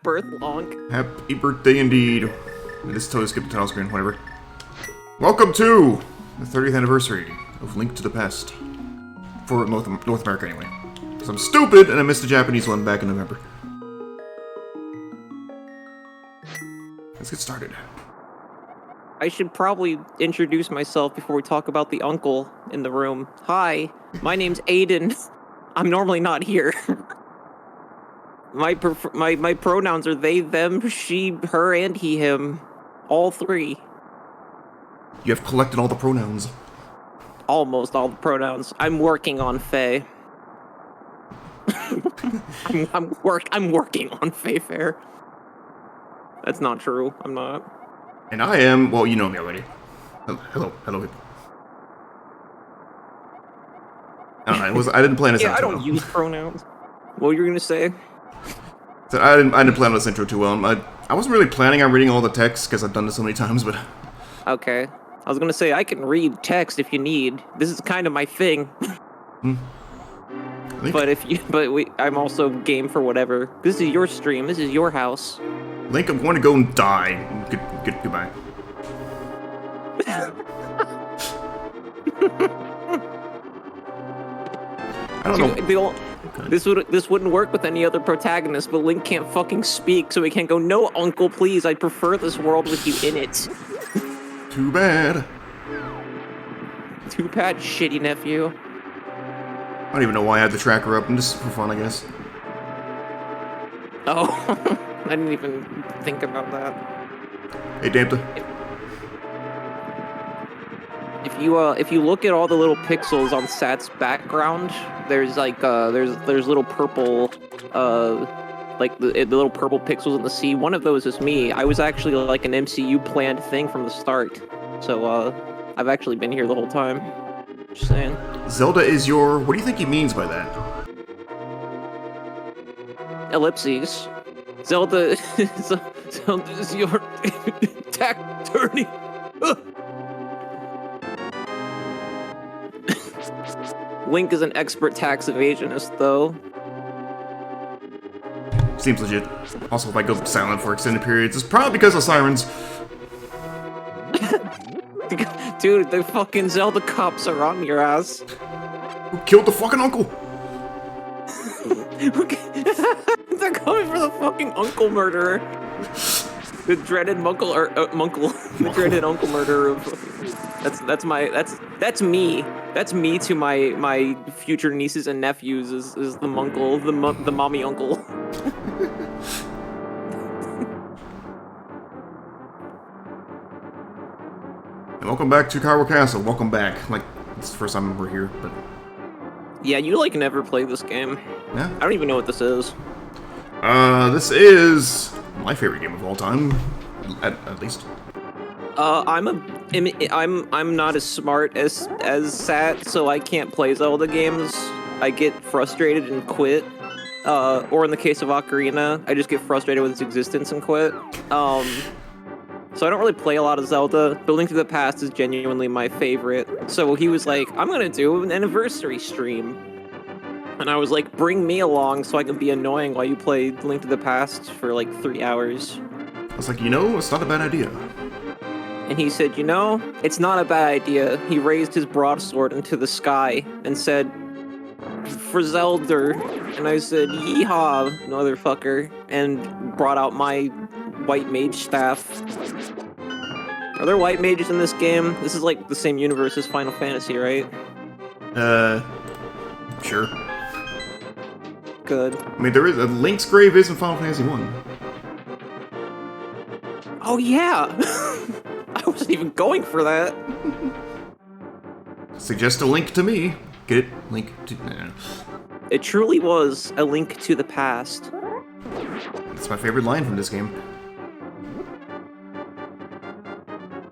Birth long. Happy birthday indeed. This totally skipped the title screen, whatever. Welcome to the 30th anniversary of Link to the Past. For North America, anyway. Because I'm stupid and I missed the Japanese one back in November. Let's get started. I should probably introduce myself before we talk about the uncle in the room. Hi, my name's Ayden. I'm normally not here. My pronouns are they, them, she, her, and he, him. All three. You have collected all the pronouns. Almost all the pronouns. I'm working on Faye. I'm working on Faye Fair. That's not true. I'm not. And I am, well, you know me already. Hello. I didn't plan this Yeah, out I too don't well. use pronouns. What were you gonna say? So I didn't plan on this intro too well. I wasn't really planning on reading all the text because I've done this so many times, but... Okay. I was gonna say, I can read text if you need. This is kind of my thing. I'm also game for whatever. This is your stream. This is your house. Link, I'm going to go and die. Goodbye. I don't know. This wouldn't work with any other protagonist, but Link can't fucking speak, so he can't go, "No, uncle, please, I prefer this world with you in it." Too bad. Too bad, shitty nephew. I don't even know why I had the tracker up. Just for fun, I guess. Oh, I didn't even think about that. Hey, Damta. If you look at all the little pixels on Sat's background, there's like there's little purple like the little purple pixels in the sea. One of those is me. I was actually like an MCU planned thing from the start, so I've actually been here the whole time. Just saying. Zelda is your... What do you think he means by that? Ellipses. Zelda is your tax attorney. Link is an expert tax evasionist, though. Seems legit. Also, if I go silent for extended periods, it's probably because of sirens. Dude, the fucking Zelda cops are on your ass. Who killed the fucking uncle? They're coming for the fucking uncle murderer. The dreaded the dreaded uncle murderer. That's me. That's me to my future nieces and nephews. Is the munkle, the mommy uncle. And welcome back to Cairo Castle. Welcome back. Like, it's the first time we're here, but... Yeah, you like never play this game. Yeah. I don't even know what this is. This is my favorite game of all time, at least. I'm not as smart as Sat, so I can't play Zelda games. I get frustrated and quit. Or in the case of Ocarina, I just get frustrated with its existence and quit. So I don't really play a lot of Zelda. But Link to the Past is genuinely my favorite. So he was like, I'm gonna do an anniversary stream. And I was like, bring me along so I can be annoying while you play Link to the Past for like 3 hours. I was like, you know, it's not a bad idea. And he said, you know, it's not a bad idea. He raised his broadsword into the sky and said, for Zelda. And I said, yeehaw, motherfucker. And brought out my white mage staff. Are there white mages in this game? This is like the same universe as Final Fantasy, right? Sure. Good. I mean, there is... Link's grave is in Final Fantasy 1. Oh, yeah! I wasn't even going for that. Suggest a link to me. Get it? Link to... Nah. It truly was a link to the past. That's my favorite line from this game.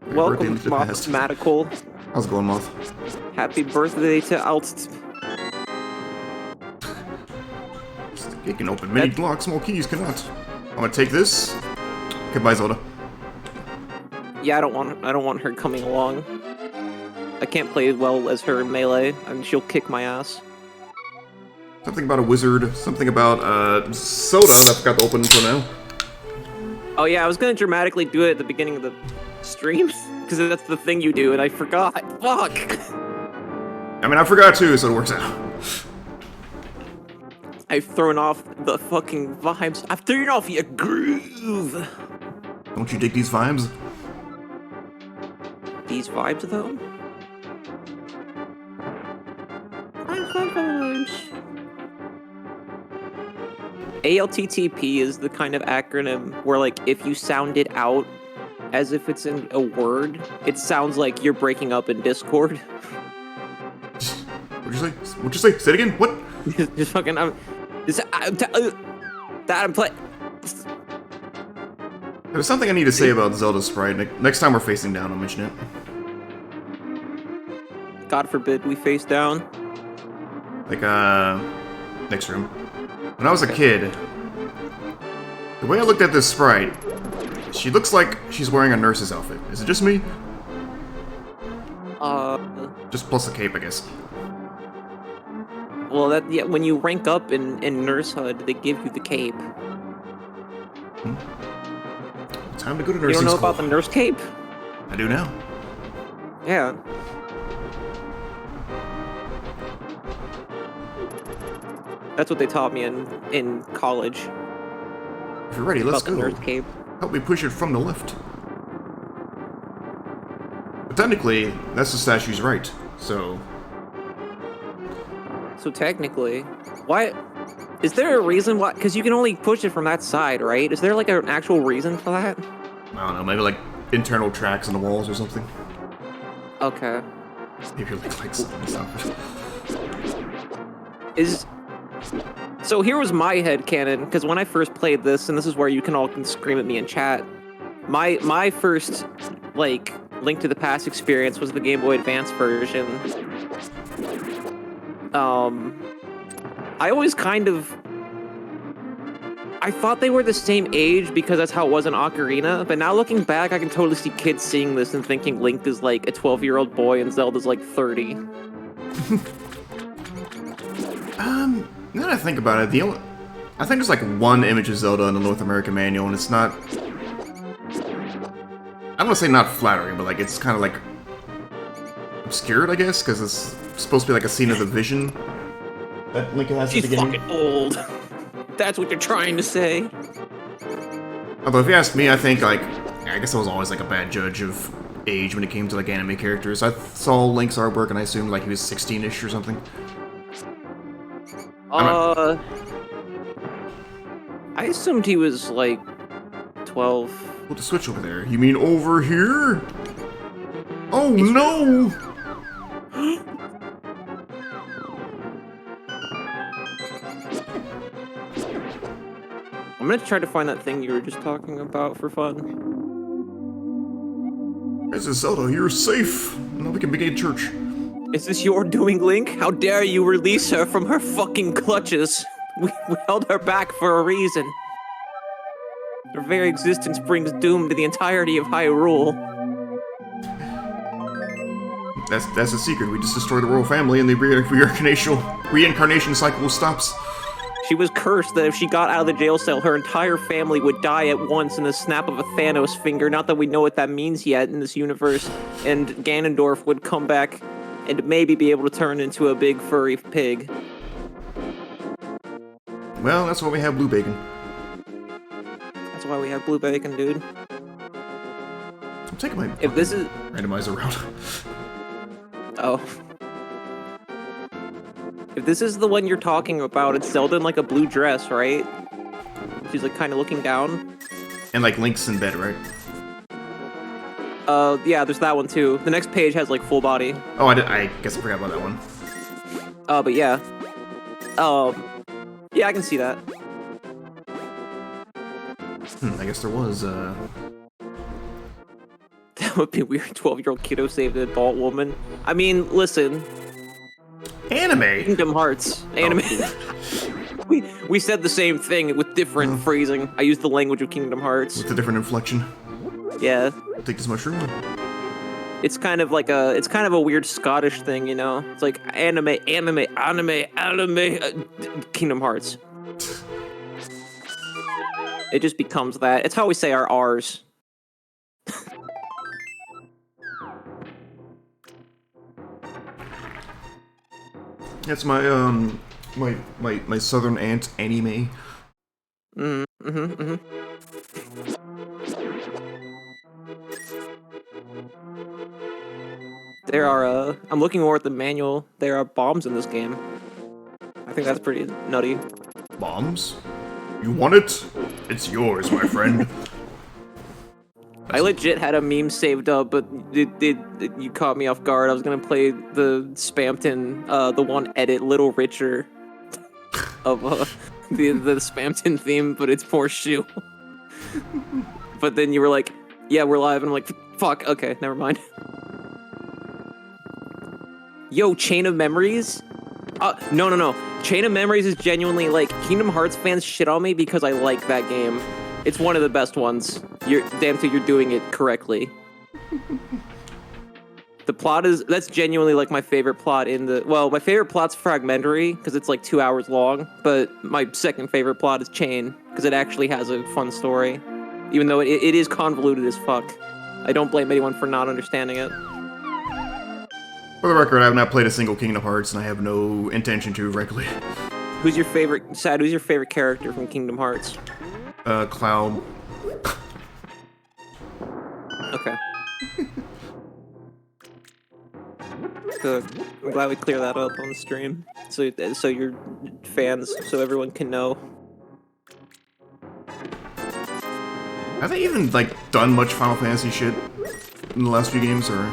Welcome, Mathematical. How's it going, Moth? Happy birthday to Alt. It can open many locks, small keys cannot. I'm gonna take this. Goodbye, Zelda. Yeah, I don't want her coming along. I can't play well as her in Melee, and she'll kick my ass. Something about a wizard. Something about soda that I forgot to open until now. Oh yeah, I was gonna dramatically do it at the beginning of the stream because that's the thing you do, and I forgot. Fuck. I mean, I forgot too, so it works out. I've thrown off the fucking vibes. I've thrown off your groove. Don't you dig these vibes? These vibes, though? Vibes. ALTTP is the kind of acronym where, like, if you sound it out as if it's in a word, it sounds like you're breaking up in Discord. What'd you say? What'd you say? Say it again. What? Just fucking. I'm playing. There's something I need to say about Zelda's sprite. Next time we're facing down, I'll mention it. God forbid we face down. Like, next room. When I was a kid, the way I looked at this sprite, she looks like she's wearing a nurse's outfit. Is it just me? Just plus the cape, I guess. Well, yeah, when you rank up in nursehood, they give you the cape. Time to go to nursing school. You don't know about the nurse cape? I do now. Yeah. That's what they taught me in college. If you're ready, let's about the go. nurse cape. Help me push it from the left. But technically, that's the statue's right, so... So technically, why... Is there a reason why? Because you can only push it from that side, right? Is there like an actual reason for that? I don't know, maybe like internal tracks in the walls or something. Okay. Maybe like something. So here was my headcanon, because when I first played this, and this is where you can all scream at me in chat, my first, like, Link to the Past experience was the Game Boy Advance version. I always kind of... I thought they were the same age because that's how it was in Ocarina, but now looking back, I can totally see kids seeing this and thinking Link is like a 12-year-old boy and Zelda's like 30. Now that I think about it, I think there's like one image of Zelda in the North American manual, and it's not... I don't want to say not flattering, but like it's kind of like obscured, I guess, because it's supposed to be like a scene of the vision that Link has at the beginning. She's fucking old. That's what you're trying to say. Although if you ask me, I think like I guess I was always like a bad judge of age when it came to like anime characters. I saw Link's artwork and I assumed like he was 16-ish or something. I assumed he was like 12. Well, the switch over there. You mean over here? Oh no! I'm gonna try to find that thing you were just talking about for fun. This is Zelda, you're safe. Now we can begin church. Is this your doing, Link? How dare you release her from her fucking clutches? We held her back for a reason. Her very existence brings doom to the entirety of Hyrule. That's the secret. We just destroy the royal family and the reincarnation cycle stops. She was cursed that if she got out of the jail cell, her entire family would die at once in the snap of a Thanos finger. Not that we know what that means yet in this universe. And Ganondorf would come back and maybe be able to turn into a big furry pig. Well, that's why we have blue bacon. That's why we have blue bacon, dude. I'm taking my if this is randomizer route. Oh. If this is the one you're talking about, it's Zelda in like a blue dress, right? She's like kind of looking down. And like Link's in bed, right? Yeah, there's that one too. The next page has like full body. Oh, I guess I forgot about that one. But yeah. Yeah, I can see that. I guess there was, That would be weird. 12-year-old kiddo saved an adult woman. I mean, listen. Anime! Kingdom Hearts. Anime. Oh. we said the same thing with different phrasing. I used the language of Kingdom Hearts. With a different inflection. Yeah. Take this mushroom. It's kind of like a weird Scottish thing, you know? It's like anime, Kingdom Hearts. It just becomes that. It's how we say our R's. That's my my southern aunt anime. There are, I'm looking over at the manual. There are bombs in this game. I think that's pretty nutty. Bombs? You want it? It's yours, my friend. I legit had a meme saved up, but you caught me off guard. I was gonna play the Spamton, the one edit Little Richer of the Spamton theme, but it's more shoe. But then you were like, "Yeah, we're live," and I'm like, "Fuck, okay, never mind." Yo, Chain of Memories? No. Chain of Memories is genuinely, like, Kingdom Hearts fans shit on me because I like that game. It's one of the best ones. Damn too, you're doing it correctly. The plot that's genuinely, like, my favorite plot well, my favorite plot's Fragmentary, because it's, like, 2 hours long, but my second favorite plot is Chain, because it actually has a fun story. Even though it is convoluted as fuck. I don't blame anyone for not understanding it. For the record, I have not played a single Kingdom Hearts, and I have no intention to, frankly. Who's your favorite character from Kingdom Hearts? Cloud. Okay. Good. I'm glad we clear that up on the stream, so your fans, so everyone can know. Have they even, like, done much Final Fantasy shit in the last few games, or...?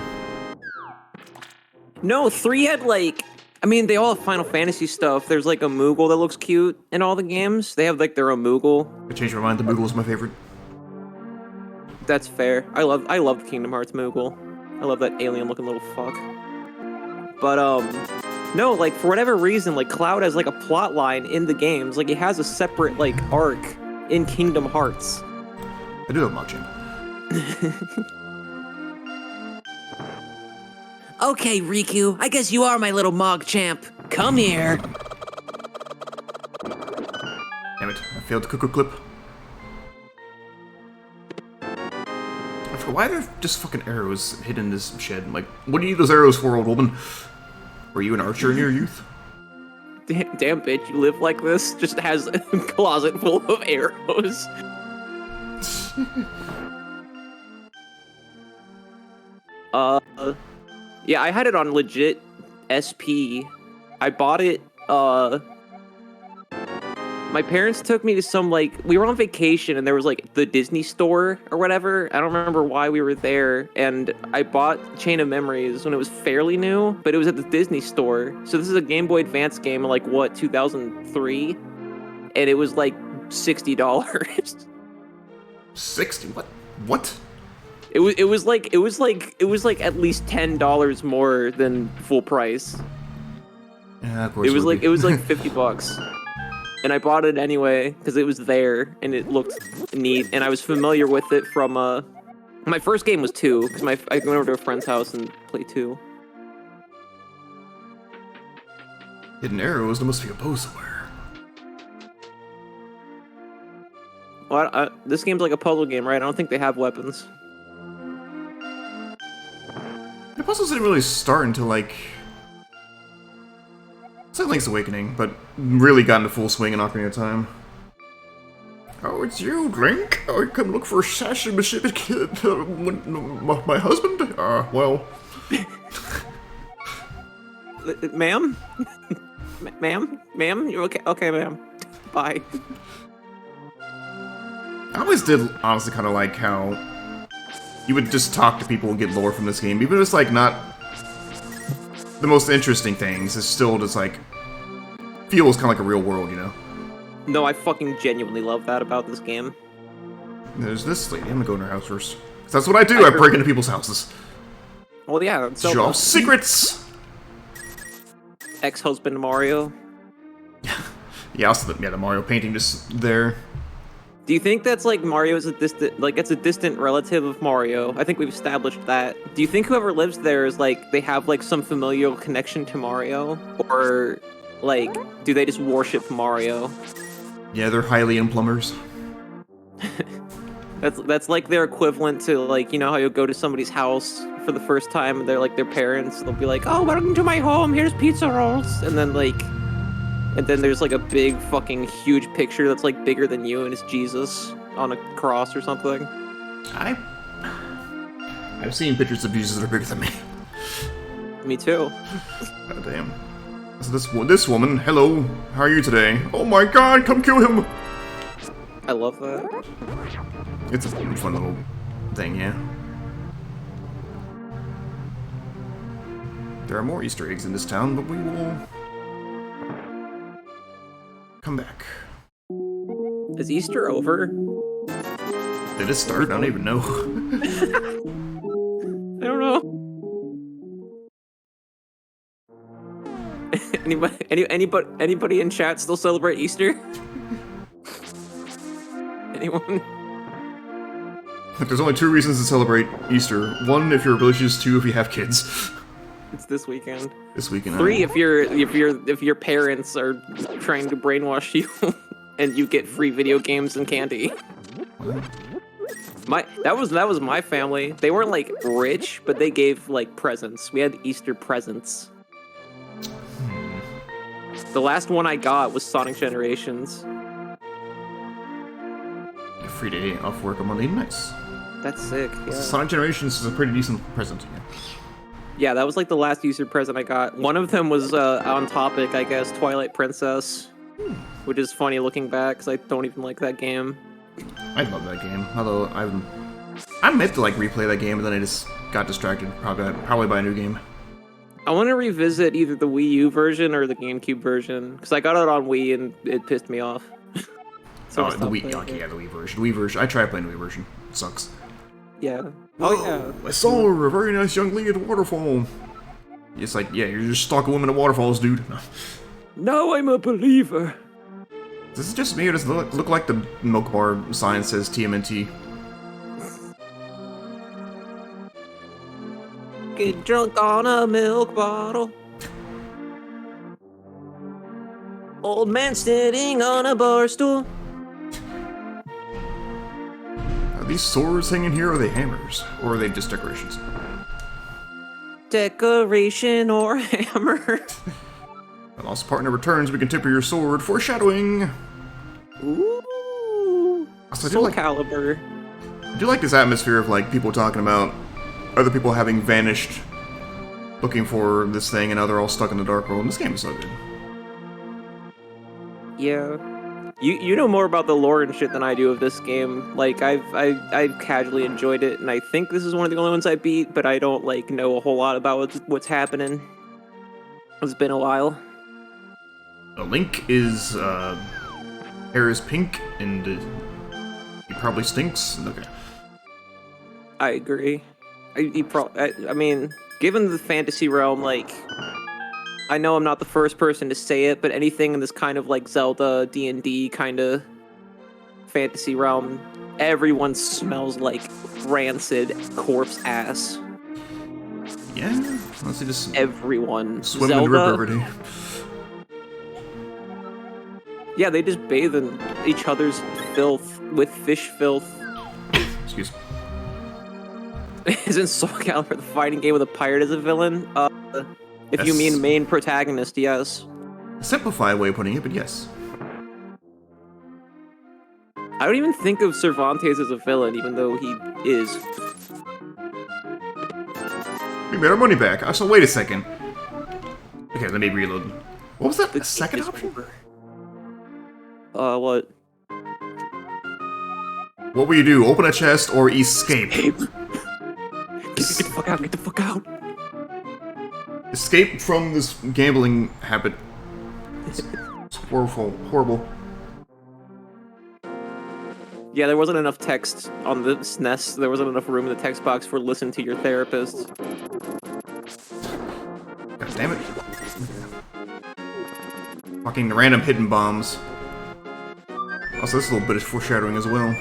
No, 3 had, like... I mean, they all have Final Fantasy stuff. There's, like, a Moogle that looks cute in all the games. They have, like, their own Moogle. I changed my mind, the Moogle is my favorite. That's fair. I love the Kingdom Hearts Moogle. I love that alien-looking little fuck. But, no, like, for whatever reason, like, Cloud has, like, a plot line in the games. Like, it has a separate, like, arc in Kingdom Hearts. I do have Machin. Okay, Riku, I guess you are my little Mog champ. Come here. Damn it, I failed the cuckoo clip. I forgot, why are there just fucking arrows hidden in this shed? Like, what do you need those arrows for, old woman? Were you an archer in your youth? Damn bitch, you live like this? Just has a closet full of arrows. Yeah, I had it on legit SP. I bought it, my parents took me to some, like, we were on vacation and there was, like, the Disney store or whatever. I don't remember why we were there, and I bought Chain of Memories when it was fairly new, but it was at the Disney store. So this is a Game Boy Advance game in, like, what, 2003? And it was, like, $60. 60? What? It was like at least $10 more than full price. Yeah, of course it was like $50. And I bought it anyway because it was there and it looked neat, and I was familiar with it from my first game was 2, because I went over to a friend's house and played 2. Hidden arrows, there must be a bow somewhere. Well, this game's like a puzzle game, right? I don't think they have weapons. The puzzles didn't really start until, like... It's like Link's Awakening, but really got into full swing in Ocarina of Time. Oh, it's you, Link? Oh, I come look for Sasha my husband? Well... Ma'am? Ma'am? You're okay? Okay, ma'am. Bye. I always did honestly kind of like how you would just talk to people and get lore from this game, even if it's like not the most interesting things. It's still just like feels kind of like a real world, you know? No, I fucking genuinely love that about this game. There's this lady. I'm gonna go in her house first. 'Cause that's what I do. I break into people's houses. Well, yeah. It's Show off secrets. Ex-husband Mario. Yeah, also the Mario painting just there. Do you think that's like Mario is a distant, like it's a distant relative of Mario? I think we've established that. Do you think whoever lives there is like they have like some familial connection to Mario, or like do they just worship Mario? Yeah, they're highly plumbers. That's like their equivalent to like, you know how you'll go to somebody's house for the first time and they're like their parents. They'll be like, "Oh, welcome to my home. Here's pizza rolls," and then there's like a big fucking huge picture that's like bigger than you and it's Jesus on a cross or something. I've seen pictures of Jesus that are bigger than me. Me too. God damn. So this woman, hello, how are you today? Oh my god, come kill him! I love that. It's a fun little thing, yeah. There are more Easter eggs in this town, but we will come back. Is Easter over? Did it start? I don't even know. I don't know. Anybody in chat still celebrate Easter? Anyone? There's only 2 reasons to celebrate Easter. 1, if you're religious. 2, if you have kids. It's this weekend. This weekend. 3, if your parents are trying to brainwash you, and you get free video games and candy. What? That was my family. They weren't like rich, but they gave like presents. We had Easter presents. The last one I got was Sonic Generations. A free day off work on Monday. Nice. That's sick. Yeah. Sonic Generations is a pretty decent present. Yeah, that was like the last Easter present I got. One of them was on topic, I guess, Twilight Princess, which is funny looking back because I don't even like that game. I love that game. Although I meant to like replay that game, and then I just got distracted. Probably by a new game. I want to revisit either the Wii U version or the GameCube version because I got it on Wii and it pissed me off. So the Wii. Okay, yeah, the Wii version. Wii version. I tried playing the Wii version. It sucks. Yeah. Oh yeah. I saw a very nice young lady at a waterfall. It's like, yeah, you're just stalking women at waterfalls, dude. Now I'm a believer. This is just me, or does it look like the milk bar sign says TMNT? Get drunk on a milk bottle. Old man sitting on a bar stool. Are these swords hanging here, or are they hammers? Or are they just decorations? Decoration or hammer. A lost partner returns, we can temper your sword. Foreshadowing! Ooh. Also, Soul Calibur. I do like this atmosphere of like people talking about other people having vanished looking for this thing and now they're all stuck in the dark world. This game is so good. Yeah. You know more about the lore and shit than I do of this game. Like I've casually enjoyed it, and I think this is one of the only ones I beat, but I don't like know a whole lot about what's happening. It's been a while. The Link is hair is pink and he probably stinks. Okay. I agree. I mean, given the fantasy realm, like, I know I'm not the first person to say it, but anything in this kind of like Zelda, D&D kind of fantasy realm, everyone smells like rancid corpse ass. Yeah, honestly, just everyone. Swim in the river every day. Yeah, they just bathe in each other's filth with fish filth. Excuse me. Isn't Soul Calibur the fighting game with a pirate as a villain? If you mean main protagonist, yes. A simplified way of putting it, but yes. I don't even think of Cervantes as a villain, even though he is. We made our money back. So wait a second. Okay, let me reload. What was that? The second option? What? What will you do? Open a chest or escape? Get the fuck out, get the fuck out. Escape from this gambling habit. It's horrible. Yeah, there wasn't enough text on the SNES. There wasn't enough room in the text box for listen to your therapist. God damn it. Fucking random hidden bombs. Also, this is a little bit of foreshadowing as well.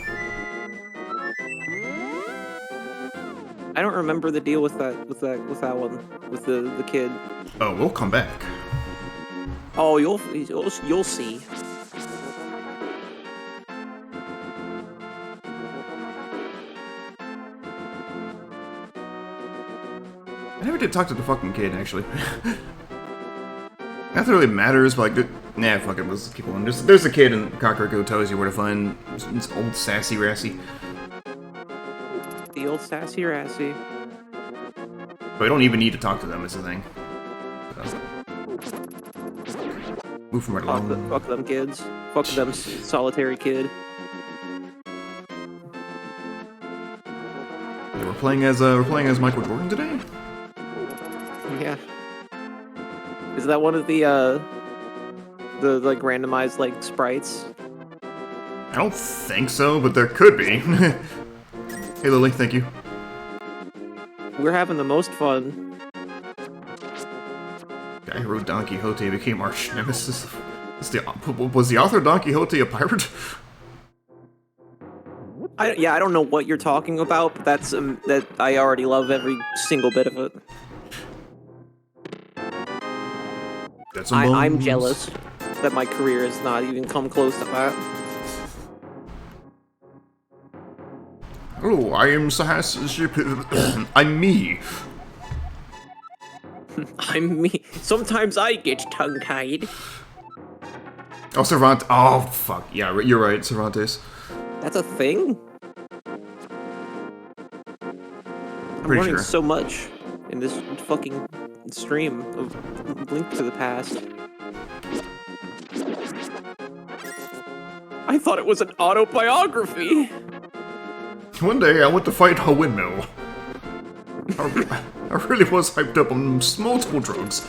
I don't remember the deal with that one with the kid. Oh, we'll come back. Oh, you'll see. I never did talk to the fucking kid, actually. Not that it really matters, but like, nah, fuck it, let's keep on. There's a kid in Cocker who tells you where to find this old sassy rassy. The old sassy rassy. But we don't even need to talk to them, is the thing. So. Move from right along. Fuck them kids. Fuck them solitary kid. Yeah, we're playing as Michael Jordan today? Yeah. Is that one of the like randomized like sprites? I don't think so, but there could be. Hey Lily, thank you. We're having the most fun. Guy who wrote Don Quixote became arch nemesis. Was the author of Don Quixote a pirate? I don't know what you're talking about, but that's that I already love every single bit of it. I'm jealous that my career has not even come close to that. Oh, I am I'm me. I'm me. Sometimes I get tongue-tied. Oh, Cervantes. Oh, fuck. Yeah, you're right, Cervantes. That's a thing? I'm Pretty learning sure. so much in this fucking stream of Link to the Past. I thought it was an autobiography! One day I went to fight a windmill. I really was hyped up on multiple drugs.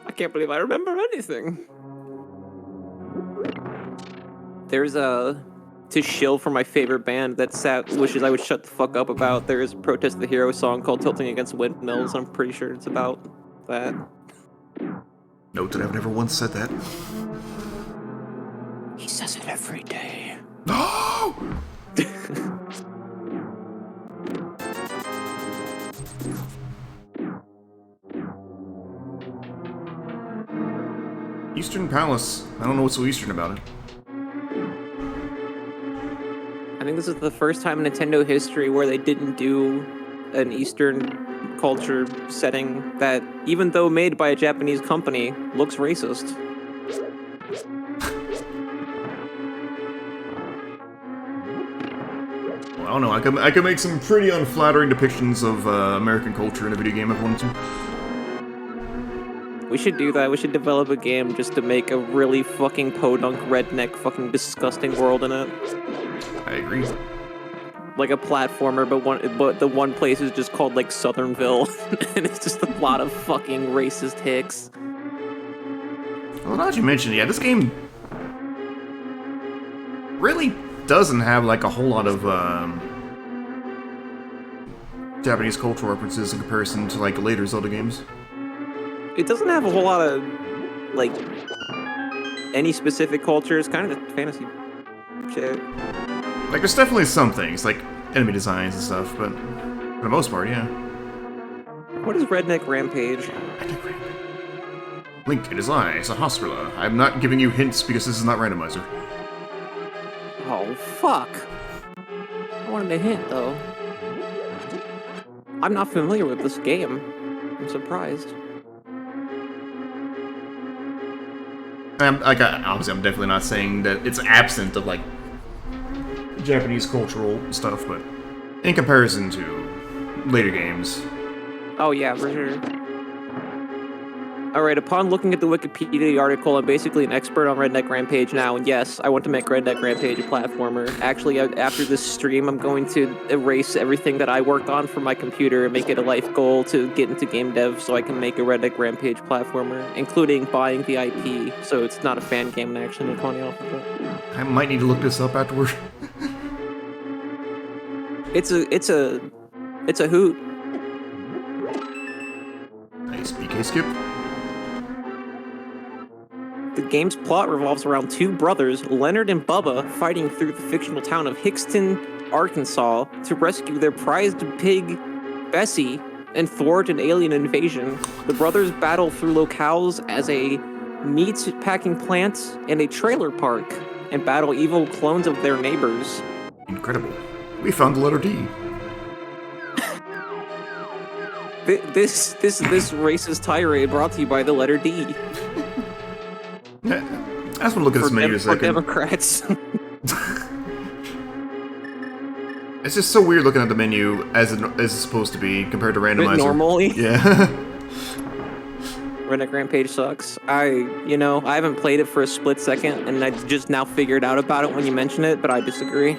I can't believe I remember anything. There's to shill for my favorite band that wishes I would shut the fuck up about. There is a Protest the Hero song called Tilting Against Windmills. I'm pretty sure it's about that. Note that I've never once said that. He says it every day. No! Eastern Palace. I don't know what's so Eastern about it. I think this is the first time in Nintendo history where they didn't do an Eastern culture setting that, even though made by a Japanese company, looks racist. Well, I don't know. I could make some pretty unflattering depictions of American culture in a video game if I wanted to. We should do that. We should develop a game just to make a really fucking podunk, redneck, fucking disgusting world in it. I agree. Like a platformer, but the one place is just called like Southernville, and it's just a lot of fucking racist hicks. Well, now that you mention it, yeah, this game really doesn't have like a whole lot of Japanese cultural references in comparison to like later Zelda games. It doesn't have a whole lot of like any specific culture. It's kind of the fantasy shit. Like, there's definitely some things, like enemy designs and stuff, but for the most part, yeah. What is Redneck Rampage? Link, it is I, it's a hospital. I'm not giving you hints because this is not randomizer. Oh, fuck. I wanted a hint, though. I'm not familiar with this game. I'm surprised. Obviously, I'm definitely not saying that it's absent of, like, Japanese cultural stuff, but in comparison to later games. Oh, yeah, for sure. Alright, upon looking at the Wikipedia article, I'm basically an expert on Redneck Rampage now, and yes, I want to make Redneck Rampage a platformer. Actually, after this stream, I'm going to erase everything that I worked on for my computer and make it a life goal to get into game dev so I can make a Redneck Rampage platformer, including buying the IP, so it's not a fan game and actually make money off of it. I might need to look this up afterward. It's a hoot. Nice BK skip. The game's plot revolves around two brothers, Leonard and Bubba, fighting through the fictional town of Hickston, Arkansas, to rescue their prized pig, Bessie, and thwart an alien invasion. The brothers battle through locales as a meat-packing plant and a trailer park, and battle evil clones of their neighbors. Incredible. We found the letter D. This racist tirade brought to you by the letter D. I just want to look at this menu a For second. Democrats. It's just so weird looking at the menu as it's supposed to be compared to randomizer. Normally. Yeah. Redneck Rampage sucks. I haven't played it for a split second, and I just now figured out about it when you mention it, but I disagree.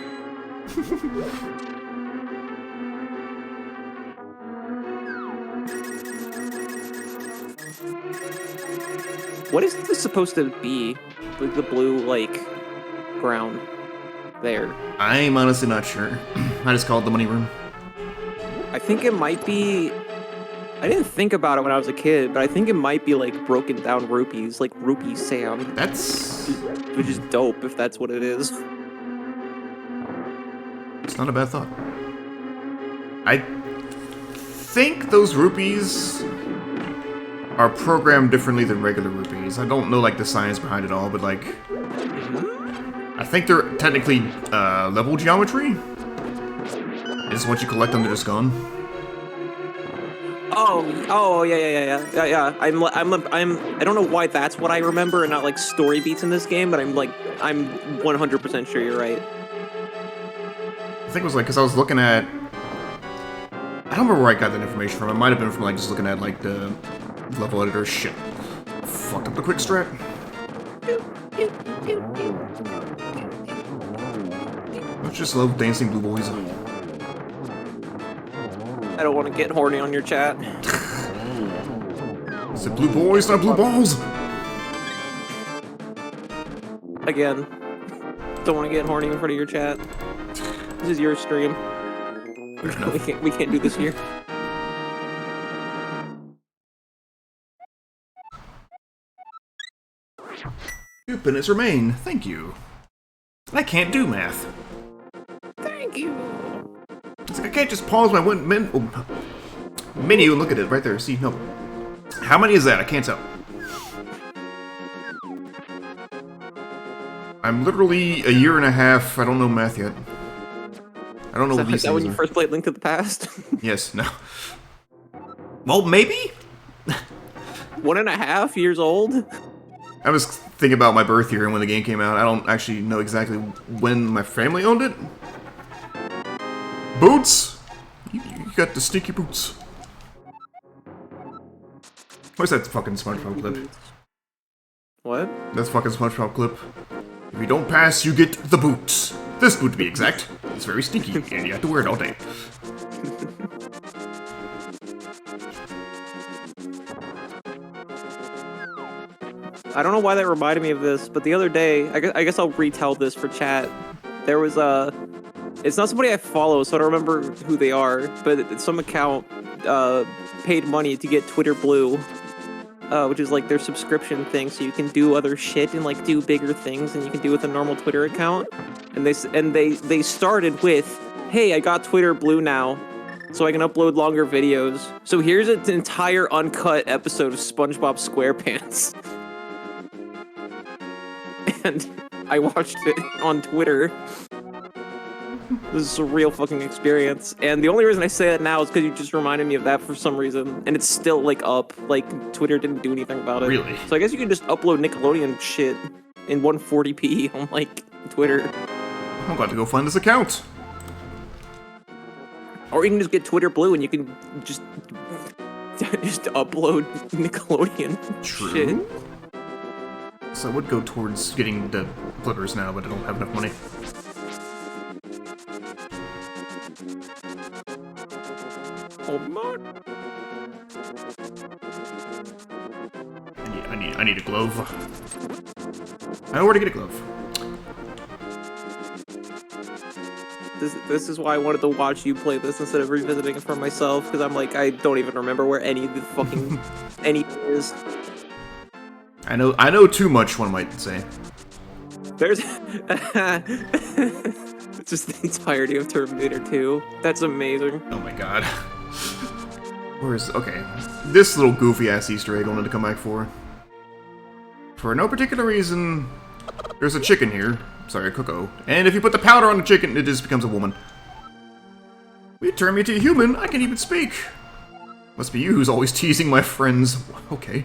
What is this supposed to be? Like the blue, ground there. I'm honestly not sure. I just call it the money room. I think it might be... I didn't think about it when I was a kid, but I think it might be, broken down rupees, like Rupee Sam. That's... Which is dope, if that's what it is. It's not a bad thought. I think those rupees are programmed differently than regular rupees. I don't know, the science behind it all, but, I think they're technically, level geometry? Is what you collect them, they're just gone. Oh, yeah. I don't know why that's what I remember and not, story beats in this game, but I'm 100% sure you're right. I think it was, because I was looking at... I don't remember where I got that information from. It might have been from, just looking at, the level editor. Shit. Fucked up the quick strat. I just love dancing blue boys. I don't want to get horny on your chat. Is it blue boys, not blue balls? Again, don't want to get horny in front of your chat. This is your stream. We can't do this here. Stupidness remain. Thank you. I can't do math. Thank you. It's I can't just pause my menu and look at it right there. See, no. How many is that? I can't tell. I'm literally a year and a half. I don't know math yet. I don't know what these Is that things when you are. first played Link to the Past? Yes, no. Well, maybe? 1.5 years old? I was thinking about my birth year and when the game came out. I don't actually know exactly when my family owned it. Boots! You got the sneaky boots. Where's that fucking SpongeBob clip? What? That's fucking SpongeBob clip. If you don't pass, you get the boots. This boot to be exact. It's very stinky, and you have to wear it all day. I don't know why that reminded me of this, but the other day, I guess I'll retell this for chat. There was it's not somebody I follow, so I don't remember who they are, but some account paid money to get Twitter Blue, which is their subscription thing, so you can do other shit and do bigger things than you can do with a normal Twitter account. And they started with, "Hey, I got Twitter Blue now, so I can upload longer videos. So here's an entire uncut episode of SpongeBob SquarePants." And I watched it on Twitter. This is a real fucking experience. And the only reason I say that now is because you just reminded me of that for some reason. And it's still, up. Twitter didn't do anything about it. Really? So I guess you can just upload Nickelodeon shit in 140p on, Twitter. I'm about to go find this account. Or you can just get Twitter Blue and you can just upload Nickelodeon True. shit. So I would go towards getting the flippers now, but I don't have enough money. Oh my. I need a glove. I know where to get a glove. This is why I wanted to watch you play this instead of revisiting it for myself, because I'm I don't even remember where any of the fucking anything is. I know too much, one might say. There's it's just the entirety of Terminator 2. That's amazing. Oh my god. Where's... okay. This little goofy-ass Easter egg I wanted to come back for. For no particular reason, there's a chicken here. Sorry, a cuckoo. And if you put the powder on the chicken, it just becomes a woman. You turn me into a human, I can even speak. Must be you who's always teasing my friends. Okay.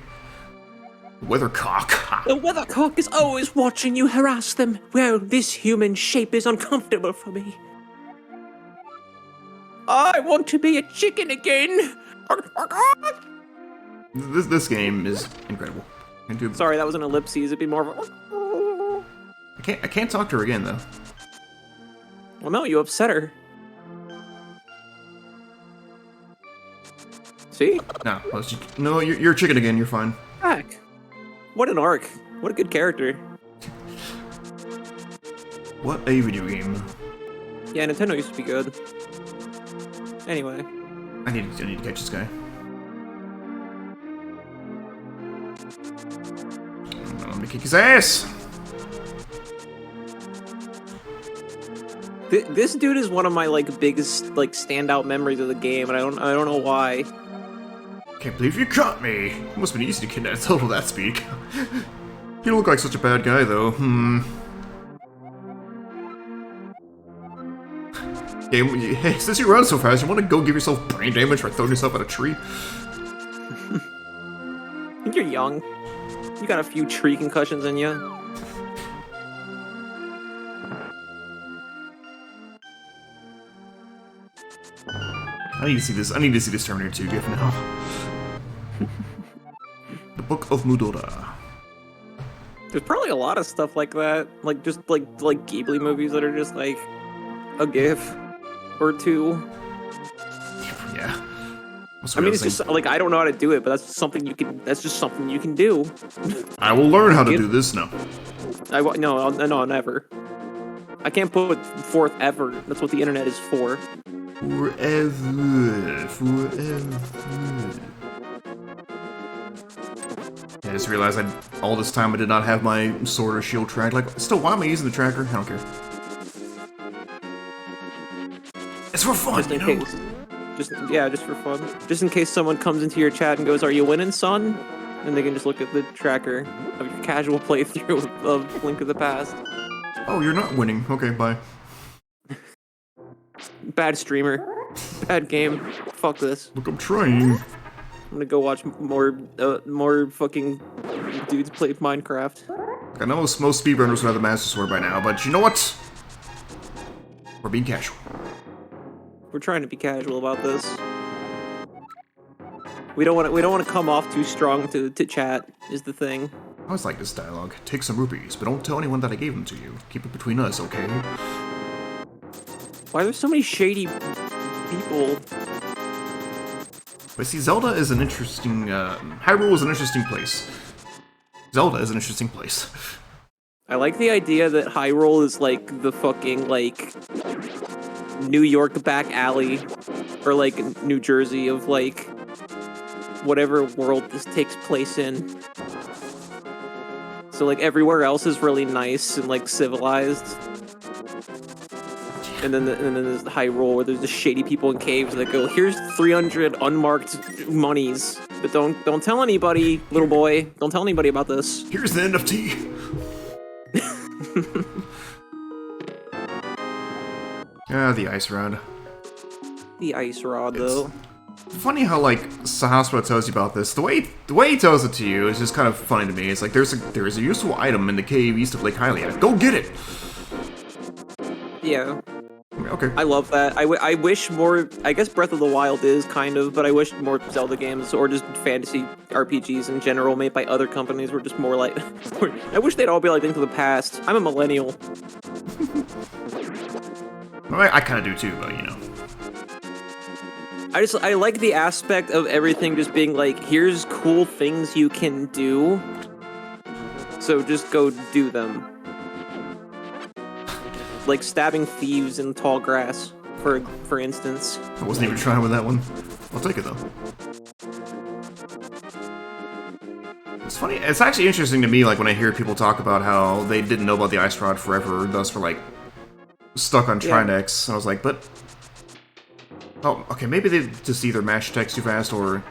Weathercock. The weathercock is always watching you harass them. Well, this human shape is uncomfortable for me. I want to be a chicken again. This game is incredible. Sorry, that was an ellipses. It'd be more of a... I can't talk to her again though. Well, no, you upset her. See? No, no, you're a chicken again. You're fine. Heck. What an arc. What a good character. What a video game. Yeah, Nintendo used to be good. Anyway. I need to catch this guy. Let me kick his ass! This dude is one of my biggest standout memories of the game, and I don't know why. Can't believe you caught me. It must have been easy to kidnap Zelda that speak. You don't look like such a bad guy though. Hey, since you run so fast, you want to go give yourself brain damage by throwing yourself at a tree? I think you're young. You got a few tree concussions in you. I need to see this. I need to see this Terminator 2 GIF now. The Book of Mudora. There's probably a lot of stuff like that, like Ghibli movies that are just like a GIF or two. Yeah. I mean, it's just like I don't know how to do it, but that's just something you can. That's just something you can do. I will learn how to do this now. No, never. I can't put forth ever. That's what the internet is for. Forever. I just realized all this time I did not have my sword or shield tracked. Like, still, why am I using the tracker? I don't care. It's for fun, Just in case. Just for fun. Just in case someone comes into your chat and goes, "Are you winning, son?" And they can just look at the tracker of your casual playthrough of Link to the Past. Oh, you're not winning. Okay, bye. Bad streamer. Bad game. Fuck this. Look, I'm trying. I'm gonna go watch more fucking dudes play Minecraft. I know most speedrunners would have the Master Sword by now, but you know what? We're being casual. We're trying to be casual about this. We don't want to come off too strong to chat. Is the thing. I always like this dialogue. Take some rupees, but don't tell anyone that I gave them to you. Keep it between us, okay? Why are there so many shady people? But see, Zelda is an interesting. Hyrule is an interesting place. Zelda is an interesting place. I like the idea that Hyrule is like the fucking New York back alley, or New Jersey of whatever world this takes place in. So everywhere else is really nice and civilized, and then there's Hyrule where there's the shady people in caves that go, "Here's 300 unmarked monies, but don't tell anybody, little boy. Don't tell anybody about this." Here's the NFT. Ah, the ice rod. The ice rod, though. Funny how Sahasra tells you about this. The way he tells it to you is just kind of funny to me. It's like there is a useful item in the cave east of Lake Hylia. Go get it. Yeah. Okay. I love that. I wish more. I guess Breath of the Wild is kind of, but I wish more Zelda games or just fantasy RPGs in general made by other companies were just more like. I wish they'd all be like Link to the Past. I'm a millennial. I kind of do too, but you know. I like the aspect of everything just being here's cool things you can do, so just go do them. Like stabbing thieves in tall grass, for instance. I wasn't even trying with that one. I'll take it though. This funny. It's actually interesting to me, like, when I hear people talk about how they didn't know about the ice rod forever, thus were, like, stuck on Trinex. And I was like, but... Oh, okay, maybe they just either mashed text too fast or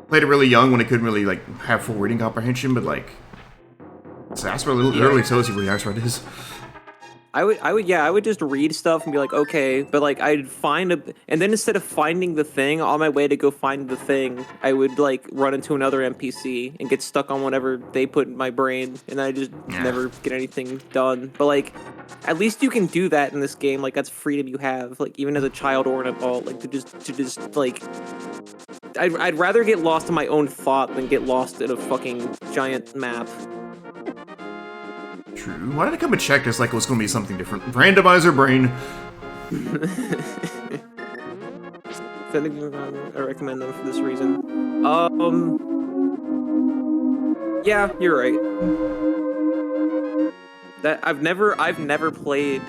played it really young when they couldn't really, like, have full reading comprehension, but, like... So ice rod literally tells you where the ice rod is. I would just read stuff and be like, okay, but like I'd find and then instead of finding the thing on my way to go find the thing, I would like run into another NPC and get stuck on whatever they put in my brain, and I just never get anything done. But like, at least you can do that in this game. Like that's freedom you have, like even as a child or an adult, like to just like. I'd rather get lost in my own thought than get lost in a fucking giant map. True. Why did I come and check this like it was going to be something different? Randomizer brain. I recommend them for this reason. Yeah, you're right. That I've never played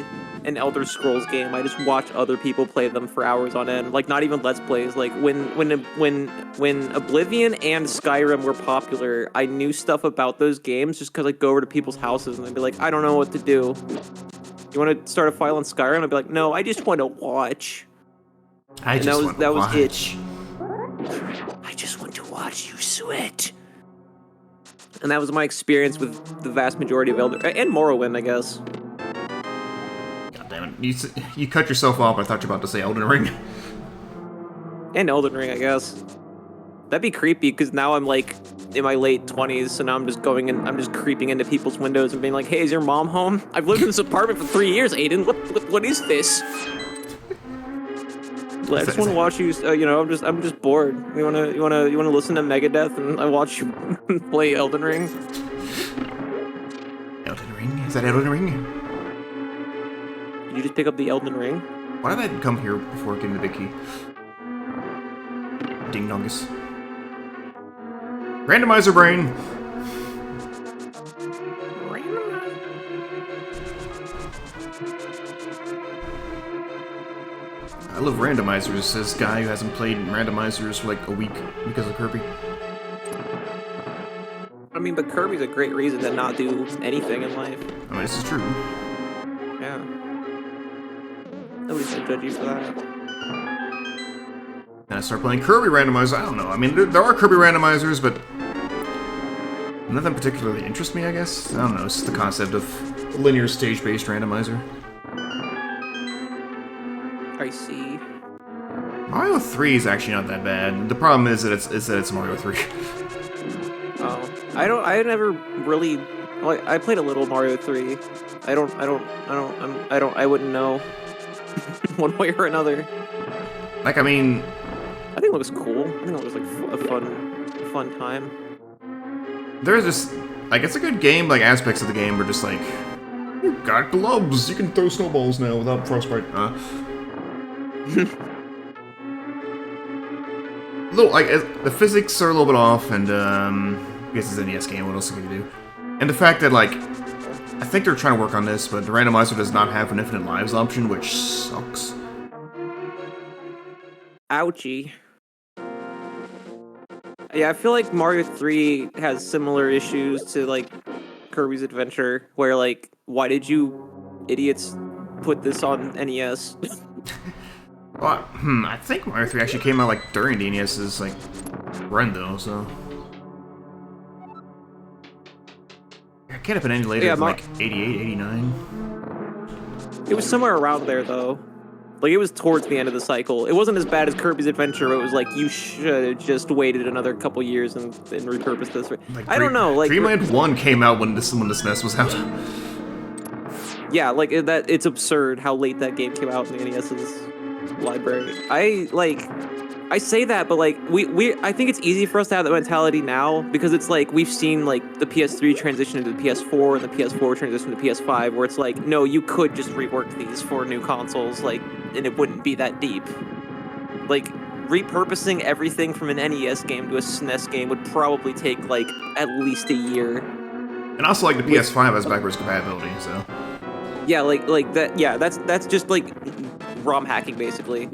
an Elder Scrolls game. I just watch other people play them for hours on end. Like not even Let's Plays. Like when Oblivion and Skyrim were popular, I knew stuff about those games just because I'd go over to people's houses and they'd be like, I don't know what to do. You want to start a file on Skyrim? I'd be like, no, I just want to watch. I just want to watch you sweat. And that was my experience with the vast majority of Elder and Morrowind, I guess. God damn it! You cut yourself off. I thought you were about to say Elden Ring. And Elden Ring, I guess. That'd be creepy because now I'm like in my late 20s, so now I'm just creeping into people's windows and being like, "Hey, is your mom home? I've lived in this apartment for 3 years, Ayden. What is this?" I just want to watch you. I'm just bored. You wanna listen to Megadeth and I watch you play Elden Ring? Elden Ring? Is that Elden Ring? Did you just pick up the Elden Ring? Why did I come here before getting the big key? Ding dongus. Randomizer brain. I love randomizers, says guy who hasn't played randomizers for like a week because of Kirby. I mean, but Kirby's a great reason to not do anything in life. I mean, this is true. Yeah. Nobody's gonna judge you for that. And I start playing Kirby randomizers. I don't know. I mean, there are Kirby randomizers, but nothing particularly interests me, I guess. I don't know. It's just the concept of linear stage-based randomizer. I see. Mario 3 is actually not that bad. The problem is that it's Mario 3. Oh, I never really. Like, I played a little Mario 3. I wouldn't know one way or another. Like, I mean, I think it looks cool. I think it was like a fun time. There's just like it's a good game. Like aspects of the game were just like, you got gloves. You can throw snowballs now without frostbite. Little like the physics are a little bit off, and I guess it's an NES game. What else can you do? And the fact that like I think they're trying to work on this, but the randomizer does not have an infinite lives option, which sucks. Ouchie. Yeah, I feel like Mario 3 has similar issues to like Kirby's Adventure, where like, why did you idiots put this on NES? Well, I think Mario 3 actually came out like during the NES's like run though, so it can't have been any later than like 88, 89. It was somewhere around there though. Like it was towards the end of the cycle. It wasn't as bad as Kirby's Adventure, where it was like you should have just waited another couple years and repurposed this. Like, I don't know. Like Dreamland 1 came out when this NES was out. Yeah, like that. It's absurd how late that game came out in the NES's library. I say that, but like I think it's easy for us to have that mentality now because it's like we've seen like the PS3 transition into the PS4 and the PS4 transition to PS5, where it's like, no, you could just rework these for new consoles, like, and it wouldn't be that deep. Like repurposing everything from an NES game to a SNES game would probably take like at least a year. And also, like the PS5 has backwards compatibility, so yeah, like that. Yeah, that's just like ROM hacking basically.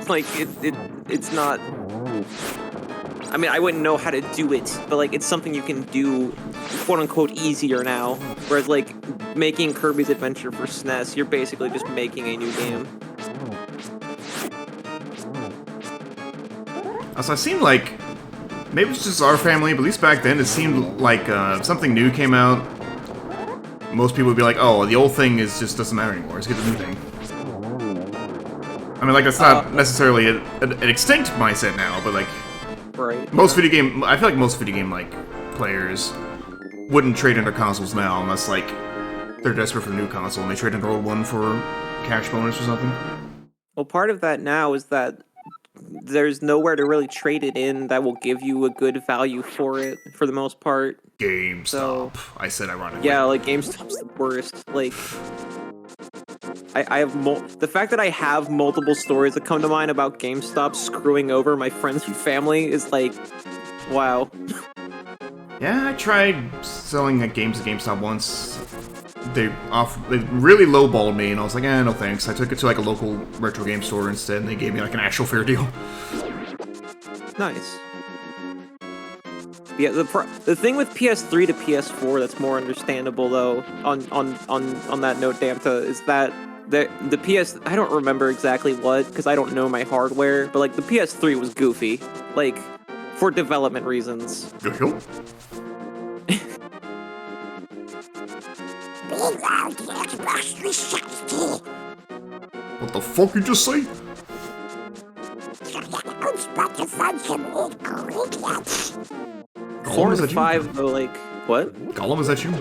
Like it's not. I mean, I wouldn't know how to do it, but like it's something you can do, quote unquote, easier now. Whereas like making Kirby's Adventure for SNES, you're basically just making a new game. So it seemed like, maybe it's just our family, but at least back then it seemed like something new came out. Most people would be like, oh, the old thing just doesn't matter anymore, let's get the new thing. I mean, like, that's not necessarily an extinct mindset now, but like, right. Most video game, I feel like most video game, like, players wouldn't trade in their consoles now unless, like, they're desperate for a new console and they trade in their old one for cash bonus or something. Well, part of that now is that there's nowhere to really trade it in that will give you a good value for it, for the most part. GameStop. So, I said ironically. Yeah, like, GameStop's the worst. Like, I have the fact that I have multiple stories that come to mind about GameStop screwing over my friends and family is like, wow. Yeah, I tried selling games at GameStop once. They really lowballed me, and I was like, no thanks. I took it to like a local retro game store instead, and they gave me like an actual fair deal. Nice. Yeah, the thing with PS3 to PS4 that's more understandable though, on that note, Damta, is that the PS, I don't remember exactly what, because I don't know my hardware, but like the PS3 was goofy, like for development reasons. What the fuck you just say? Four and five though, like what? Gollum, is that you?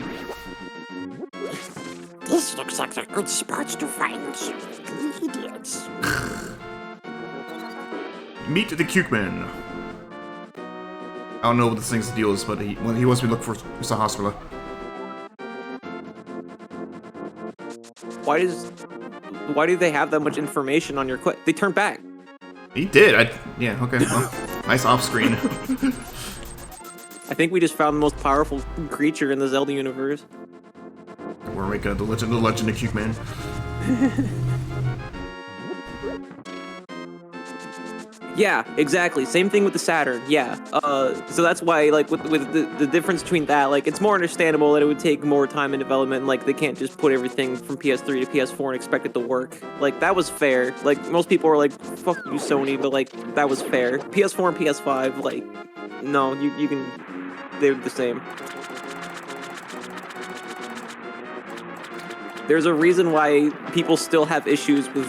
This looks like a good spot to find ingredients. Meet the Cuke Man. I don't know what this thing's deal is, but he wants me to look for Mr. Hospital. Why do they have that much information on your quest? They turn back. He did. Yeah. Okay. Well, nice off screen. I think we just found the most powerful creature in the Zelda universe. We're making the legend of Cuke Man. Yeah, exactly. Same thing with the Saturn. Yeah. So that's why, like, with the difference between that, like, it's more understandable that it would take more time in development. Like, they can't just put everything from PS3 to PS4 and expect it to work. Like, that was fair. Like, most people were like, "Fuck you, Sony," but like, that was fair. PS4 and PS5, like, no, you can. They're the same. There's a reason why people still have issues with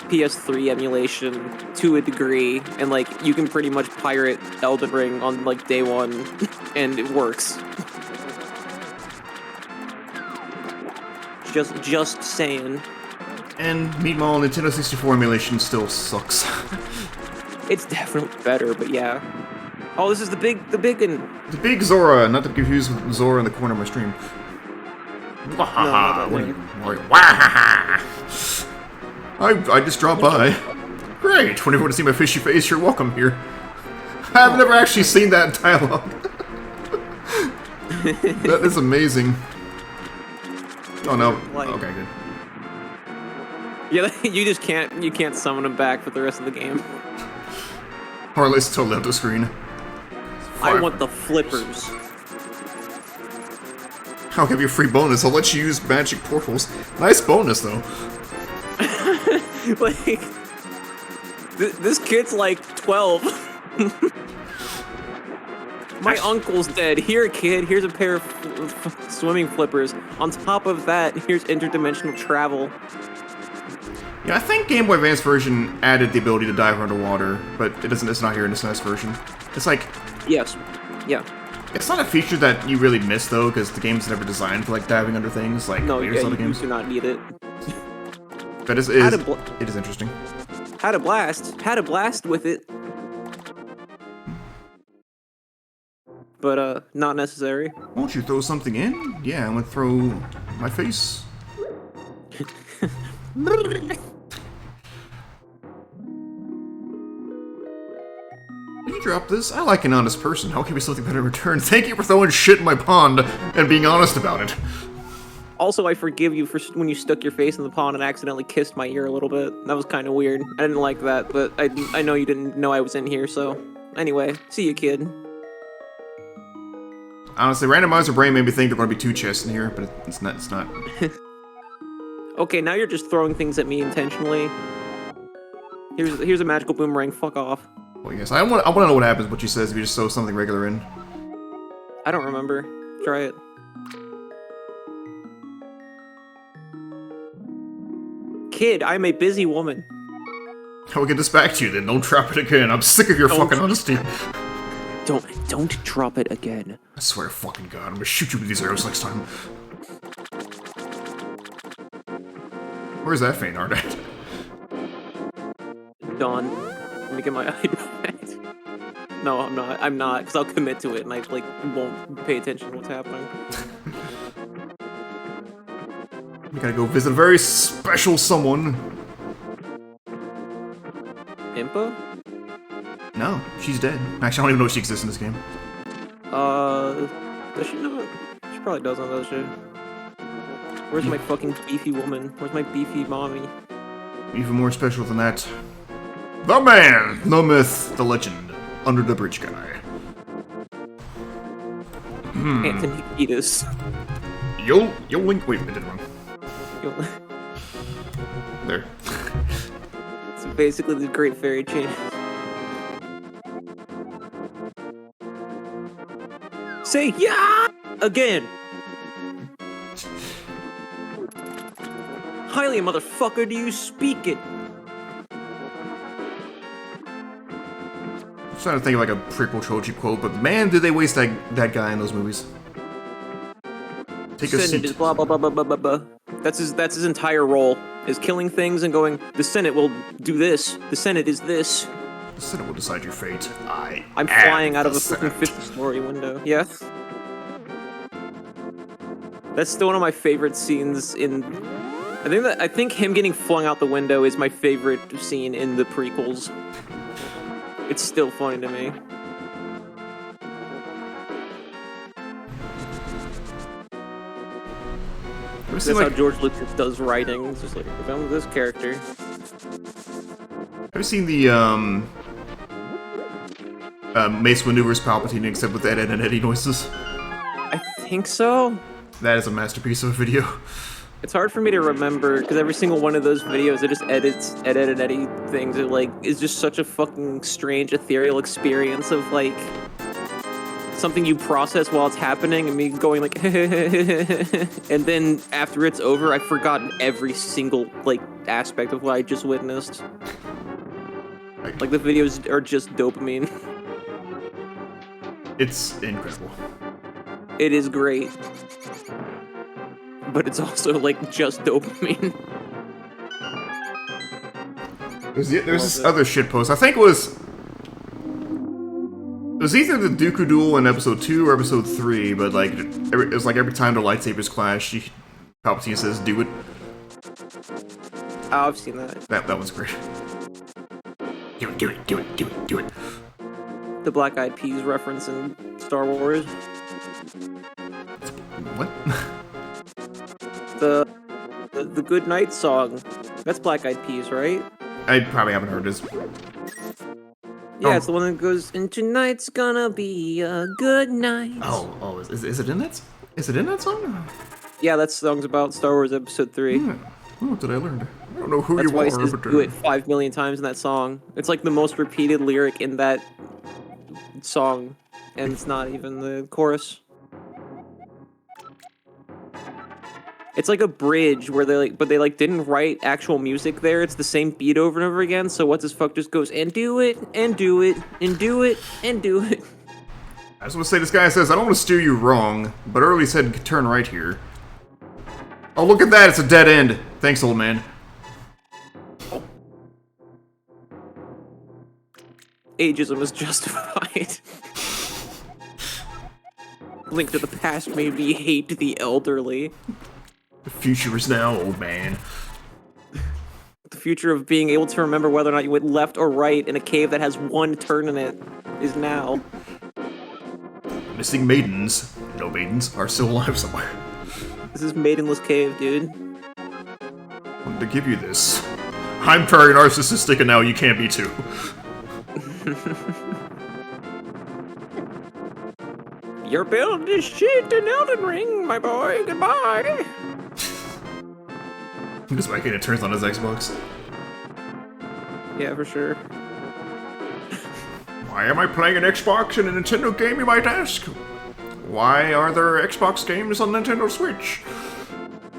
PS3 emulation to a degree, and like you can pretty much pirate Elden Ring on like day one, and it works. Just saying. And meanwhile, Nintendo 64 emulation still sucks. It's definitely better, but yeah. Oh, this is the big one. The big Zora, not to be confused with Zora in the corner of my stream. I just dropped by. Great, whenever you want to see my fishy face, you're welcome here. I've never actually seen that dialogue. That is amazing. Oh no. Like, okay, good. Yeah, you can't summon him back for the rest of the game. Harley's totally off the screen. I want the flippers. I'll give you a free bonus. I'll let you use magic portals. Nice bonus, though. Like, this kid's like 12. My uncle's dead. Here, kid. Here's a pair of swimming flippers. On top of that, here's interdimensional travel. Yeah, I think Game Boy Advance version added the ability to dive underwater, but it doesn't. It's not here in the SNES version. It's like, yes, yeah. It's not a feature that you really miss though, because the game's never designed for like diving under things. Like no, yeah, other games do not need it. But it is interesting. Had a blast with it, but not necessary. Won't you throw something in? Yeah, I'm gonna throw my face. Did you drop this? I like an honest person. I'll give you something better in return. Thank you for throwing shit in my pond and being honest about it. Also, I forgive you for when you stuck your face in the pond and accidentally kissed my ear a little bit. That was kind of weird. I didn't like that, but I know you didn't know I was in here, so Anyway, see you, kid. Honestly, randomizer brain made me think there are going to be 2 chests in here, but it's not. It's not. Okay, now you're just throwing things at me intentionally. Here's a magical boomerang. Fuck off. Well, yes, I want to know what happens. What she says if you just throw something regular in. I don't remember. Try it. Kid, I'm a busy woman. I'll get this back to you then. Don't drop it again. I'm sick of your fucking honesty. Don't drop it again. I swear to fucking God, I'm gonna shoot you with these arrows next time. Where's that Feynard at? Done. Let me get my iPad. No, I'm not, because I'll commit to it and I, like, won't pay attention to what's happening. We gotta go visit a very special someone. Impa? No, she's dead. Actually, I don't even know if she exists in this game. Does she know it? She probably doesn't, does she? Where's my fucking beefy woman? Where's my beefy mommy? Even more special than that. The man, the myth, the legend, under the bridge guy. Anthony Kiedis. You'll link. Wait, I did it wrong. There. It's basically the Great Fairy Chain. Say yeah again. Highly, motherfucker, do you speak it? I'm trying to think of like a prequel trilogy quote, but man, did they waste that guy in those movies. Take a Senate seat. is blah blah blah blah blah blah blah. That's his entire role, is killing things and going, the Senate will do this, the Senate is this. The Senate will decide your fate. I'm flying out of a fucking 50-story window. Yeah. That's still one of my favorite scenes in... I think him getting flung out the window is my favorite scene in the prequels. It's still funny to me. That's how George Lucas does writing. It's just like, if I'm this character. Have you seen the Mace Maneuvers Palpatine except with Ed, Ed, and Eddie noises? I think so. That is a masterpiece of a video. It's hard for me to remember, because every single one of those videos, it just edits Ed, Ed, and Eddie things. It, like, is just such a fucking strange, ethereal experience of, like, something you process while it's happening, and me going, like, and then after it's over, I've forgotten every single, like, aspect of what I just witnessed. Like, the videos are just dopamine. It's incredible. It is great. But it's also, like, just dopamine. There's this other shitpost. I think it was either the Dooku duel in episode 2 or episode 3, but like it was like every time the lightsabers clash, Palpatine says, "Do it." Oh, I've seen that. That one's great. Do it, do it, do it, do it, do it. The Black Eyed Peas reference in Star Wars. What? The Good Night song. That's Black Eyed Peas, right? I probably haven't heard this. Yeah, it's the one that goes, and tonight's gonna be a good night. Oh, is it in that? Is it in that song? Yeah, that song's about Star Wars Episode 3. Yeah. What did I learn? I don't know who That's you why are, he says but do it 5 million times in that song. It's like the most repeated lyric in that song, and it's not even the chorus. It's like a bridge where they didn't write actual music there. It's the same beat over and over again. So what's his fuck just goes and do it and do it and do it and do it. I just want to say, this guy says, "I don't want to steer you wrong, but early said turn right here." Oh, look at that! It's a dead end. Thanks, old man. Ageism is justified. Link to the past made me hate the elderly. The future is now, old man. The future of being able to remember whether or not you went left or right in a cave that has one turn in it is now. Missing maidens, no maidens, are still alive somewhere. This is Maidenless Cave, dude. I wanted to give you this. I'm very narcissistic and now you can't be too. Your build is shit in Elden Ring, my boy. Goodbye. Just making it turns on his Xbox. Yeah, for sure. Why am I playing an Xbox in a Nintendo game, you might ask? Why are there Xbox games on Nintendo Switch?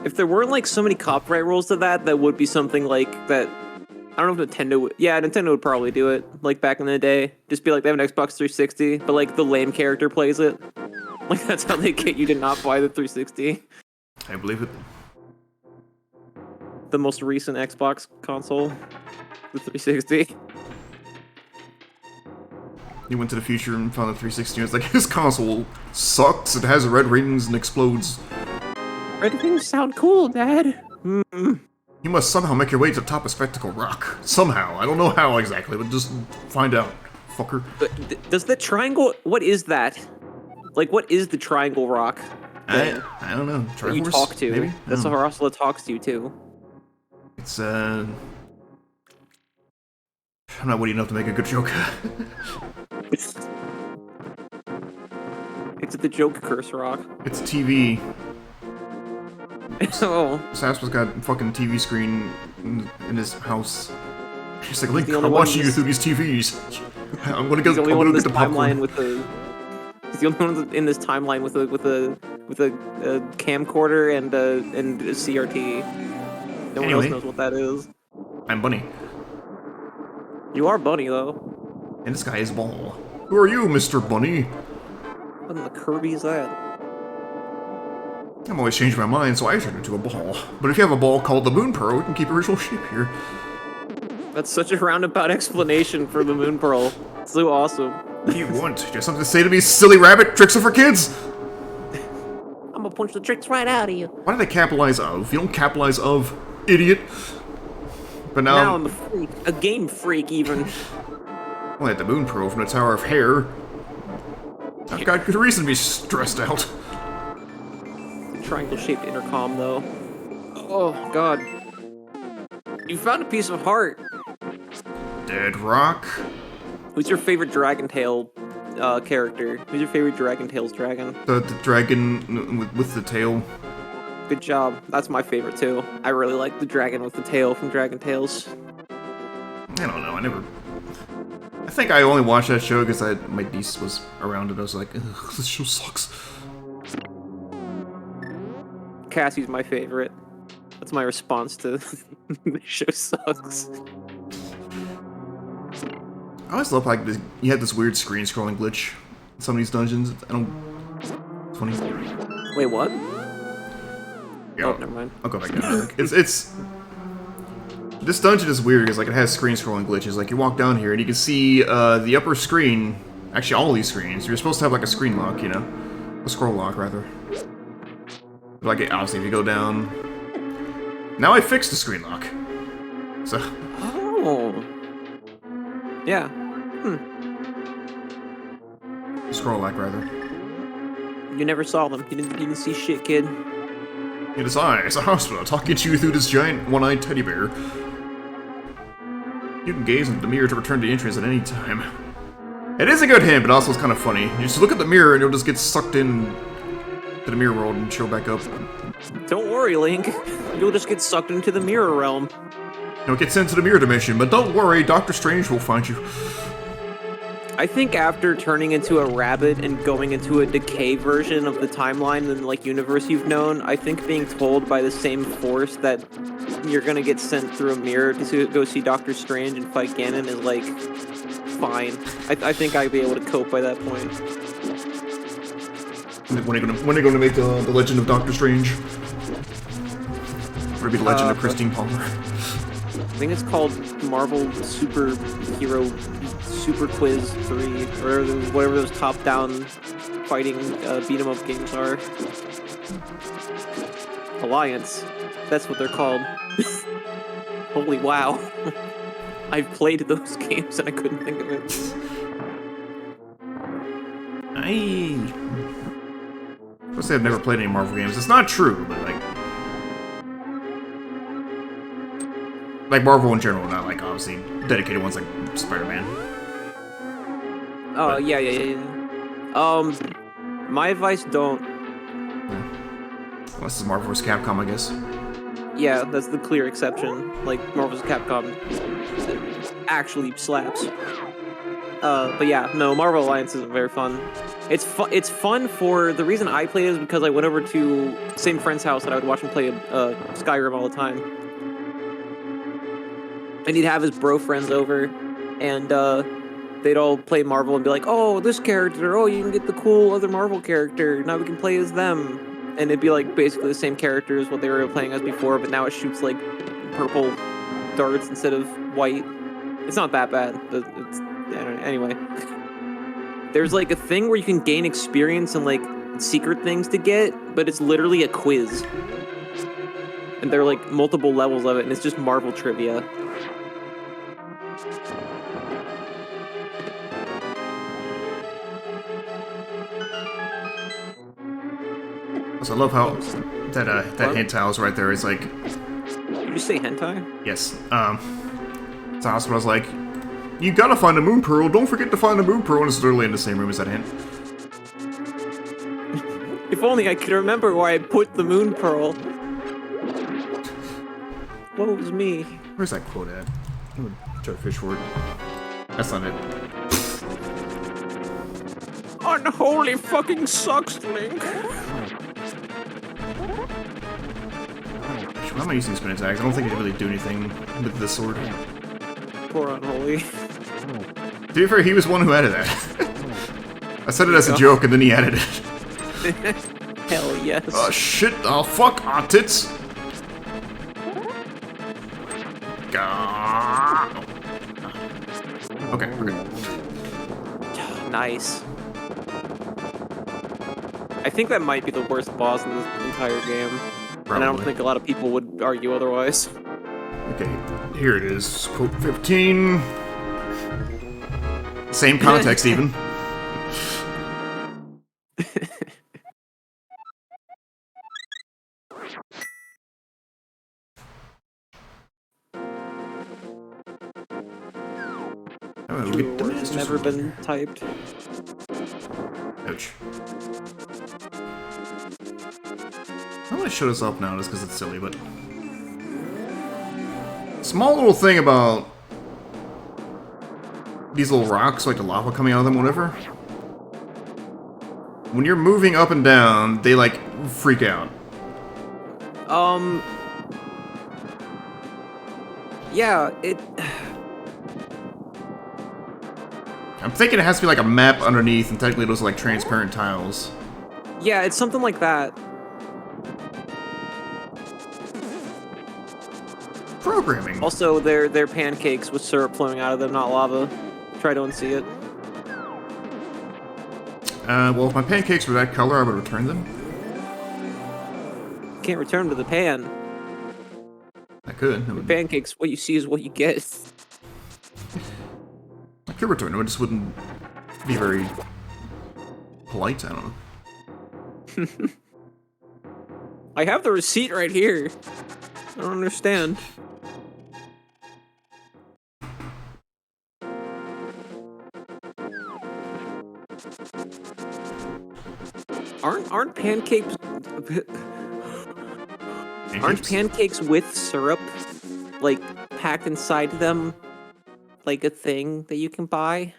If there weren't like so many copyright rules to that, that would be something like that. I don't know if Nintendo would. Yeah, Nintendo would probably do it. Like back in the day, just be like they have an Xbox 360, but like the lame character plays it. Like that's how they get you to not buy the 360. I believe it. The most recent Xbox console, the 360. He went to the future and found the 360 and it's like, this console sucks, it has red rings and explodes. Red rings sound cool, Dad. You must somehow make your way to the top of Spectacle Rock. Somehow. I don't know how exactly, but just find out, fucker. But does the triangle... What is that? Like, what is the triangle rock? I don't know. That you Triforce, talk to. maybe? That's how Ursula talks to you, too. It's, I'm not witty enough to make a good joke. It's the joke curse rock. It's TV. Oh. Saspa's got a fucking TV screen in his house. She's like, Link, the only I'm one watching you who's- through these TVs. I'm gonna He's get, the only I'm one gonna in get this the popcorn. timeline with the... He's the only one in this timeline with a camcorder and a CRT. No one else Anyway. knows what that is. I'm Bunny. You are Bunny, though. And this guy is Ball. Who are you, Mr. Bunny? What in the Kirby is that? I'm always changing my mind, so I turn into a ball. But if you have a ball called the Moon Pearl, we can keep original shape here. That's such a roundabout explanation for the Moon Pearl. It's so awesome. What do you want? Do you have something to say to me, silly rabbit? Tricks are for kids! I'm gonna punch the tricks right out of you. Why do they capitalize of? You don't capitalize of, idiot. But Now I'm a freak. A game freak, even. Well, I had the Moon Pearl from the Tower of Hair. I've got good reason to be stressed out. Triangle-shaped intercom, though. Oh, God. You found a piece of heart. Dead Rock. Who's your favorite Dragon Tail character? Who's your favorite Dragon Tales dragon? The dragon with the tail. Good job. That's my favorite, too. I really like the dragon with the tail from Dragon Tales. I don't know, I think I only watched that show because my niece was around it. I was like, ugh, this show sucks. Cassie's my favorite. That's my response to the show sucks. I always love like you had this weird screen scrolling glitch in some of these dungeons. It's funny. Wait, what? Yeah, Oh, never mind. I'll go back down. It's this dungeon is weird because like it has screen scrolling glitches. Like you walk down here and you can see the upper screen. Actually, all these screens. You're supposed to have like a screen lock, you know, a scroll lock rather. Like obviously, if you go down. Now I fixed the screen lock. So. Oh. Yeah. Scroll lock rather. You never saw them. You didn't see shit, kid. It is I, as a hospital, talking to you through this giant one-eyed teddy bear. You can gaze into the mirror to return to interest at any time. It is a good hint, but also it's kind of funny. You just look at the mirror and you'll just get sucked in to the mirror world and chill back up. Don't worry, Link. You'll just get sucked into the mirror realm. You'll get sent to the mirror dimension, but don't worry, Doctor Strange will find you. I think after turning into a rabbit and going into a decay version of the timeline and like universe you've known, I think being told by the same force that you're gonna get sent through a mirror to go see Doctor Strange and fight Ganon is like fine. I think I'd be able to cope by that point. When are you gonna make the Legend of Doctor Strange? Or be the Legend of Christine Palmer? I think it's called Marvel Superhero Super Quiz 3, or whatever those top-down fighting beat-em-up games are. Alliance. That's what they're called. Holy wow. I've played those games and I couldn't think of it. I say I've never played any Marvel games. It's not true, but like Marvel in general, not like obviously dedicated ones like Spider-Man. Oh, yeah. My advice, don't. Unless it's Marvel vs. Capcom, I guess. Yeah, that's the clear exception. Like, Marvel vs. Capcom actually slaps. But yeah, no, Marvel Alliance isn't very fun. It's fun for, the reason I play it is because I went over to same friend's house that I would watch him play Skyrim all the time. And he'd have his bro friends over, and they'd all play Marvel and be like, oh, this character, oh, you can get the cool other Marvel character, now we can play as them. And it'd be like basically the same character as what they were playing as before, but now it shoots like purple darts instead of white. It's not that bad, but it's, anyway. There's like a thing where you can gain experience and like secret things to get, but it's literally a quiz. And there are like multiple levels of it, and it's just Marvel trivia. So I love how that hentai was right there. It's like, Did you say hentai? yes. So Hospital's like, you gotta find a moon pearl. Don't forget to find the moon pearl. And it's literally in the same room as that hint. If only I could remember where I put the moon pearl. What was me? Where's that quote at? I'm gonna try to fish for it. That's not it. Unholy fucking sucks, Link. Why am I using spin attacks? I don't think I can really do anything with this sword. Poor Unholy. To be fair, he was one who added that. I said it as a joke, and then he added it. Hell yes. Oh shit! Oh fuck! Ah, tits! Gah. Okay, we're good. Nice. I think that might be the worst boss in this entire game. And I don't think a lot of people would argue otherwise. Okay, here it is. Quote 15. Same context, even. Oh, we get the It's Master never Sword. been typed. Ouch. I'm gonna show this off now just because it's silly, but... Small little thing about... these little rocks, like the lava coming out of them, whatever. When you're moving up and down, they, like, freak out. Yeah, it... I'm thinking it has to be like a map underneath, and technically those are like transparent tiles. Yeah, it's something like that. Programming. Also, they're pancakes with syrup flowing out of them, not lava. Try to unsee it. Well, if my pancakes were that color, I would return them. Can't return to the pan. I could. Pancakes, what you see is what you get. I could return them, it just wouldn't be very polite, I don't know. I have the receipt right here. I don't understand. Aren't pancakes... Aren't pancakes with syrup, like, packed inside them, like a thing that you can buy?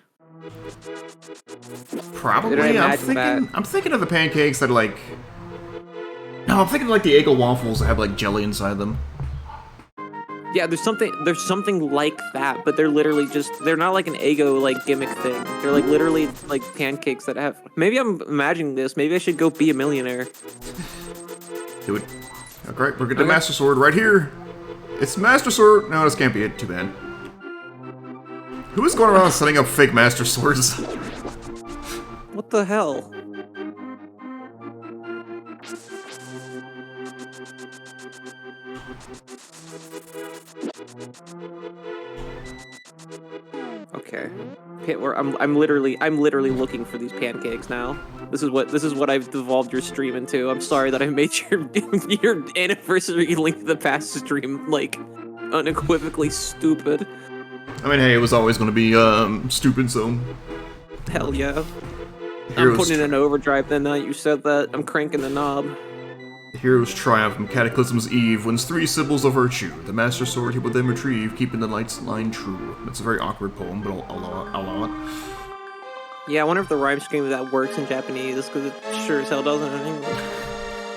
Probably. Did I I'm imagine thinking. that? I'm thinking of the pancakes that like. No, I'm thinking of, like the Eggo waffles that have like jelly inside them. Yeah, there's something like that, but they're literally just, they're not like an Eggo, like, gimmick thing. They're, like, literally, like, pancakes that have... Maybe I'm imagining this. Maybe I should go be a millionaire. Do it. Okay, we're getting the Master Sword right here. It's Master Sword. No, this can't be it. Too bad. Who is going around setting up fake Master Swords? What the hell? Okay. Okay, I'm literally looking for these pancakes now. This is what I've devolved your stream into. I'm sorry that I made your anniversary Link to the Past stream like unequivocally stupid. I mean, hey, it was always going to be stupid, so Hell yeah. I'm putting in an overdrive then now you said that. I'm cranking the knob. Heroes triumph from Cataclysm's eve wins 3 symbols of virtue. The Master Sword he will then retrieve, keeping the Light's line true. It's a very awkward poem, but I'll allow it. Yeah, I wonder if the rhyme scheme of that works in Japanese, because it sure as hell doesn't in English.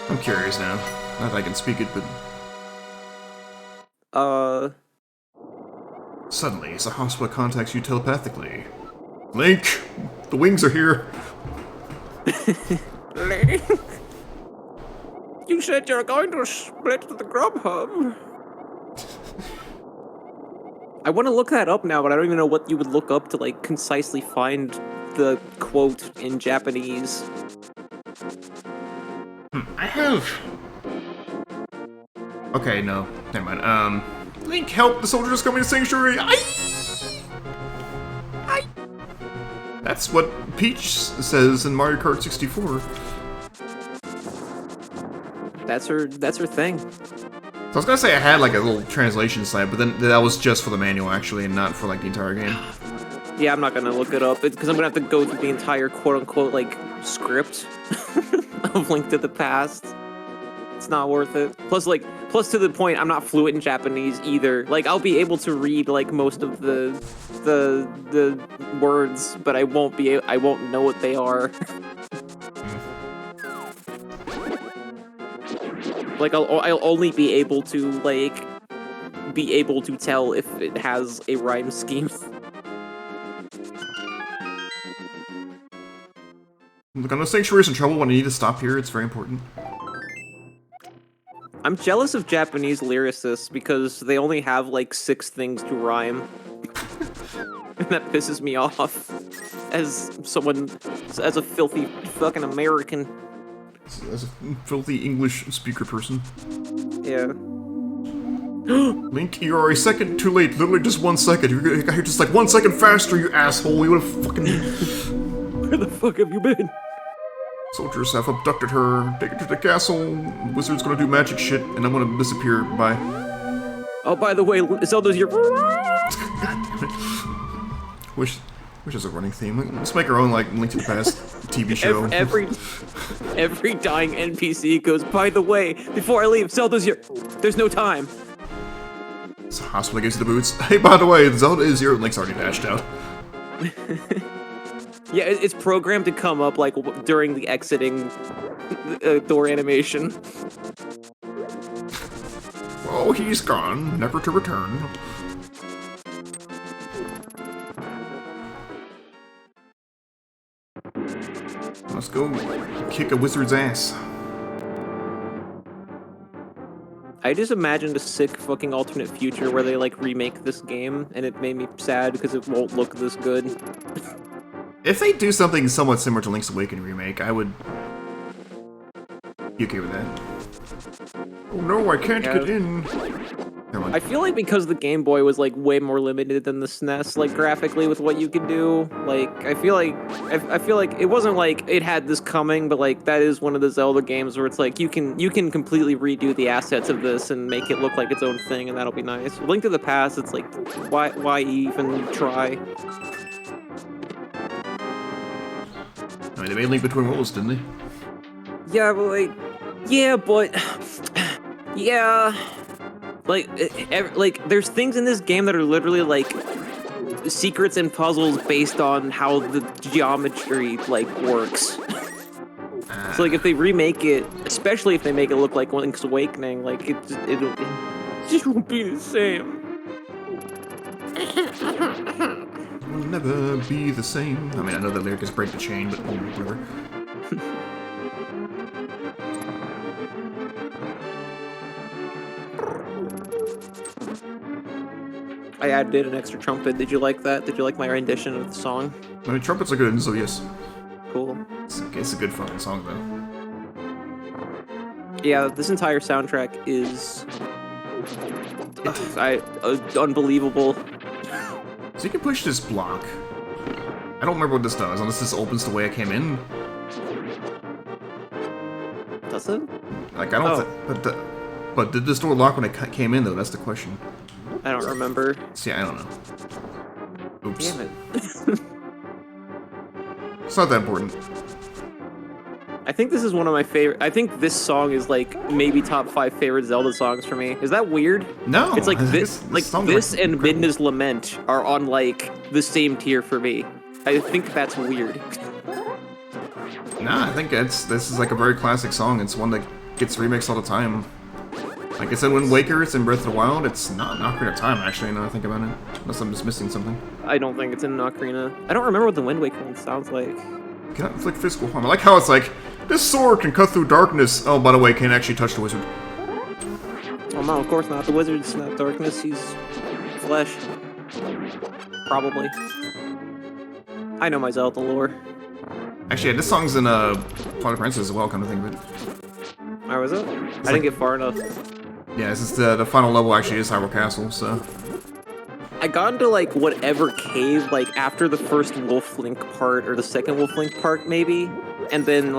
I'm curious now. Not that I can speak it, but... Suddenly, Sahaswa contacts you telepathically. Link! The wings are here! Link? You said you're going to split the Grubhub. I want to look that up now, but I don't even know what you would look up to, like, concisely find the quote in Japanese. I have... Okay, no. Never mind. Link, help! The soldiers coming to Sanctuary! Aye! That's what Peach says in Mario Kart 64. That's her thing. So I was gonna say I had like a little translation site, but then that was just for the manual actually, and not for like the entire game. Yeah, I'm not gonna look it up because I'm gonna have to go through the entire quote-unquote like script of Link to the Past. It's not worth it. Plus to the point, I'm not fluent in Japanese either. Like, I'll be able to read like most of the words, but I won't know what they are. Like, I'll only be able to tell if it has a rhyme scheme. Look, I'm no Sanctuary's in trouble when I need to stop here. It's very important. I'm jealous of Japanese lyricists because they only have like 6 things to rhyme. And that pisses me off as a filthy fucking American. As a filthy English speaker person. Yeah. Link, you are a second too late. Literally just 1 second. You got here just like 1 second faster, you asshole. You would've fucking... Where the fuck have you been? Soldiers have abducted her. Take her to the castle. The wizard's gonna do magic shit, and I'm gonna disappear. Bye. Oh, by the way, Zelda's your... God damn it. Wish there's a running theme. Let's make our own, like, Link to the Past TV show. Every dying NPC goes, by the way, before I leave, Zelda's your... There's no time. So hospital gives you the boots. Hey, by the way, Zelda is your... Link's already dashed out. Yeah, it's programmed to come up, like, during the exiting door animation. Oh, he's gone, never to return. Let's go kick a wizard's ass. I just imagined a sick fucking alternate future where they, like, remake this game, and it made me sad because it won't look this good. If they do something somewhat similar to Link's Awakening remake, I would be okay with that. Oh no, I can't get in! Never mind. I feel like because the Game Boy was, like, way more limited than the SNES, like, graphically with what you could do, like, I feel like it wasn't like it had this coming, but, like, that is one of the Zelda games where it's like, you can completely redo the assets of this and make it look like its own thing, and that'll be nice. Link to the Past, it's like, why even try? I mean, they made Link Between Worlds, didn't they? Yeah, but, like, yeah. Like, there's things in this game that are literally, like, secrets and puzzles based on how the geometry, like, works. So, like, if they remake it, especially if they make it look like Link's Awakening, like, it just won't be the same. Will never be the same. I mean, I know the lyric is break the chain, but whatever. I added an extra trumpet. Did you like that? Did you like my rendition of the song? I mean, trumpets are good, so yes. Cool. It's a good fucking song, though. Yeah, this entire soundtrack is... unbelievable. So you can push this block. I don't remember what this does, unless this opens the way I came in. Does it? Like, I don't but did this door lock when I came in, though? That's the question. I don't remember. See, I don't know. Oops. Damn it. It's not that important. I think this is one of my favorite. I think this song is like maybe top 5 favorite Zelda songs for me. Is that weird? No, It's like this song is, this like, and incredible. Midna's Lament are on like the same tier for me. I think that's weird. Nah, I think this is like a very classic song. It's one that gets remixed all the time. Like I said, Wind Waker, it's in Breath of the Wild. It's not Ocarina of Time, actually, now that I think about it. Unless I'm just missing something. I don't think it's in Ocarina. I don't remember what the Wind Waker one sounds like. Cannot inflict physical harm. I like how it's like, this sword can cut through darkness. Oh, by the way, can't actually touch the wizard. Well, no, of course not. The wizard's not darkness. He's flesh. Probably. I know my Zelda lore. Actually, yeah, this song's in Twilight Princess as well, kind of thing, but... Where was it? I didn't get far enough. Yeah, this is the final level actually is Hyrule Castle, so... I got into like whatever cave, like after the first Wolf Link part, or the second Wolf Link part maybe, and then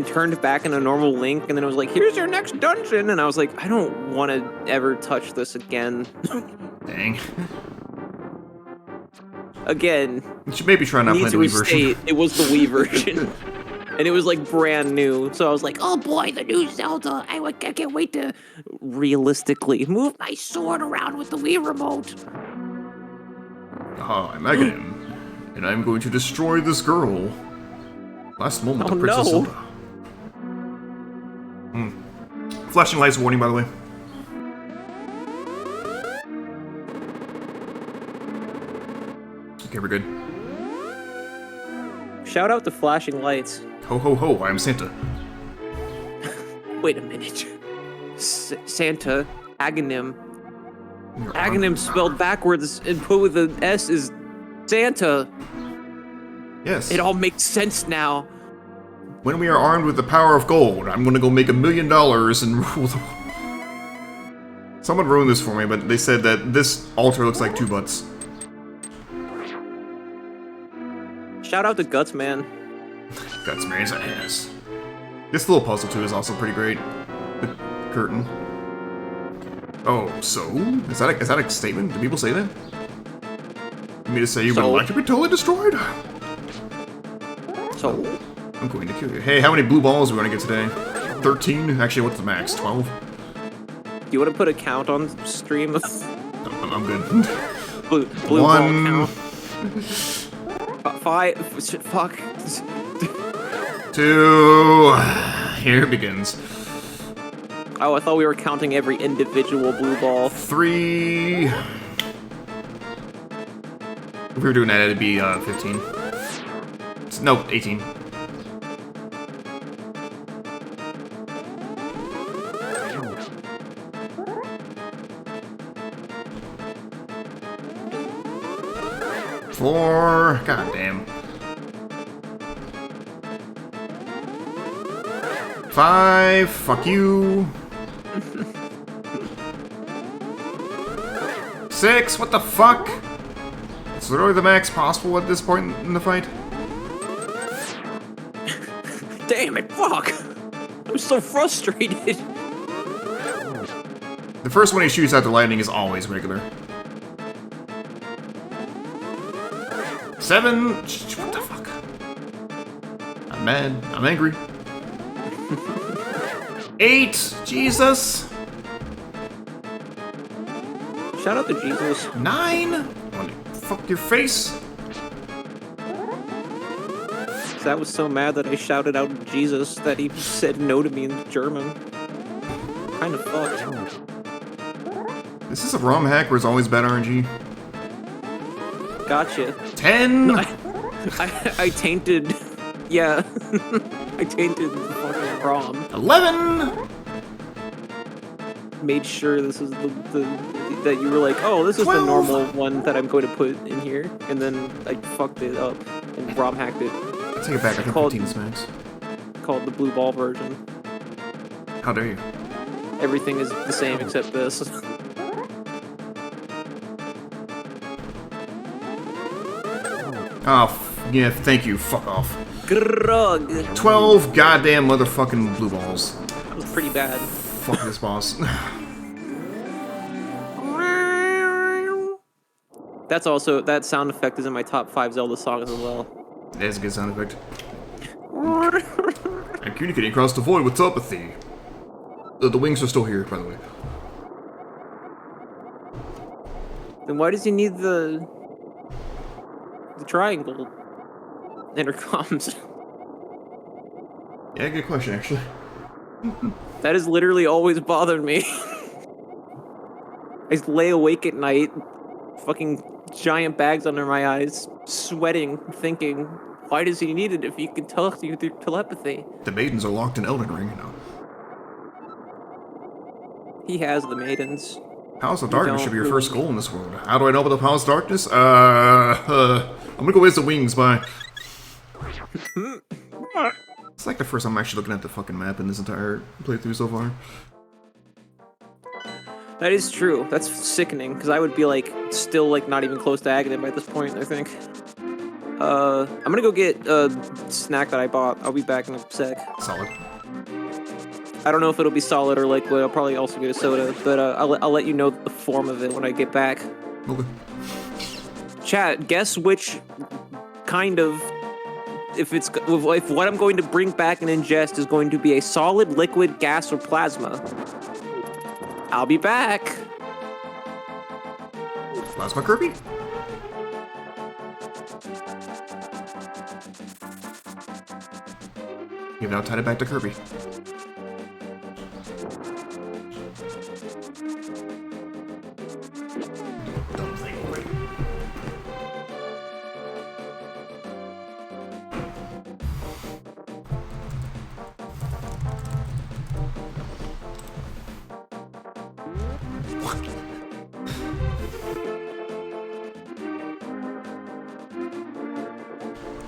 turned back into normal Link, and then it was like, here's your next dungeon, and I was like, I don't want to ever touch this again. Dang. Again, You should maybe try not need playing to the Wii version. restate, it was the Wii version. And it was like brand new, so I was like, oh boy, the new Zelda, I can't wait to realistically move my sword around with the Wii remote. Hi, I'm Ayden, and I'm going to destroy this girl. Last moment Oh, of Princess no. Zelda. Flashing lights warning, by the way. Okay, we're good. Shout out to flashing lights. Ho ho ho, I'm Santa. Wait a minute. Santa, Aghanim. You're Aghanim spelled backwards and put with an S is Santa. Yes. It all makes sense now. When we are armed with the power of gold, I'm gonna go make $1 million and rule the... Someone ruined this for me, but they said that this altar looks like 2 butts. Shout out to Guts Man. Guts man's ass. This little puzzle too is also pretty great. The curtain. Oh, so? Is that a statement? Do people say that? You mean to say you would So? like to be totally destroyed? So, I'm going to kill you. Hey, how many blue balls are we going to get today? 13? Actually, what's the max? 12? do you want to put a count on stream of I'm good. blue 1. ball count? 5. Fuck. 2. Here it begins. Oh, I thought we were counting every individual blue ball. 3. If we were doing that, it'd be 15. No, 18. Four. God damn. 5. Fuck you. 6. What the fuck? It's literally the max possible at this point in the fight. Damn it, fuck! I'm so frustrated. The first one he shoots after lightning is always regular. 7. What the fuck? I'm mad. I'm angry. 8. Jesus. Shout out to Jesus. 9. Fuck your face. I was so mad that I shouted out Jesus that he said no to me in German. Kind of fucked. This is a ROM hack where it's always bad RNG. Gotcha. 10. I tainted. Yeah. I tainted the fucking ROM. 11. Made sure this is that you were like, oh, this is 12. the normal one that I'm going to put in here, and then I fucked it up and ROM hacked it. I take it back. I think Called- 15 is max. Called the blue ball version. How dare you? Everything is the same except this. Oh, yeah, thank you. Fuck off. Grug. 12 goddamn motherfucking blue balls. That was pretty bad. Fuck this boss. That sound effect is in my top 5 Zelda songs as well. That's a good sound effect. I'm communicating across the void with telepathy. The wings are still here, by the way. Then why does he need the triangle intercoms? Yeah, good question, actually. That has literally always bothered me. I just lay awake at night, fucking giant bags under my eyes, sweating, thinking, why does he need it if he can talk to you through telepathy? The maidens are locked in Elden Ring. No. He has the maidens. Palace of Darkness don't should be your really- first goal in this world. How do I know about the Palace of Darkness? I'm gonna go waste the wings, bye. It's like the first time I'm actually looking at the fucking map in this entire playthrough so far. That is true. That's sickening, because I would be, like, still, like, not even close to Ayden by this point, I think. I'm gonna go get a snack that I bought. I'll be back in a sec. Solid. I don't know if it'll be solid or liquid. I'll probably also get a soda, but I'll let you know the form of it when I get back. Okay. Chat, guess which kind of... If what I'm going to bring back and ingest is going to be a solid, liquid, gas, or plasma. I'll be back. Plasma Kirby? You've now tied it back to Kirby. Dumb thing already.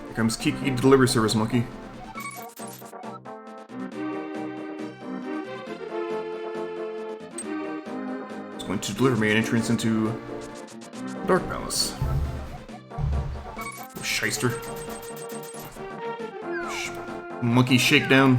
Here comes Kiki Delivery Service Monkey. It's going to deliver me an entrance into Dark Palace. Shyster. Monkey Shakedown.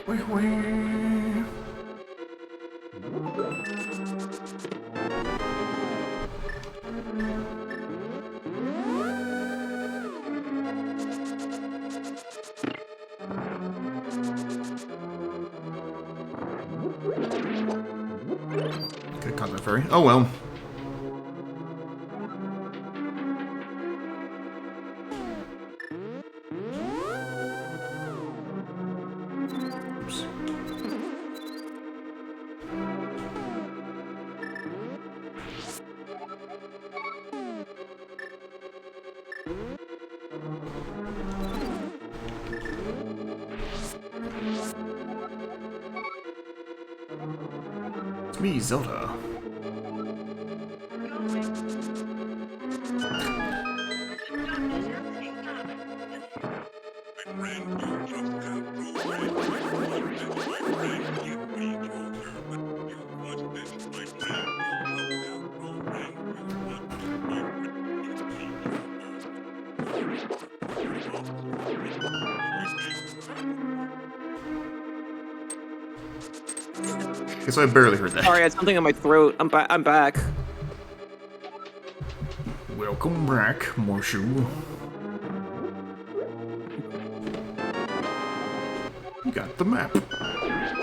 Wait, wait. Could have caught that fairy. Oh well. Oops. It's me, Zelda. Guess I barely heard that. Sorry, I had something in my throat. I'm back. Welcome back, Morshu. You got the map.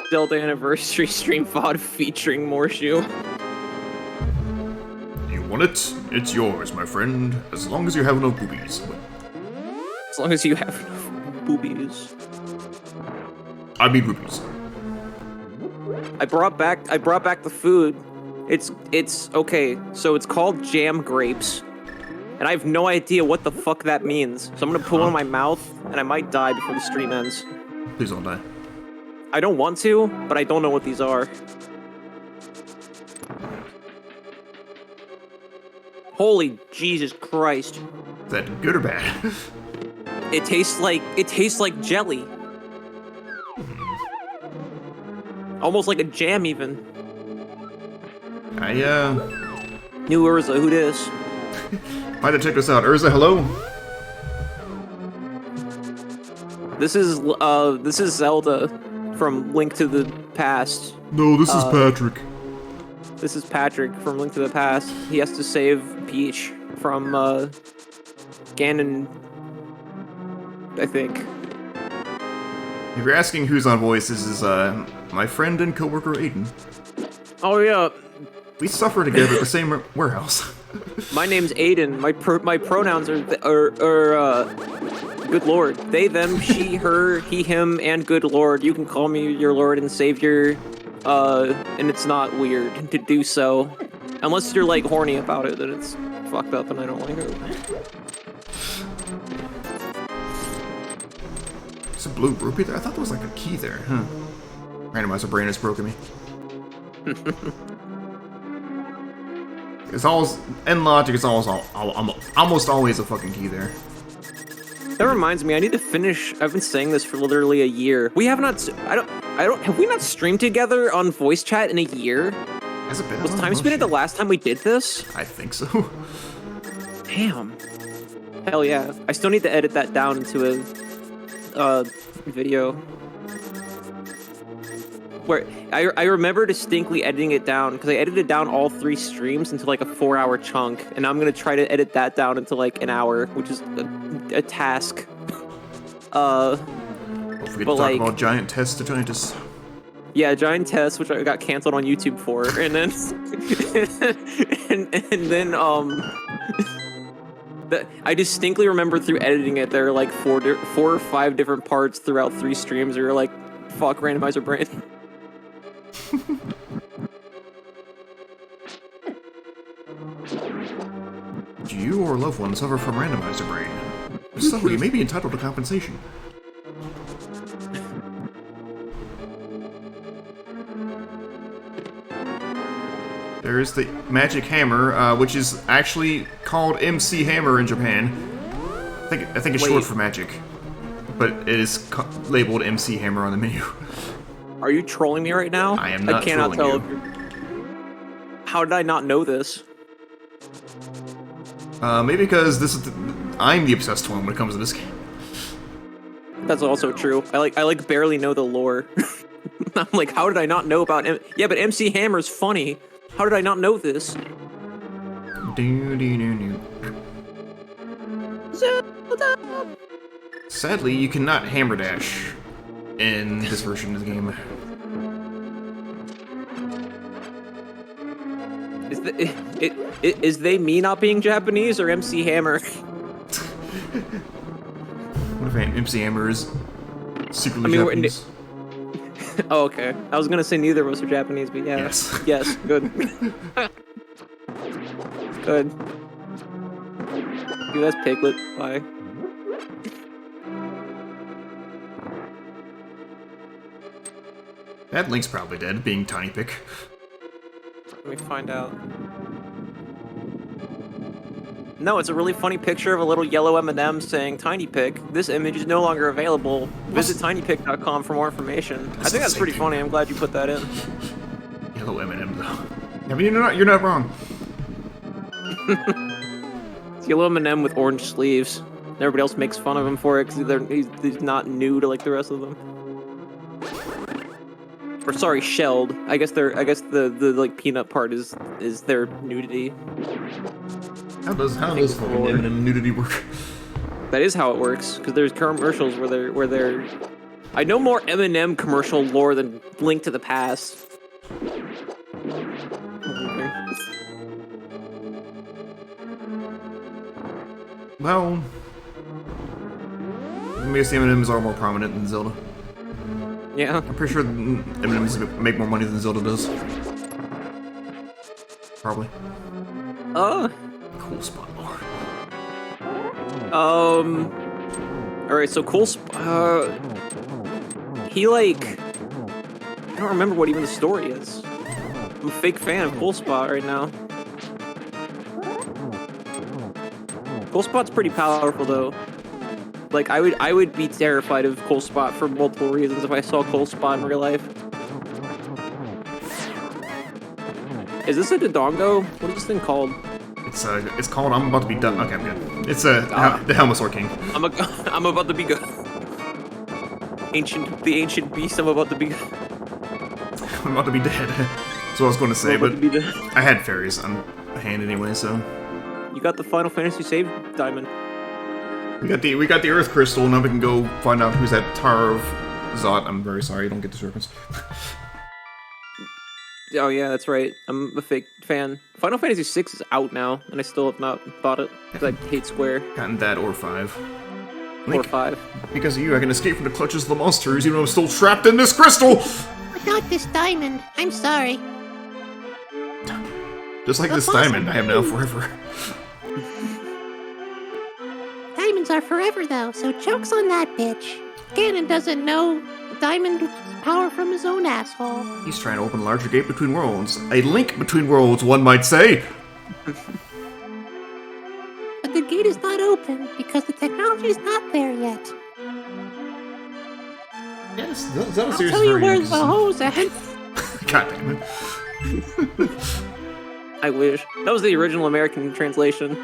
Zelda Anniversary Stream VOD featuring Morshu. You want it? It's yours, my friend. As long as you have no boobies. As long as you have enough boobies. I mean rubies. I brought back the food. It's okay. So it's called jam grapes. And I have no idea what the fuck that means. So I'm gonna put one in my mouth and I might die before the stream ends. Please don't die. I don't want to, but I don't know what these are. Holy Jesus Christ. Is that good or bad? It tastes like jelly. Almost like a jam even. New Urza, who dis? Might have checked us out. Urza, hello? This is Zelda from Link to the Past. No, this is Patrick. This is Patrick from Link to the Past. He has to save Peach from Ganon, I think. If you're asking who's on voice, this is my friend and coworker Ayden. Oh yeah. We suffer together at the same warehouse. My name's Ayden. My pronouns are good lord. They, them, she, her, he, him, and good lord. You can call me your lord and savior, and it's not weird to do so. Unless you're, like, horny about it, then it's fucked up and I don't like it. There's a blue rupee there? I thought there was, like, a key there. Randomizer brain has broken me. It's always, in logic, it's always almost always a fucking key there. That reminds me, I need to finish. I've been saying this for literally a year. We have not. Have we not streamed together on voice chat in a year? Has it been? Was Time Spinner the last time we did this? I think so. Damn. Hell yeah. I still need to edit that down into a video. Where I remember distinctly editing it down because I edited down all 3 streams into like a 4-hour chunk, and I'm gonna try to edit that down into like an hour, which is a task. Don't forget to talk about Giant Test to Giantess. Yeah, Giant Test, which I got canceled on YouTube for, and then and then I distinctly remember through editing it there are like 4 or 5 different parts throughout 3 streams where you're like, fuck randomizer brain. Do you or loved ones suffer from randomizer brain? If so, you may be entitled to compensation. There is the magic hammer, which is actually called MC Hammer in Japan. I think it's short for magic, but it is labeled MC Hammer on the menu. Are you trolling me right now? I am not cannot trolling tell you. if you're... How did I not know this? Maybe because I'm the obsessed one when it comes to this game. That's also true. I like barely know the lore. I'm like, how did I not know about yeah, but MC Hammer's funny. How did I not know this? Zelda. Sadly, you cannot hammer dash in this version of the game. Is they me not being Japanese or MC Hammer? What if MC Hammer is secretly Japanese? Oh, okay. I was gonna say neither of us are Japanese, but yeah. Yes. Yes, good. Good. Dude, that's Piglet. Bye. That Link's probably dead, being Tiny Pick. Let me find out. No, it's a really funny picture of a little yellow M&M saying Tiny Pick. This image is no longer available. Visit tinypick.com for more information. I think that's pretty funny. I'm glad you put that in. Yellow M&M though. I mean, you're not wrong. It's yellow M&M with orange sleeves. Everybody else makes fun of him for it because he's not new to like the rest of them. Or sorry, shelled. I guess the like peanut part is their nudity. How does fucking M&M nudity work? That is how it works, because there's commercials where they're. I know more M&M commercial lore than Link to the Past. Well, I guess the M&Ms are more prominent than Zelda. Yeah. I'm pretty sure M&Ms make more money than Zelda does. Probably. Cool spot lore. Alright, so cool he like... I don't remember what even the story is. I'm a fake fan of Cool Spot right now. Cool Spot's pretty powerful though. Like I would be terrified of Cool Spot for multiple reasons if I saw Cool Spot in real life. Is this a Dodongo? What is this thing called? It's called I'm About to Be Done. Okay, I'm good. It's the Helmosaur King. I'm about to be good. The ancient beast. I'm about to be. I'm about to be dead. That's what I was going to say, but I had fairies on hand anyway, so. You got the Final Fantasy save diamond. We got the Earth Crystal. Now we can go find out who's that Tar of Zot. I'm very sorry, I don't get this reference. Oh yeah, that's right. I'm a fake fan. Final Fantasy VI is out now, and I still have not bought it because I hate Square. Gotten that or 5. Or 5. Because of you, I can escape from the clutches of the monsters, even though I'm still trapped in this crystal! Without this diamond, I'm sorry. Just like this diamond, I am now forever. Diamonds are forever, though, so joke's on that bitch. Ganon doesn't know diamond power from his own asshole. He's trying to open a larger gate between worlds. A link between worlds, one might say. But the gate is not open because the technology is not there yet. Yes, that was I'll tell you where's the hose at. God damn it. I wish. That was the original American translation.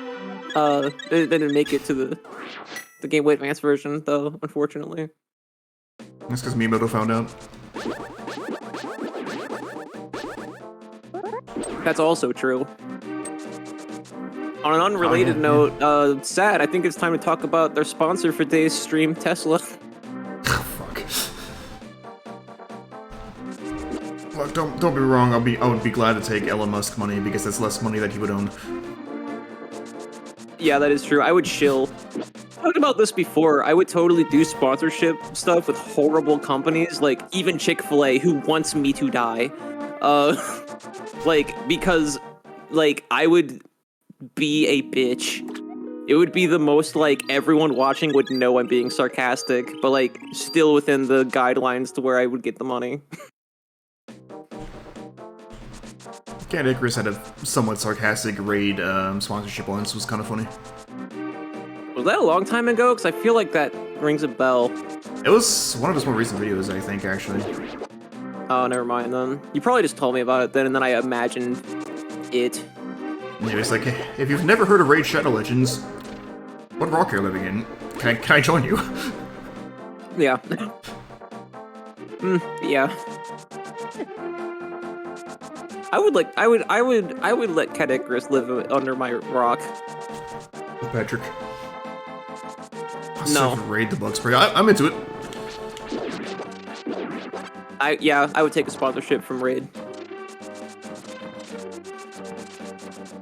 They didn't make it to the Game Boy Advance version, though, unfortunately. That's because Miyamoto found out. That's also true. On an unrelated note, sad, I think it's time to talk about their sponsor for today's stream, Tesla. Fuck. Look, don't be wrong, I would be glad to take Elon Musk money because that's less money that he would own. Yeah, that is true. I would chill. Talked about this before. I would totally do sponsorship stuff with horrible companies, like even Chick-fil-A, who wants me to die. Because I would be a bitch. It would be the most, everyone watching would know I'm being sarcastic, but, still within the guidelines to where I would get the money. Cat Icarus had a somewhat sarcastic raid sponsorship once. It was kind of funny. Was that a long time ago? Because I feel like that rings a bell. It was one of his more recent videos, I think, actually. Oh, never mind then. You probably just told me about it then, and then I imagined it. Anyways, if you've never heard of Raid Shadow Legends, what rock you're living in? Can I join you? Yeah. Yeah. I would let Cat Icarus live under my rock. Patrick. No. Raid the bug spray. I'm into it. I would take a sponsorship from Raid.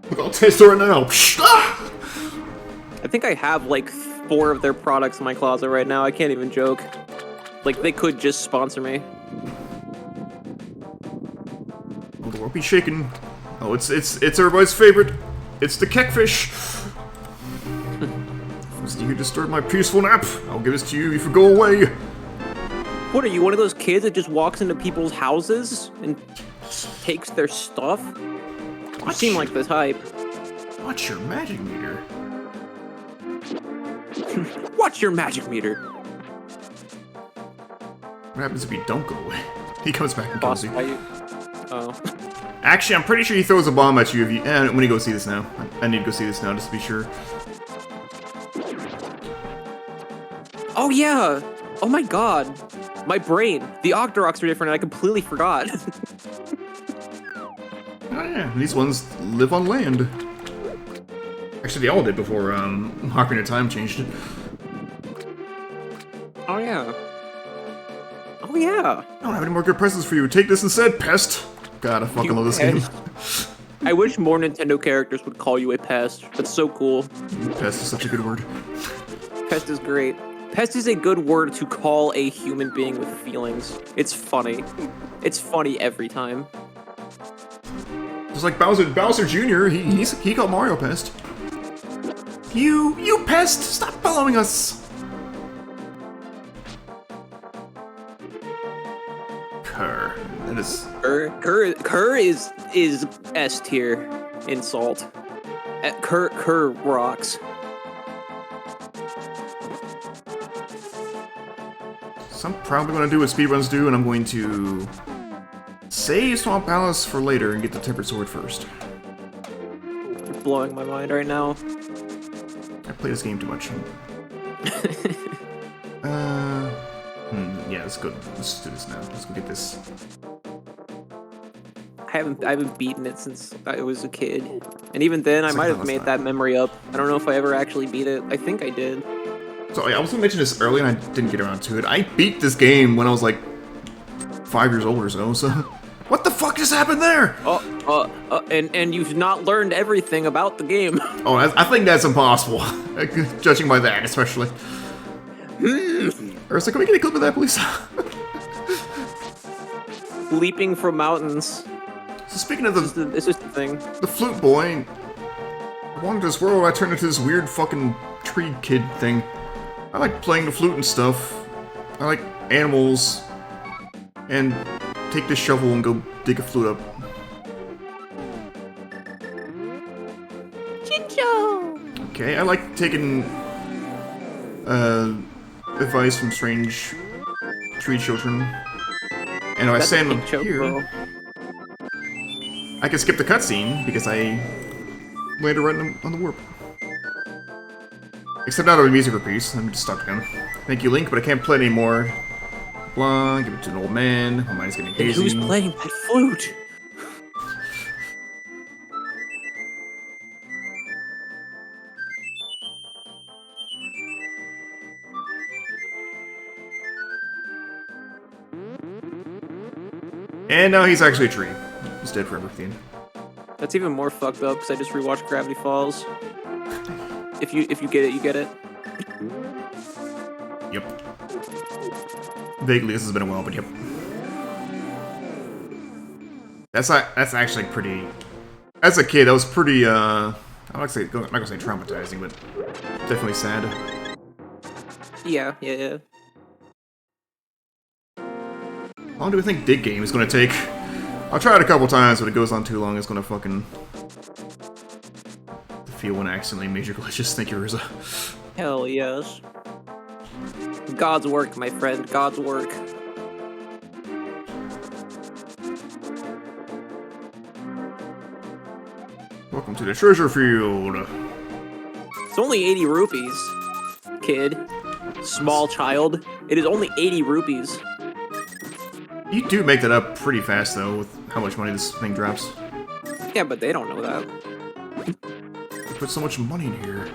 Look, I'll taste it right now. I think I have 4 of their products in my closet right now. I can't even joke. They could just sponsor me. Oh, the world be shaking. Oh, it's everybody's favorite. It's the Keckfish. You disturb my peaceful nap. I'll give this to you if you go away. What are you, one of those kids that just walks into people's houses and takes their stuff? You seem like the type. What's your magic meter? What's your magic meter? What happens if you don't go away? He comes back and kills you. Oh. Actually, I'm pretty sure he throws a bomb at you if you. I'm gonna go see this now. I need to go see this now just to be sure. Oh yeah! Oh my god! My brain. The Octoroks are different and I completely forgot. Oh yeah, these ones live on land. Actually, they all did before Ocarina of Time changed it. Oh yeah. Oh yeah! I don't have any more good presents for you. Take this instead, pest! God, I fucking love this game. I wish more Nintendo characters would call you a pest. That's so cool. Pest is such a good word. Pest is great. Pest is a good word to call a human being with feelings. It's funny. It's funny every time. Just like Bowser Jr., he called Mario Pest. You pest! Stop following us! Kerr. That is... Kerr is S tier insult. Kerr rocks. So I'm probably going to do what speedruns do, and I'm going to Save Swamp Palace for later and get the Tempered Sword first. You're blowing my mind right now. I play this game too much. Yeah, let's go. Let's do this now. Let's go get this. I haven't beaten it since I was a kid, and even then I might have made that memory up. I don't know if I ever actually beat it. I think I did. So I was gonna mention this earlier, and I didn't get around to it. I beat this game when I was like 5 years old or so. So what the fuck just happened there? And you've not learned everything about the game. Oh, I think that's impossible, judging by that, especially. Ursa, can we get a clip of that, please? Leaping from mountains. So speaking of It's just a thing. the flute boy, I wanted this world, I turned into this weird fucking tree kid thing. I like playing the flute and stuff. I like animals. And take this shovel and go dig a flute up. Chincho! Okay, I like taking advice from strange tree children. And if I stand them here, I can skip the cutscene because I landed right on the warp. Except now that the music repeats, I'm just stuck again. Thank you, Link, but I can't play anymore. Blah, give it to an old man. My mind's getting hazy. Who's playing that flute? And now he's actually a tree. He's dead forever at the end. That's even more fucked up because I just rewatched Gravity Falls. If you get it, you get it. Yep. Vaguely, this has been a while, but yep. That's actually pretty. As a kid, that was pretty. I'm not gonna say traumatizing, but definitely sad. Yeah. How long do we think Dig Game is gonna take? I'll try it a couple times, but if it goes on too long, it's gonna fucking feel when I accidentally major glitches. Thank you, Riza. Hell yes. God's work, my friend. God's work. Welcome to the treasure field. It's only 80 rupees, kid. Small child. It is only 80 rupees. You do make that up pretty fast, though, with how much money this thing drops. Yeah, but they don't know that. You put so much money in here.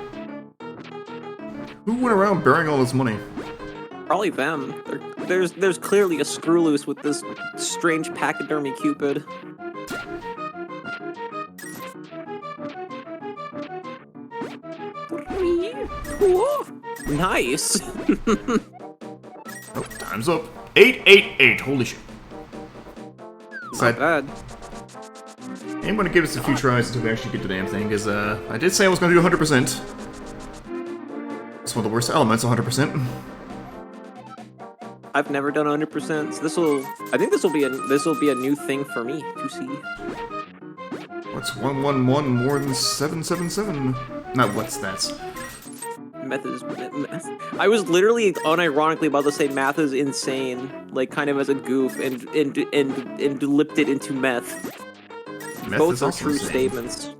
Who went around burying all this money? Probably them. There's clearly a screw loose with this strange pachydermy cupid. Nice. Oh, time's up. 888. Holy shit. Not bad. I'm gonna give this a few tries until we actually get the damn thing, because I did say I was gonna do 100%. It's one of the worst elements, 100%. I've never done 100%. So I think this will be a new thing for me to see. What's 111 more than 777? Not what's that? Math is math. I was literally unironically about to say math is insane, like kind of as a goof, and lipped it into meth. Meth Both is are also true insane. statements.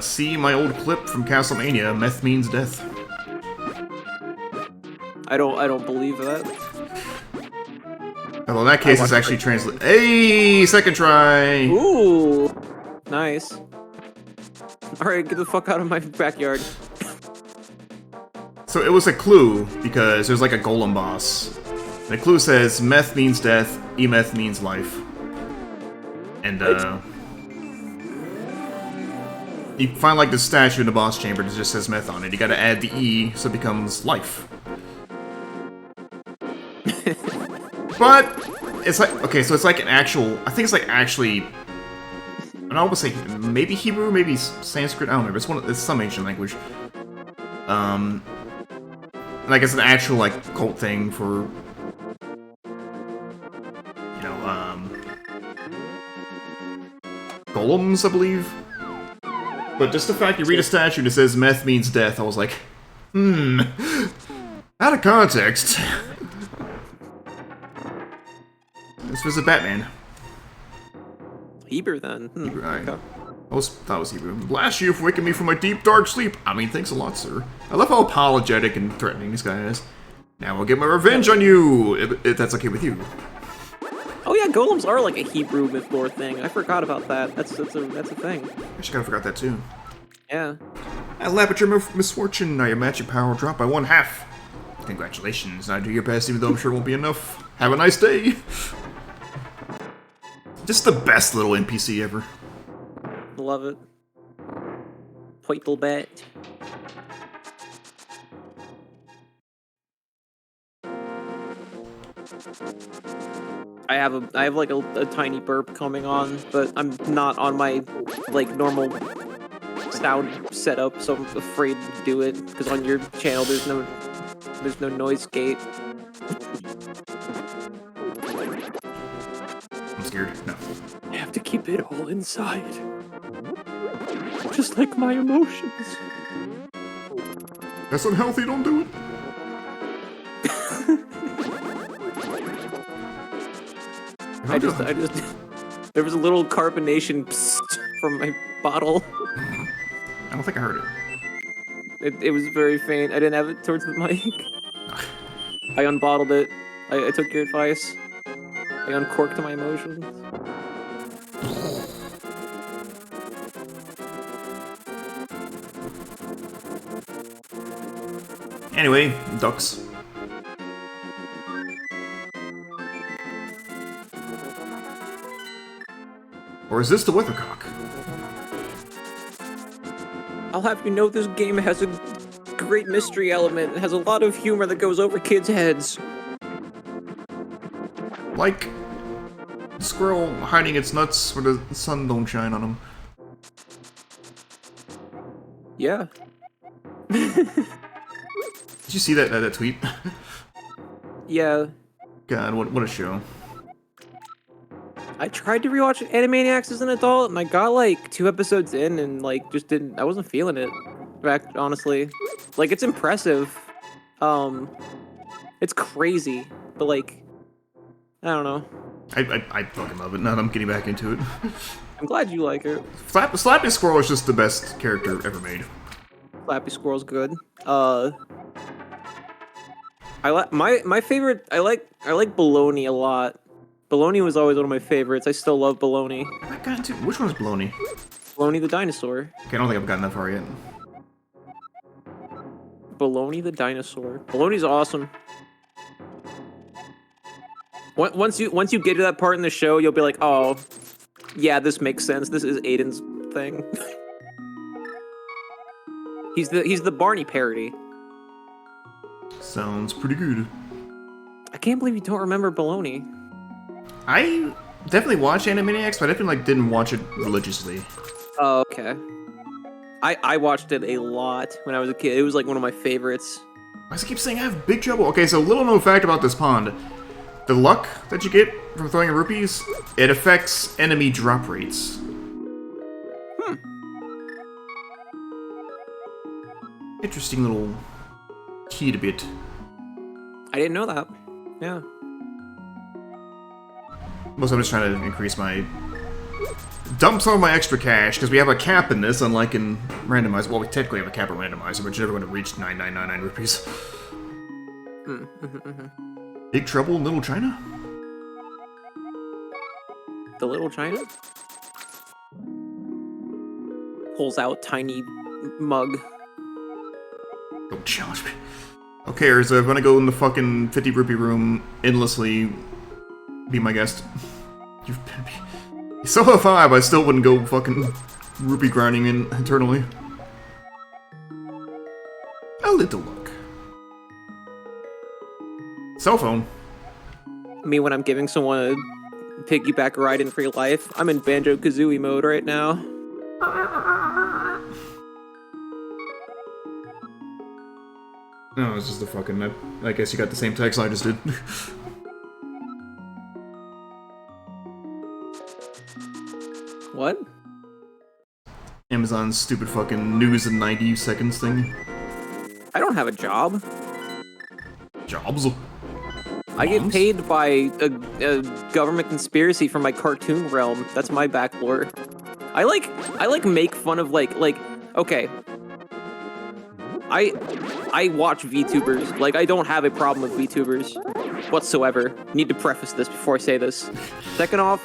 See my old clip from Castlemania, meth means death. I don't believe that. Although in that case, it's actually translated. Hey, second try! Ooh, nice. Alright, get the fuck out of my backyard. So it was a clue, because there's like a golem boss. The clue says, meth means death, e-meth means life. And, you find like the statue in the boss chamber that just says meth on it. You gotta add the E, so it becomes life. But, it's like, okay, so it's like an actual, I think it's like actually, and I would say maybe Hebrew, maybe Sanskrit, I don't remember, it's some ancient language. Like it's an actual like cult thing for, you know, golems, I believe. But just the fact you read a statue that says meth means death, I was like, out of context. Let's visit Batman. Hebrew then. Hebrew, Okay. That was Hebrew. Blast you for waking me from my deep, dark sleep. I mean, thanks a lot, sir. I love how apologetic and threatening this guy is. Now I'll get my revenge on you, if that's okay with you. Oh yeah, golems are like a Hebrew myth lore thing. I forgot about that. That's a thing. I just kinda forgot that too. Yeah. I laugh at your misfortune. Now your magic power will drop by 1/2. Congratulations. Now do your best, even though I'm sure it won't be enough. Have a nice day. Just the best little NPC ever. Love it. Poitlebet. I have like a tiny burp coming on, but I'm not on my like normal sound setup, so I'm afraid to do it because on your channel there's no noise gate. I'm scared. No. I have to keep it all inside. Just like my emotions. That's unhealthy, don't do it. I just, there was a little carbonation psst from my bottle. I don't think I heard it. It was very faint. I didn't have it towards the mic. I unbottled it. I took your advice. I uncorked my emotions. Anyway, ducks. Or is this the weathercock? I'll have you know this game has a great mystery element. It has a lot of humor that goes over kids' heads. Like a squirrel hiding its nuts where the sun don't shine on them. Yeah. Did you see that tweet? Yeah. God, what a show. I tried to rewatch Animaniacs as an adult, and I got like 2 episodes in, and like just didn't. I wasn't feeling it. Back honestly, like it's impressive. It's crazy, but like, I don't know. I fucking love it. Now that I'm getting back into it. I'm glad you like it. Slappy Squirrel is just the best character ever made. Flappy Squirrel's good. I like my favorite. I like Baloney a lot. Baloney was always one of my favorites. I still love Baloney. I got into which one's Baloney? Baloney the dinosaur. Okay, I don't think I've gotten that far yet. Baloney the dinosaur. Baloney's awesome. Once you get to that part in the show, you'll be like, oh, yeah, this makes sense. This is Ayden's thing. he's the Barney parody. Sounds pretty good. I can't believe you don't remember Baloney. I definitely watch Animaniacs, but I definitely didn't watch it religiously. Oh, okay. I watched it a lot when I was a kid. It was like one of my favorites. Why does it keep saying I have big trouble? Okay, so little known fact about this pond. The luck that you get from throwing rupees, it affects enemy drop rates. Interesting little key to bit. I didn't know that. Yeah. Most I'm just trying to increase my... Dump some of my extra cash, because we have a cap in this, unlike in Randomizer. Well, we technically have a cap in Randomizer, but you're never going to reach 9999 rupees. Big Trouble in Little China? The Little China? Pulls out tiny mug. Don't challenge me. Okay, Urza, I'm gonna go in the fucking 50 rupee room endlessly. Be my guest. You've been be. So have I, but I still wouldn't go fucking rupee grinding in eternally. A little luck. Cell phone. Me when I'm giving someone a piggyback ride in free life. I'm in Banjo-Kazooie mode right now. No, it's just the fucking... I guess you got the same text I just did. What? Amazon's stupid fucking news in 90 seconds thing. I don't have a job. Jobs. I get Moms? paid by a government conspiracy from my cartoon realm. That's my backlore. I like make fun of okay. I watch VTubers. Like, I don't have a problem with VTubers whatsoever. Need to preface this before I say this. Second off,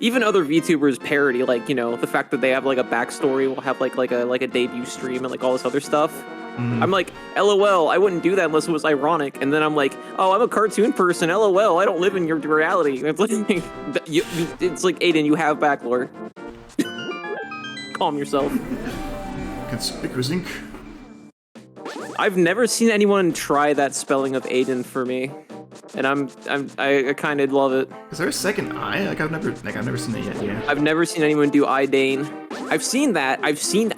even other VTubers parody, like, you know, the fact that they have like a backstory, will have like a debut stream and like all this other stuff. I'm like, LOL, I wouldn't do that unless it was ironic. And then I'm like, oh, I'm a cartoon person. LOL, I don't live in your reality. It's like, it's like, Ayden, you have backlore. Calm yourself. Conspicuous ink. I've never seen anyone try that spelling of Ayden for me, and I kind of love it. Is there a second I? I've never seen it yet. Yeah. I've never seen anyone do Ayden. I've seen that. I've seen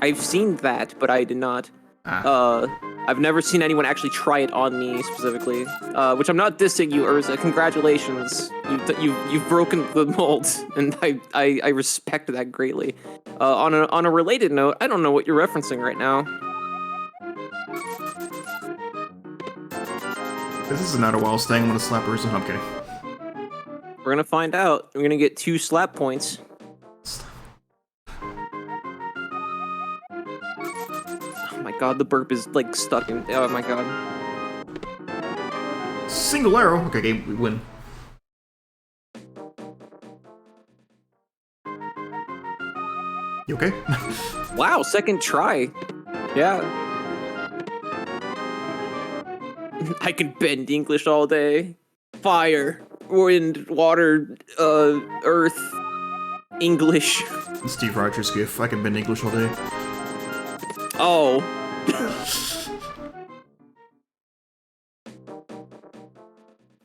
that, but I did not. I've never seen anyone actually try it on me specifically. Which I'm not dissing you, Urza. Congratulations. You've broken the mold, and I respect that greatly. On a related note, I don't know what you're referencing right now. This is not a wild thing. I'm gonna slap Urza. I'm kidding. We're gonna find out. We're gonna get 2 slap points. Oh my god, the burp is like stuck in. Oh my god. Single arrow. Okay, game, we win. You okay? Wow, second try. Yeah. I can bend English all day. Fire, wind, water, earth, English. Steve Rogers gif. I can bend English all day. Oh.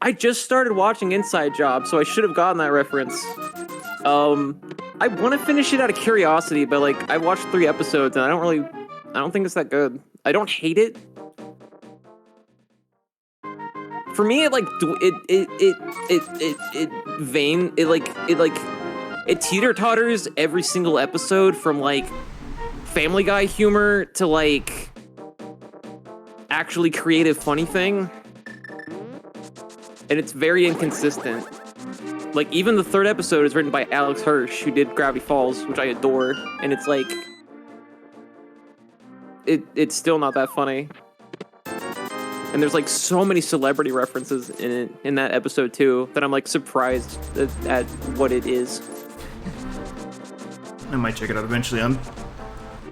I just started watching Inside Job, so I should have gotten that reference. I want to finish it out of curiosity, but like I watched 3 episodes and I don't think it's that good. I don't hate it. For me, it teeter-totters every single episode from like Family Guy humor to like actually creative funny thing. And it's very inconsistent. Like, even the 3rd episode is written by Alex Hirsch, who did Gravity Falls, which I adore, and it's like it's still not that funny. And there's like so many celebrity references in that episode too that I'm like surprised at what it is. I might check it out eventually. I'm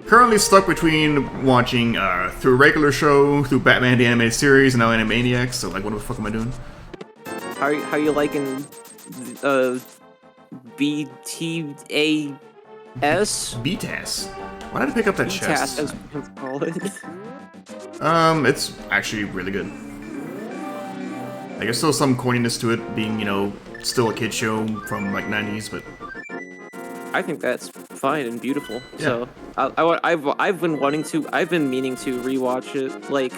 currently stuck between watching through a regular show, through Batman the Animated Series, and now Animaniacs, so like what the fuck am I doing? How you liking BTAS? BTAS. Why did I pick up that BTAS, chest? as we call it. It's actually really good. Like, there's still some corniness to it, being, you know, still a kid show from, like, 90s, but... I think that's fine and beautiful. Yeah. So, I've been meaning to rewatch it, like,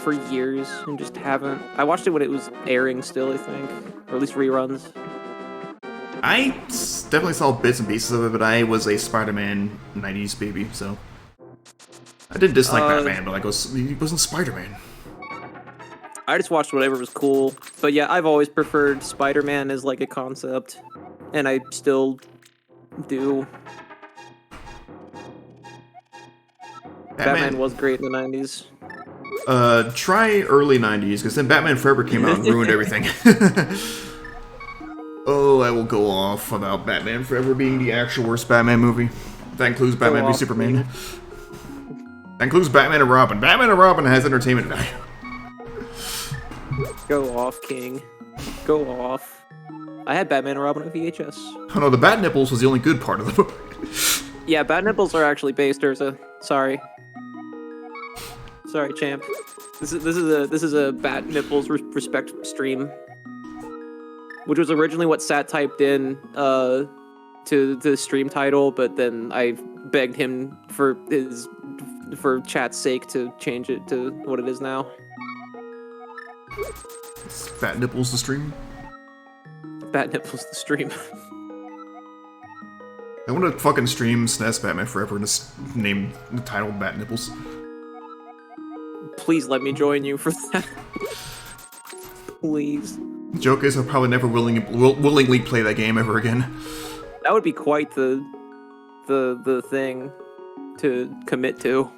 for years, and just haven't. I watched it when it was airing still, I think. Or at least reruns. I definitely saw bits and pieces of it, but I was a Spider-Man 90s baby, so... I did dislike Batman, but like, he wasn't Spider-Man. I just watched whatever was cool. But yeah, I've always preferred Spider-Man as like a concept. And I still do. Batman was great in the 90s. Try early 90s, because then Batman Forever came out and ruined everything. Oh, I will go off about Batman Forever being the actual worst Batman movie. That includes Batman v Superman. That includes Batman and Robin. Batman and Robin has entertainment value. Go off, King. Go off. I had Batman and Robin on VHS. Oh no, the Bat Nipples was the only good part of the book. Yeah, Bat Nipples are actually based, Urza. Sorry. Sorry, champ. This is a Bat Nipples respect stream. Which was originally what Sat typed in to the stream title, but then I begged him for chat's sake to change it to what it is now. Is Bat Nipples the stream? Bat Nipples the stream. I want to fucking stream SNES Batman Forever and just name the title Bat Nipples. Please let me join you for that. Please. The joke is I'll probably never willingly play that game ever again. That would be quite the thing to commit to.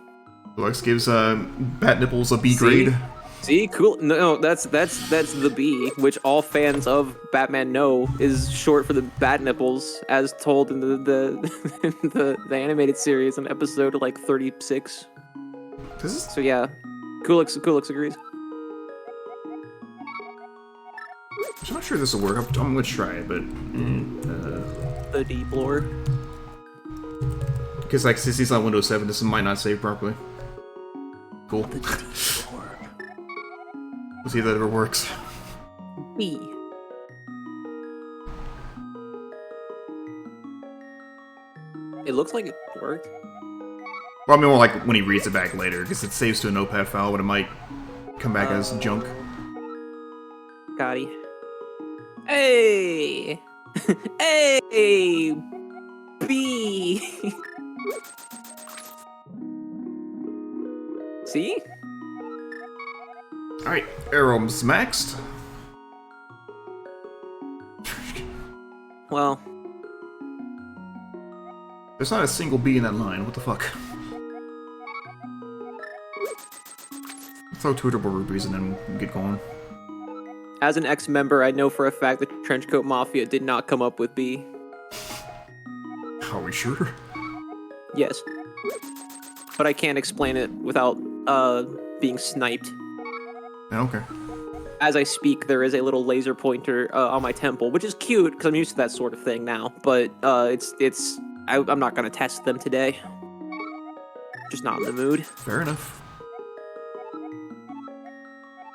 Lux gives Bat Nipples a B See? grade. See, cool. No, that's the B, which all fans of Batman know is short for the Bat Nipples, as told in the animated series in episode like 36. So yeah, Coolix agrees. I'm not sure this will work. I'm gonna try it, but The deep lore. because like since he's on Windows 7, this might not save properly. Cool. The deep lore. We'll see if that ever works. B. It looks like it worked. Well, I mean, more like when he reads it back later, because it saves to a notepad file, but it might come back as junk. Gotti. Hey! Hey! B! See? Alright, Arrow's maxed. Well, There's not a single B in that line. What the fuck? Throw two turbo rupees and then get going. as an ex-member, I know for a fact that Trenchcoat Mafia did not come up with B. Are we sure? Yes. But I can't explain it without, being sniped. Okay. As I speak, there is a little laser pointer on my temple, which is cute because I'm used to that sort of thing now. But I'm not gonna test them today. Just not in the mood. Fair enough.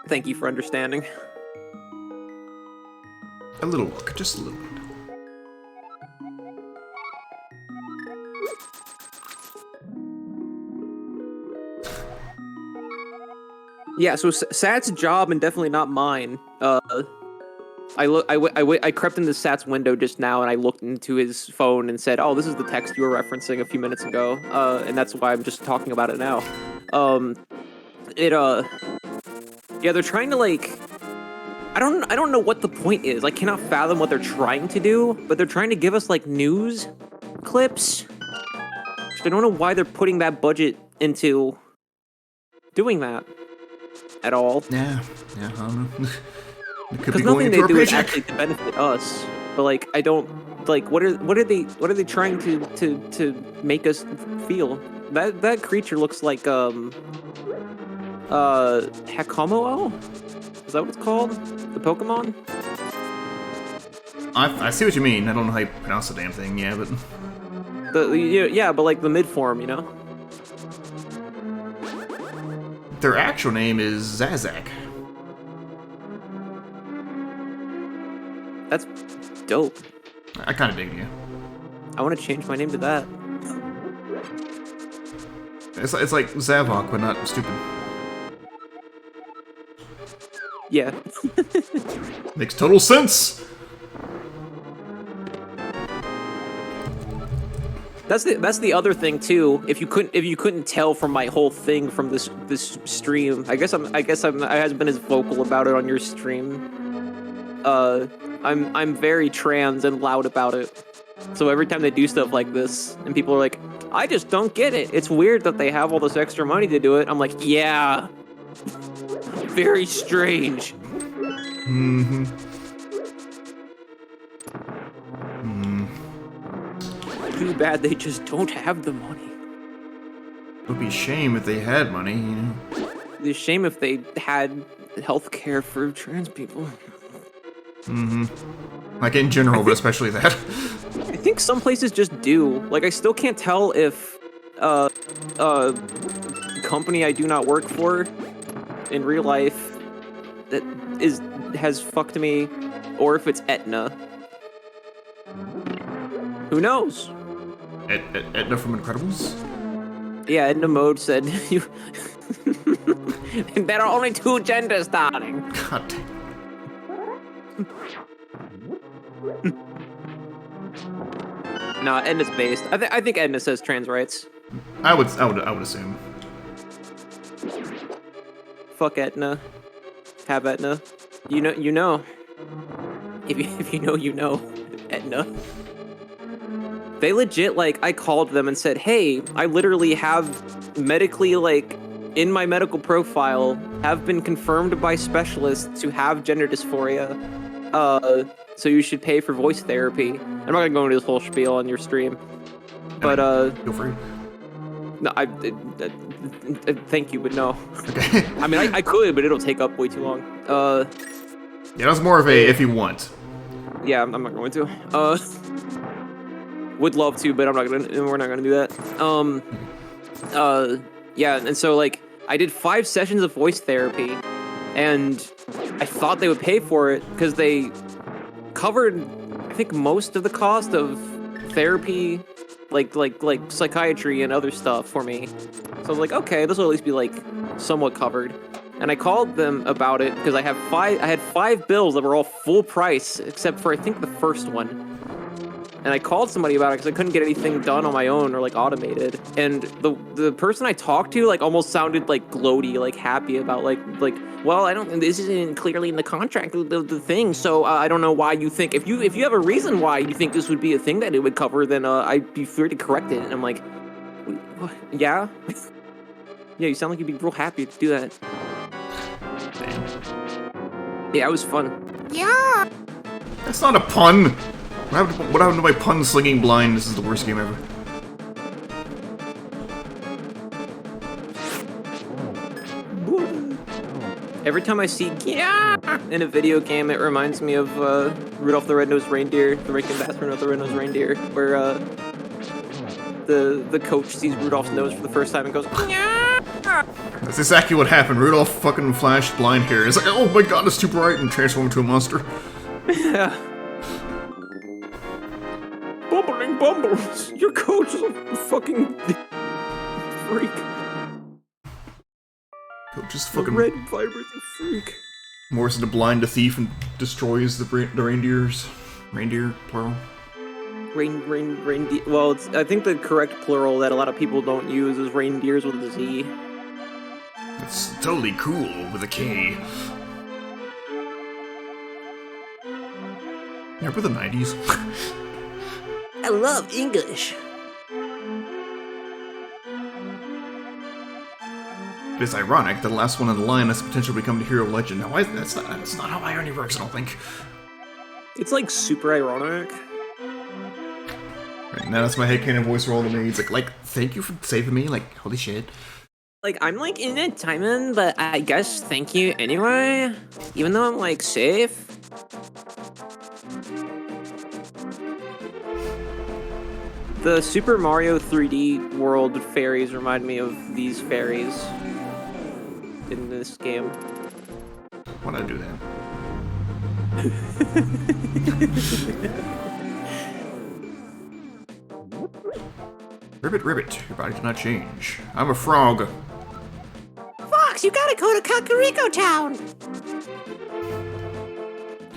Thank you for understanding. A little look, just a little bit. Yeah, so Sat's job and definitely not mine. I crept into Sat's window just now and I looked into his phone and said, "Oh, this is the text you were referencing a few minutes ago," and that's why I'm just talking about it now. Yeah, they're trying to like, I don't know what the point is. I cannot fathom what they're trying to do, but they're trying to give us like news clips. I don't know why they're putting that budget into doing that at all. Yeah, I don't know. It could Because be going nothing into they our do is paycheck. actually to benefit us. But like, I don't like what are they trying to make us feel? That creature looks like Hakomo? Is that what it's called? The Pokemon? I see what you mean. I don't know how you pronounce the damn thing. Yeah, but But like the mid form, you know. their actual name is Zazak. That's dope. I kind of dig you. I want to change my name to that. It's like Zavok, but not stupid. Yeah. Makes total sense. That's the other thing too. If you couldn't tell from my whole thing from this stream, I haven't been as vocal about it on your stream. I'm very trans and loud about it. So every time they do stuff like this, and people are like, "I just don't get it. It's weird that they have all this extra money to do it." I'm like, "Yeah, very strange." Mm-hmm. Too bad they just don't have the money. It would be a shame if they had money, you know. It's a shame if they had health care for trans people. Mm-hmm. Like in general, but especially that. I think some places just do. Like, I still can't tell if company I do not work for in real life that has fucked me, or if it's Aetna. Who knows? Edna from Incredibles? Yeah, Edna Mode said you. There are only two genders, darling. God damn. Nah, Edna's based. I think Edna says trans rights. I would assume. Fuck Edna. Have Edna. You know. If you know, you know. Etna. They legit, like, I called them and said, hey, I literally have medically, like, in my medical profile, have been confirmed by specialists to have gender dysphoria. So you should pay for voice therapy. I'm not gonna go into this whole spiel on your stream. But, Feel free. no, thank you, but no. Okay. I mean, I could, but it'll take up way too long. Yeah, that's more of a if you want. Yeah, I'm not going to. Would love to, but we're not gonna do that. Yeah, and so, like, I did 5 sessions of voice therapy, and I thought they would pay for it, because they covered, I think, most of the cost of therapy, like psychiatry and other stuff for me. So I was like, okay, this will at least be, like, somewhat covered. And I called them about it, because I had 5 bills that were all full price, except for, I think, the first one. And I called somebody about it because I couldn't get anything done on my own or, like, automated. And the person I talked to, like, almost sounded, like, gloaty, like, happy about, like, well, this isn't clearly in the contract of the thing, so I don't know why you think, if you have a reason why you think this would be a thing that it would cover, then I'd be free to correct it. And I'm like, yeah? Yeah, you sound like you'd be real happy to do that. Yeah, it was fun. Yeah. That's not a pun! What happened to my pun slinging blind? This is the worst game ever. Every time I see "yeah" in a video game, it reminds me of Rudolph the Red-Nosed Reindeer, the Rankin Bass Rudolph the Red-Nosed Reindeer, where the coach sees Rudolph's nose for the first time and goes, "Yeah." That's exactly what happened. Rudolph fucking flashed blind here. It's like, oh my god, it's too bright, and transformed into a monster. Yeah. Bumbling bumbles! Your coach is a fucking freak. Coach is fucking Red, vibrant freak. morphs into blind, a thief, and destroys the reindeers. Reindeer, plural. Reindeer. Well, I think the correct plural that a lot of people don't use is reindeers with a Z. It's totally cool with a K. Remember the 90s? I love English. It is ironic that the last one in the line has the potential to become the hero legend. Now, that's not how irony works, I don't think. It's like super ironic. Right, now that's my headcanon voice roll to me. It's like, thank you for saving me. Like, holy shit. Like, I'm like in a diamond, but I guess thank you anyway. Even though I'm like safe. The Super Mario 3D World fairies remind me of these fairies in this game. Why'd I do that? Ribbit, ribbit, your body cannot change. I'm a frog. Fox, you gotta go to Kakariko Town.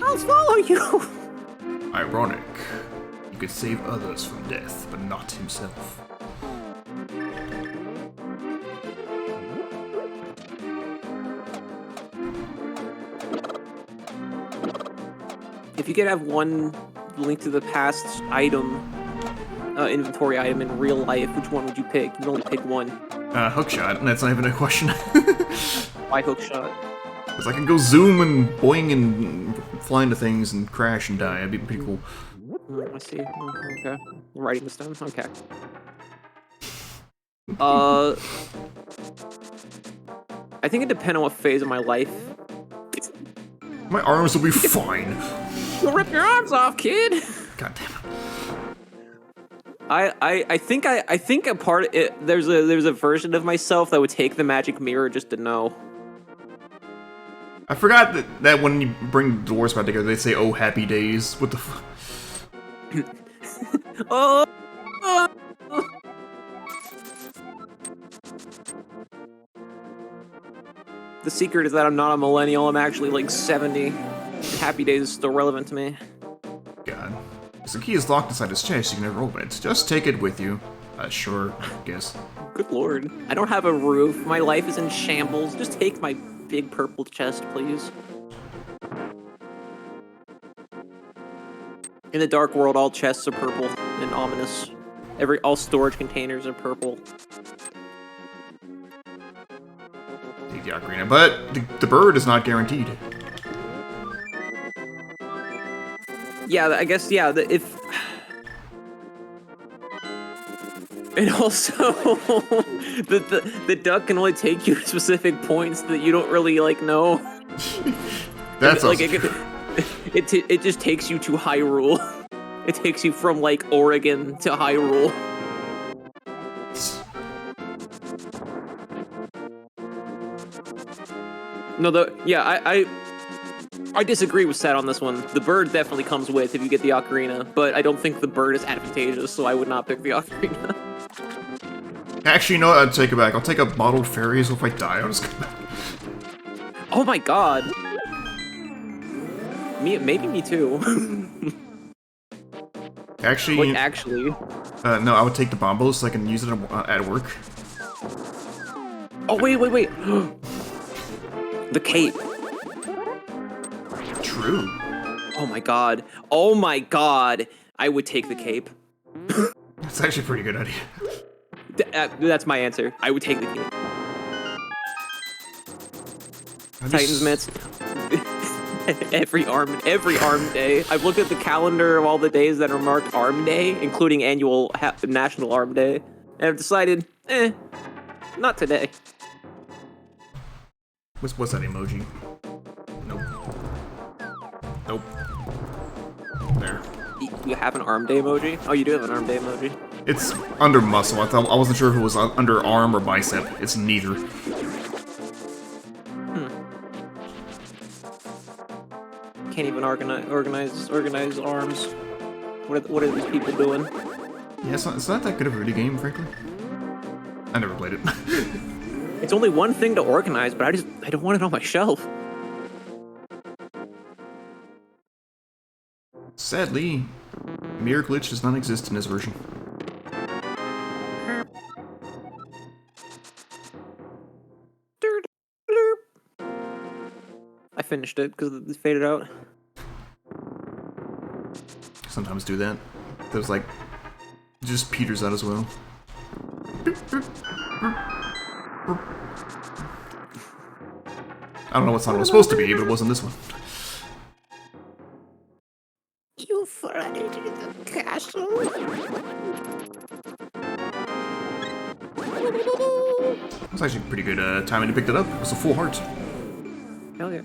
I'll follow you. Ironic. He could save others from death, but not himself. If you could have one Link to the Past item, inventory item in real life, which one would you pick? You can only pick one. Hookshot, and that's not even a question. Why hookshot? Because I can go zoom and boing and fly into things and crash and die. That'd be pretty cool. I see. Okay. I'm writing this down. Okay. I think it depends on what phase of my life. My arms will be fine. You'll rip your arms off, kid! God damn it. I think a part of it, there's a version of myself that would take the magic mirror just to know. I forgot that when you bring dwarves back together, they say, "Oh, happy days." What the f- Oh! The secret is that I'm not a millennial, I'm actually like 70. Happy Days is still relevant to me. God. If the key is locked inside his chest, you can never open it. Just take it with you. Sure, I guess. Good lord. I don't have a roof, my life is in shambles. Just take my big purple chest, please. In the Dark World, all chests are purple and ominous. All storage containers are purple. Take the ocarina, but the bird is not guaranteed. Yeah, I guess, yeah, if... And also, the duck can only take you to specific points that you don't really, like, know. That's like, also it just takes you to Hyrule. It takes you from, like, Oregon to Hyrule. No, I disagree with Seth on this one. The bird definitely comes with if you get the ocarina, but I don't think the bird is advantageous, so I would not pick the ocarina. Actually, you know what? I'd take it back. I'll take a bottled fairy, so if I die, I'll just come back. Oh my god. Maybe me too. Actually, like, actually. no, I would take the bombos so I can use it at work. Oh, wait. The cape. True. Oh my god. Oh my god. I would take the cape. That's actually a pretty good idea. That's my answer. I would take the cape. Titans mitts. every arm day. I've looked at the calendar of all the days that are marked Arm Day, including annual National Arm Day, and I've decided, not today. What's that emoji? Nope. Nope. There. You have an Arm Day emoji? Oh, you do have an Arm Day emoji. It's under muscle. I wasn't sure if it was under arm or bicep. It's neither. Can't even organize arms. What are these people doing? Yeah, it's not that good of a video game, frankly. I never played it. It's only one thing to organize, but I don't want it on my shelf. Sadly, Mirror Glitch does not exist in this version. I finished it because it faded out. Sometimes do that. There's like, it just peters out as well. I don't know what song it was supposed to be, but it wasn't this one. You flooded the castle. It was actually pretty good timing to pick it up. It was a full heart. Hell yeah.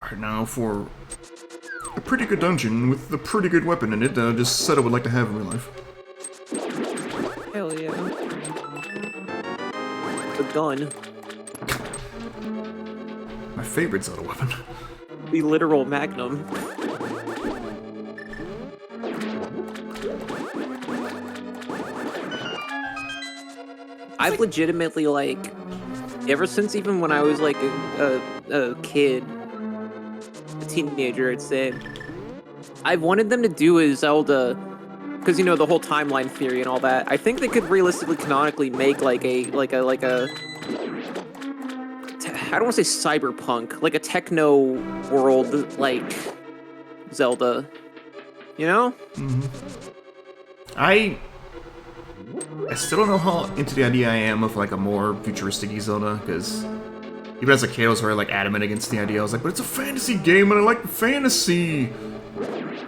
Alright, now for a pretty good dungeon with a pretty good weapon in it that I just said I would like to have in real life. Hell yeah. The gun. My favorite Zelda weapon. The literal magnum. I've legitimately, like, ever since even when I was, like, a kid, a teenager, I'd say, I've wanted them to do a Zelda, because, you know, the whole timeline theory and all that. I think they could realistically, canonically make, like a I don't want to say cyberpunk, like a techno world, like, Zelda. You know? Mm-hmm. I still don't know how into the idea I am of, like, a more futuristic Zelda, because even as a kid I was very, like, adamant against the idea. I was like, but it's a fantasy game and I like fantasy!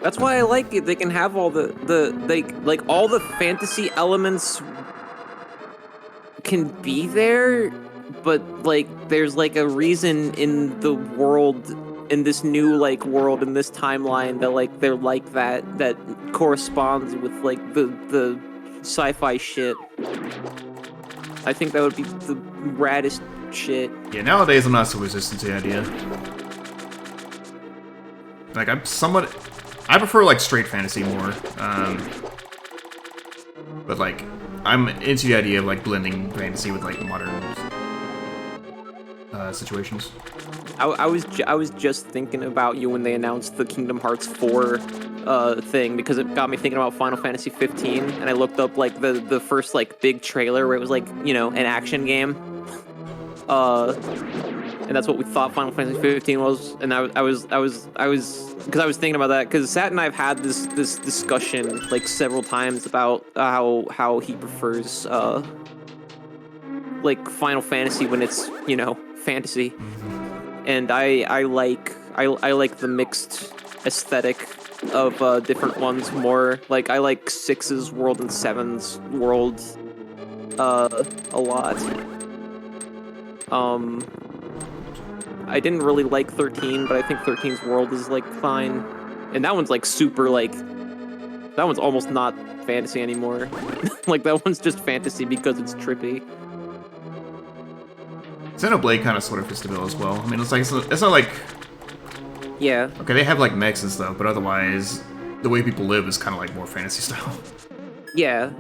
That's why I like it. They can have all all the fantasy elements can be there, but, like, there's, like, a reason in the world, in this new, like, world, in this timeline that, like, they're like that corresponds with, like, the sci-fi shit. I think that would be the raddest shit. Yeah, nowadays I'm not so resistant to the idea. Like, I prefer, like, straight fantasy more, but, like, I'm into the idea of, like, blending fantasy with, like, modern situations. I was just thinking about you when they announced the Kingdom Hearts 4 thing, because it got me thinking about Final Fantasy 15, and I looked up, like, the first, like, big trailer where it was, like, you know, an action game. And and that's what we thought Final Fantasy 15 was. And I was because I was thinking about that because Sat and I have had this discussion like several times about how he prefers like Final Fantasy when it's fantasy, and I like the mixed aesthetic of different ones more. Like I like 6's world and 7's world a lot. I didn't really like 13, but I think 13's world is like fine, and that one's like super like that one's almost not fantasy anymore. Like that one's just fantasy because it's trippy. Xenoblade kind of sort of fits the bill as well. I mean, it's not like Yeah. okay, they have like mechs and stuff, but otherwise, the way people live is kind of like more fantasy style. Yeah.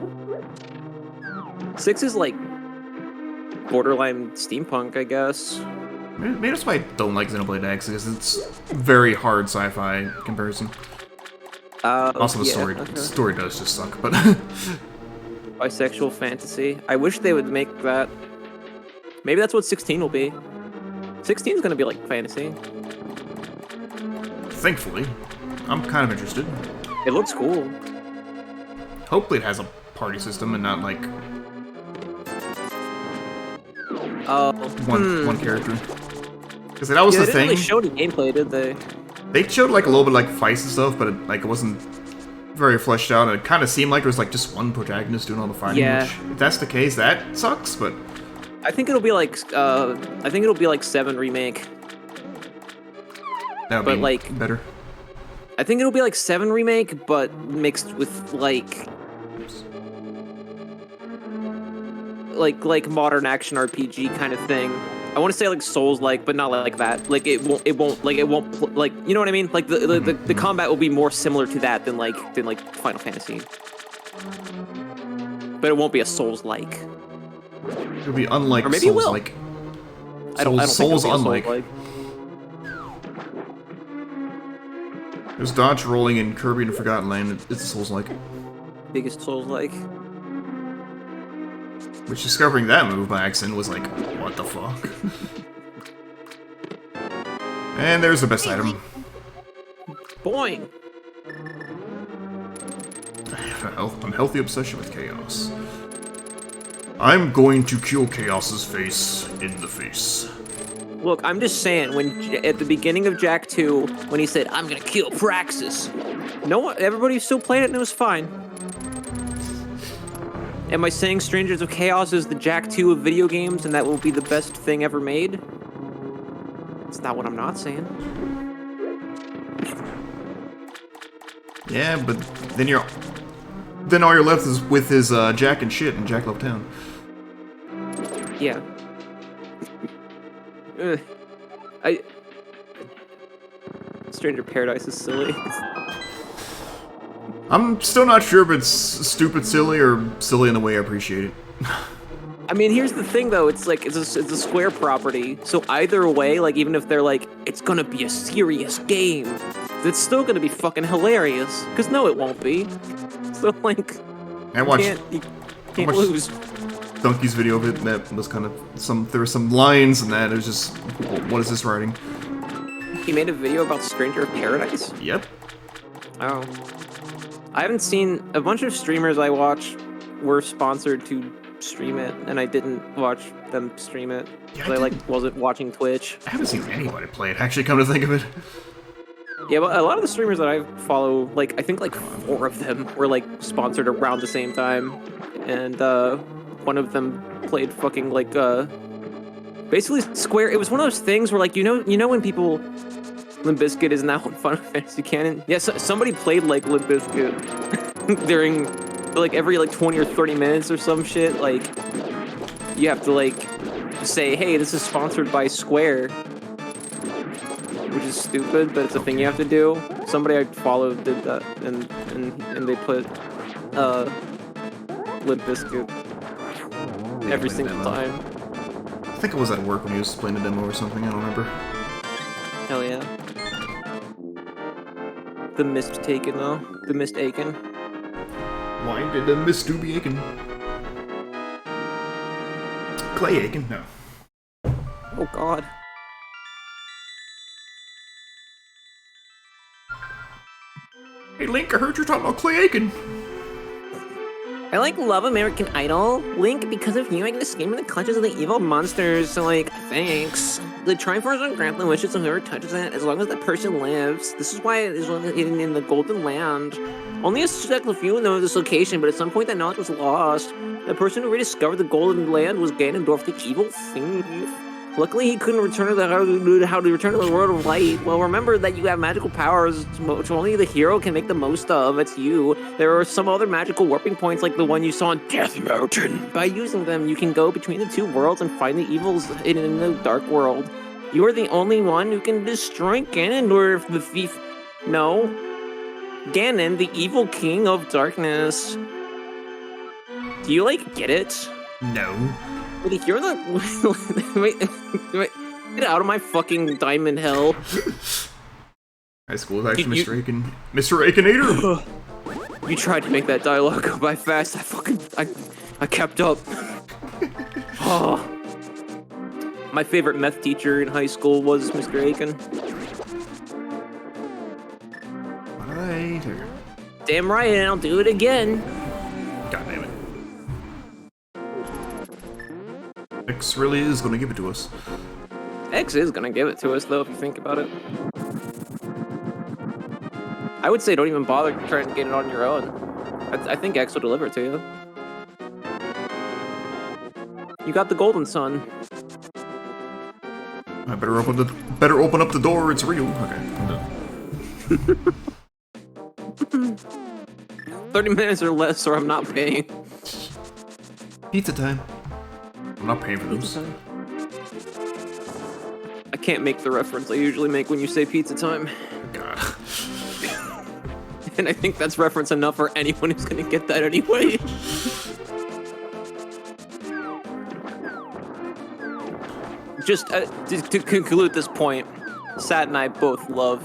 6 is like borderline steampunk, I guess. Maybe that's why I don't like Xenoblade X, because it's very hard sci-fi comparison. Also, the story does just suck, but bisexual fantasy. I wish they would make that. Maybe that's what 16 will be. 16 is gonna be like fantasy. thankfully, I'm kind of interested. It looks cool. Hopefully, it has a party system and not like one character. Because that was the they thing. didn't really show the gameplay, did they? They showed like a little bit like fights and stuff, but it wasn't very fleshed out. And it kind of seemed like it was like just one protagonist doing all the fighting. Yeah. Which, if that's the case, that sucks. But I think it'll be like 7 remake. that would But, be like, better. I think it'll be like 7 remake, but mixed with like modern action RPG kind of thing. I want to say like Souls-like, but not like that. Like it won't like, you know what I mean? Like the combat will be more similar to that than like Final Fantasy. But it won't be a Souls-like. It'll be unlike Or maybe it will. Souls-like. I don't think it'll Souls be a unlike. Souls-like. There's dodge rolling in Kirby and Forgotten Land. It's a Souls-like. Biggest Souls-like. Which discovering that move by accident was like, what the fuck? And there's the best item. Boing! I have an unhealthy obsession with chaos. I'm going to kill Chaos's face in the face. Look, I'm just saying, when at the beginning of Jak 2, when he said, "I'm gonna kill Praxis," everybody still played it and it was fine. Am I saying Strangers of Chaos is the Jak 2 of video games and that will be the best thing ever made? It's not what I'm not saying. Yeah, but then all you're left is with his Jak and shit and Jak Love Town. Yeah. Stranger Paradise is silly. I'm still not sure if it's stupid silly or silly in the way I appreciate it. I mean, here's the thing, though. It's like it's a Square property, so either way, like even if they're like it's gonna be a serious game, it's still gonna be fucking hilarious. Cause no, it won't be. So like, you can't lose. Donkey's video of it, and that was kind of there were some lines in that. It was just, what is this writing? He made a video about Stranger of Paradise? Yep. Oh. I haven't seen a bunch of streamers I watch were sponsored to stream it, and I didn't watch them stream it. Yeah, I like wasn't watching Twitch. I haven't seen anybody play it, actually, come to think of it. Yeah, but a lot of the streamers that I follow, like I think like 4 of them were like sponsored around the same time, and one of them played fucking like basically Square. It was one of those things where like you know when people Limp Bizkit is now on Final Fantasy canon. Yeah, somebody played like Limp Bizkit during like every like 20 or 30 minutes or some shit. Like you have to like say, hey, this is sponsored by Square, which is stupid, but it's a thing you have to do. Somebody I followed did that, and they put Limp Bizkit every single time. I think it was at work when he was playing a demo or something, I don't remember. Hell yeah. The mist taken though. The mist aching. Why did the mist do be aching? Clay Aiken? No. Oh god. Hey Link, I heard you're talking about Clay Aiken. I love American Idol. Link, because of you, I can escape from the clutches of the evil monsters. So thanks. The Triforce on Grappling wishes of whoever touches it, as long as that person lives. This is why it is in the Golden Land. Only a select few know this location, but at some point that knowledge was lost. The person who rediscovered the Golden Land was Ganondorf, the evil thief. Luckily, he couldn't return to how to return to the world of light. Well, remember that you have magical powers, which only the hero can make the most of. It's you. There are some other magical warping points, like the one you saw on Death Mountain. By using them, you can go between the two worlds and find the evils in the dark world. You are the only one who can destroy Ganondorf, the thief. No, Ganon, the evil king of darkness. Do you get it? No. Wait, you're the wait, get out of my fucking diamond hell. High school advice from Mr. Aiken. Mr. Aikenator! You tried to make that dialogue go by fast. I kept up. Oh. My favorite meth teacher in high school was Mr. Aiken. Later. Damn right, and I'll do it again. God damn it. X really is gonna give it to us. X is gonna give it to us, though, if you think about it. I would say don't even bother trying to get it on your own. I think X will deliver it to you. You got the Golden Sun. I better open up the door. It's real. Okay, I'm done. 30 minutes or less, or I'm not paying. Pizza time. I'm not paying for those. I can't make the reference I usually make when you say pizza time. God. And I think that's reference enough for anyone who's gonna get that anyway. Just to conclude this point, Sat and I both love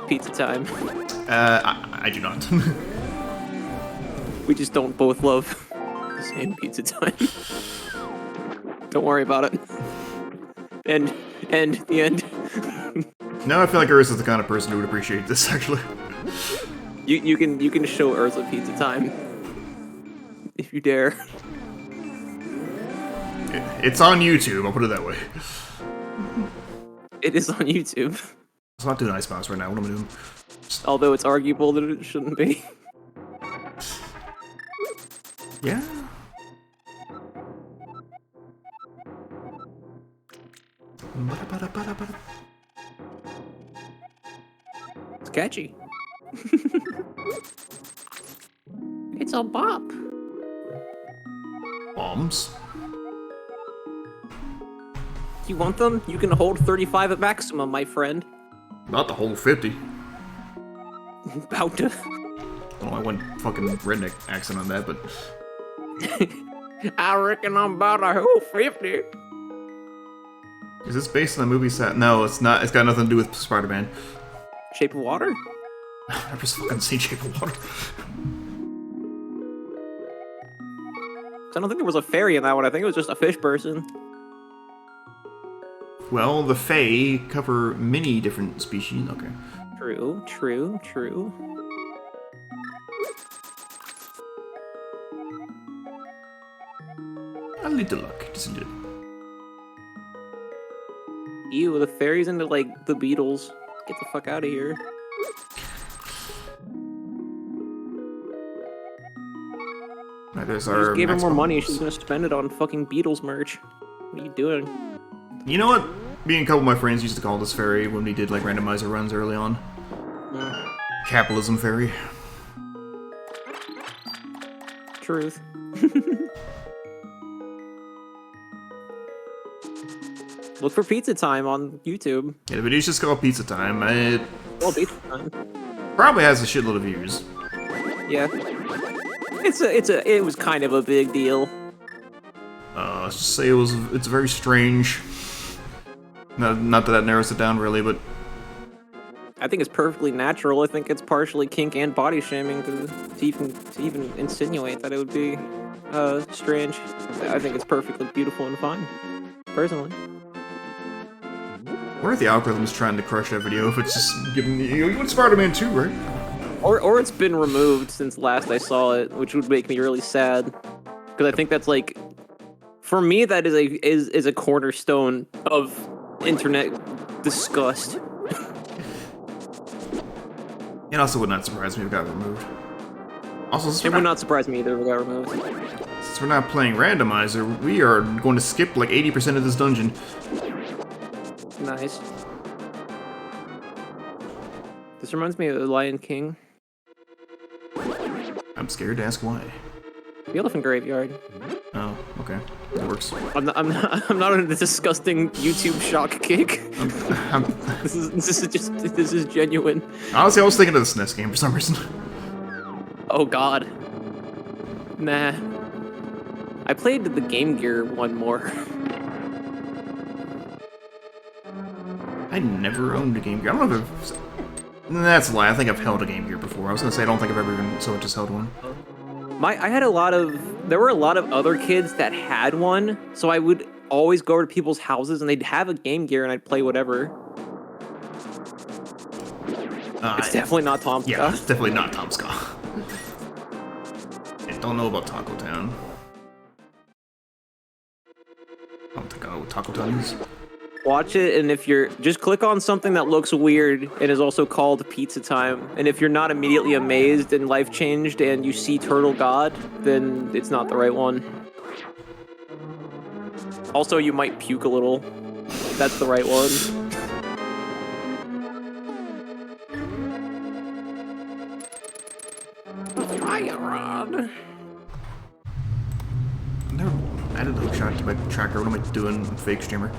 pizza time. I do not. We just don't both love the same pizza time. Don't worry about it. And the end. No, I feel like Ursa's the kind of person who would appreciate this, actually. You can show Ursa pizza time if you dare. It's on YouTube, I'll put it that way. It is on YouTube. Let's not do an ice mouse right now, what am I doing? Although it's arguable that it shouldn't be. Yeah? It's catchy. It's a bop. Bombs? You want them? You can hold 35 at maximum, my friend. Not the whole 50. About to. Oh, I went fucking redneck accent on that, but... I reckon I'm about a whole 50. Is this based on the movie set? No, it's not. It's got nothing to do with Spider-Man. Shape of Water? I've never fucking seen Shape of Water. I don't think there was a fairy in that one. I think it was just a fish person. Well, the Fae cover many different species. Okay. True, true, true. A little luck, isn't it? Ew, the fairies into, the Beatles. Get the fuck out of here. Right, there's You our just gave her max more bonus. money, she's gonna spend it on fucking Beatles merch. What are you doing? You know what? Me and a couple of my friends used to call this fairy when we did randomizer runs early on. Capitalism fairy. Truth. Look for Pizza Time on YouTube. Yeah, the video's just called Pizza Time. It Well, Pizza Time. probably has a shitload of views. Yeah. It was kind of a big deal. Let's just say it's very strange. Not that narrows it down really, but I think it's perfectly natural. I think it's partially kink and body shaming to even insinuate that it would be strange. I think it's perfectly beautiful and fine, personally. I wonder if the algorithm's trying to crush that video, if it's just giving you want Spider-Man 2, right? Or it's been removed since last I saw it, which would make me really sad. Because I think that's like, for me, that is a cornerstone of internet disgust. It also would not surprise me if it got removed. Also, It would not surprise me either if it got removed. since we're not playing randomizer, we are going to skip like 80% of this dungeon. Nice. This reminds me of the Lion King. I'm scared to ask why. The Elephant Graveyard. Oh, okay. That works. I'm not on a disgusting YouTube shock kick. This is genuine. Honestly, I was thinking of the SNES game for some reason. Oh god. Nah. I played the Game Gear one more. I never owned a Game Gear. I don't know if I've... That's a lie. I think I've held a Game Gear before. I was gonna say I don't think I've ever even so much as held one. There were a lot of other kids that had one, so I would always go over to people's houses and they'd have a Game Gear and I'd play whatever. It's definitely not Tom's Yeah, Ska. it's definitely not Tom Ska. I don't know about Taco Town. I don't think I know what Taco Town is. Watch it, and if you're just click on something that looks weird and is also called Pizza Time, and if you're not immediately amazed and life changed and you see Turtle God, then it's not the right one. Also, you might puke a little. That's the right one. Fire rod. I've never added a hookshot to my tracker. What am I doing, fake streamer?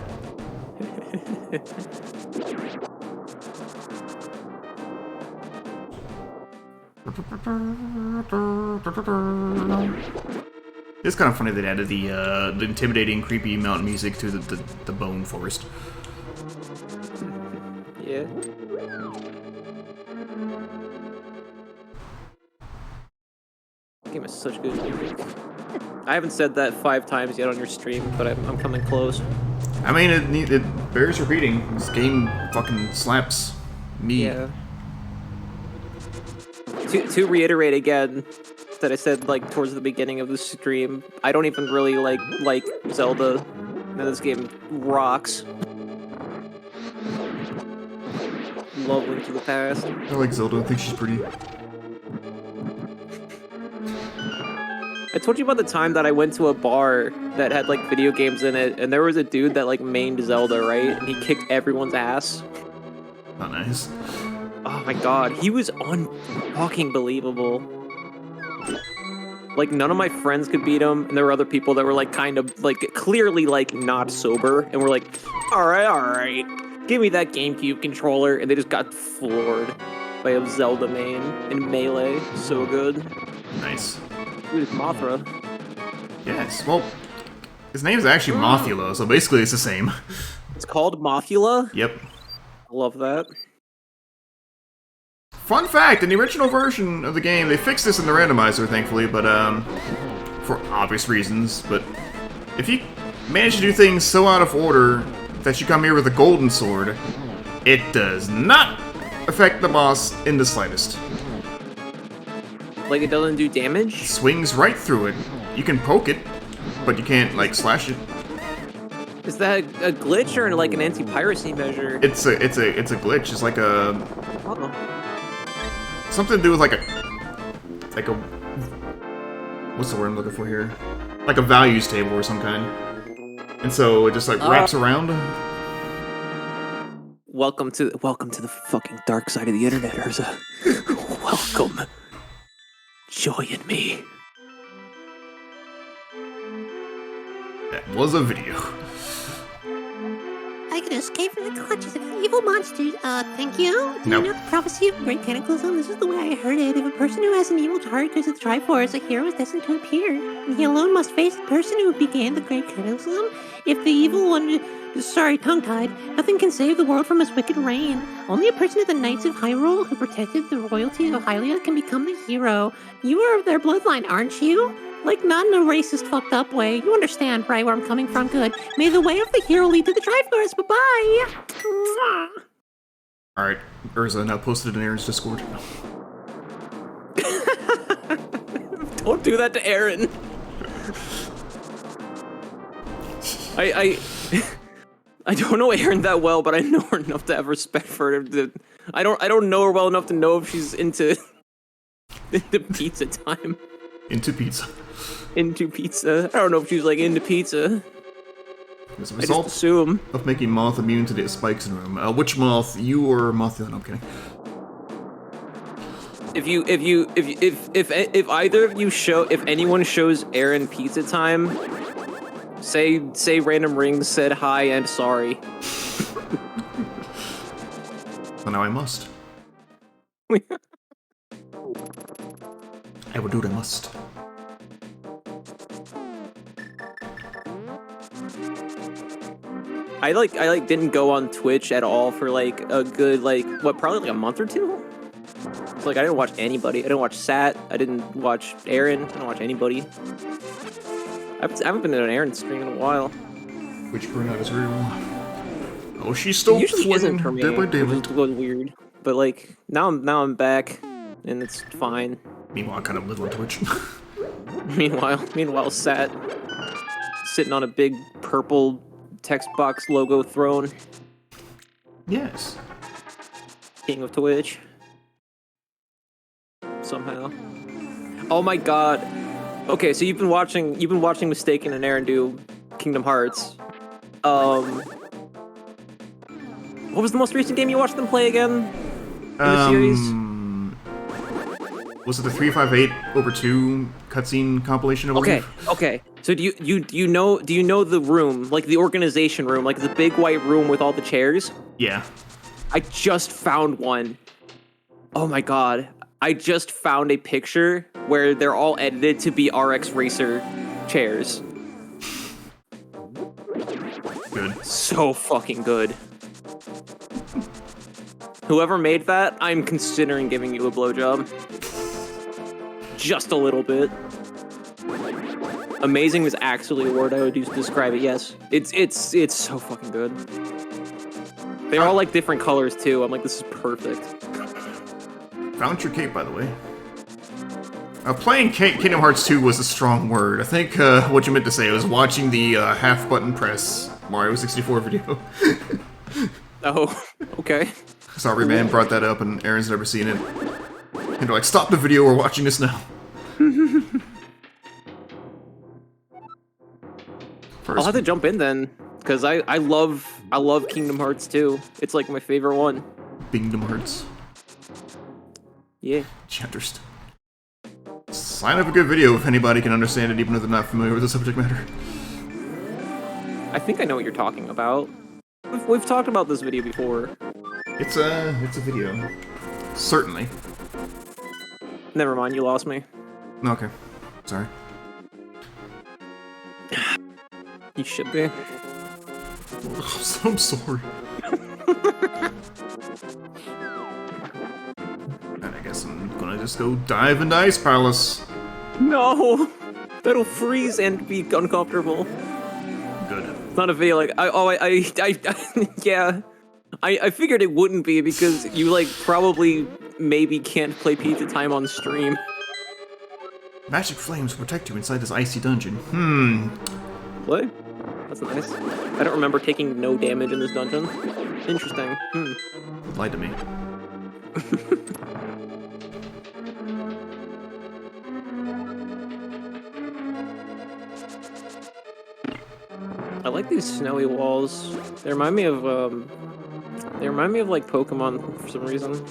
It's kind of funny they added the intimidating, creepy mountain music to the bone forest. Yeah. Game is such good music. I haven't said that 5 times yet on your stream, but I'm coming close. I mean, it bears repeating. This game fucking slaps me. Yeah. To reiterate again, that I said like towards the beginning of the stream, I don't even really like Zelda. And this game rocks. Love Link to the Past. I like Zelda. I think she's pretty. I told you about the time that I went to a bar that had like video games in it, and there was a dude that like mained Zelda, right? And he kicked everyone's ass. Not nice. Oh my god, he was fucking believable. Like none of my friends could beat him, and there were other people that were like kind of like clearly like not sober, and were like, all right, give me that GameCube controller, and they just got floored by a Zelda main in Melee. So good. Nice. Dude, it's Mothra. Yes. Well, his name's actually Mothula, so basically it's the same. It's called Mothula. Yep. I love that. Fun fact, in the original version of the game, they fixed this in the randomizer, thankfully, but, for obvious reasons, but if you manage to do things so out of order that you come here with a golden sword, it does not affect the boss in the slightest. Like it doesn't do damage? Swings right through it. You can poke it, but you can't, like, slash it. Is that a glitch or like an anti-piracy measure? It's a glitch. It's like a... Oh. Something to do with like a what's the word I'm looking for here? Like a values table or some kind. And so it just like wraps around. Welcome to the fucking dark side of the internet, Urza. Welcome. Join me. That was a video. I can escape from the clutches of evil monsters. Thank you. Do Nope. you know the prophecy of great cataclysm? This is the way I heard it. If a person who has an evil heart goes to the Triforce, a hero is destined to appear. And he alone must face the person who began the great cataclysm. If the evil one... Sorry, tongue-tied. Nothing can save the world from his wicked reign. Only a person of the Knights of Hyrule who protected the royalty of Hylia can become the hero. You are of their bloodline, aren't you? Like, not in a racist, fucked up way. You understand, right, where I'm coming from? Good. May the way of the hero lead to the Triforce. Bye-bye. Alright, Urza now posted in Aaron's Discord. Don't do that to Aaron. I don't know Aaron that well, but I know her enough to have respect for her. I don't know her well enough to know if she's into pizza time. Into pizza. Into pizza. I don't know if she's like into pizza. As a I result just assume. of making Moth immune to the spikes in the room, which Moth, you or Moth? No, I'm kidding. If either of you if anyone shows Aaron pizza time, say Random Rings said hi and sorry. Well, now I must. I will do what I must. I didn't go on Twitch at all for like a good probably like a month or two. It's like I didn't watch anybody. I didn't watch Sat. I didn't watch Aaron. I didn't watch anybody. I haven't been in an Aaron stream in a while. Which burnout is real. Oh, she's still It usually isn't floating for me. day by day. Which is weird. But like now I'm back, and it's fine. Meanwhile, I kind of live on Twitch. Meanwhile, Sat sitting on a big purple text box logo throne. Yes. King of Twitch. Somehow. Oh my god. Okay, so you've been watching Mistaken and Aaron do Kingdom Hearts. What was the most recent game you watched them play again? In the series? Was it the 358/2 cutscene compilation? I believe? Okay. So do you know the room, like the organization room, like the big white room with all the chairs? Yeah. I just found one. Oh my god. I just found a picture where they're all edited to be RX Racer chairs. Good. So fucking good. Whoever made that, I'm considering giving you a blowjob. Just a little bit. Amazing is actually a word I would use to describe it, yes. It's so fucking good. They're all like different colors too. I'm like, this is perfect. Found your cape, by the way. Playing Kingdom Hearts 2 was a strong word. I think what you meant to say was watching the half button press Mario 64 video. Oh, okay. Sorry, man, brought that up, and Aaron's never seen it. And they're like, stop the video, we're watching this now. I'll have to jump in then, because I love Kingdom Hearts 2. It's like my favorite one. Kingdom Hearts. Yeah. Chapters. Sign up a good video if anybody can understand it, even if they're not familiar with the subject matter. I think I know what you're talking about. We've talked about this video before. It's a video. Certainly. Never mind, you lost me. Okay. Sorry. You should be. I'm sorry. And I guess I'm gonna just go dive into Ice Palace. No! That'll freeze and be uncomfortable. Good. It's not a video like yeah. I figured it wouldn't be because you like probably maybe can't play pizza time on stream. Magic flames will protect you inside this icy dungeon. What? That's nice. I don't remember taking no damage in this dungeon. Interesting. Lied to me. I like these snowy walls. They remind me of like Pokemon for some reason.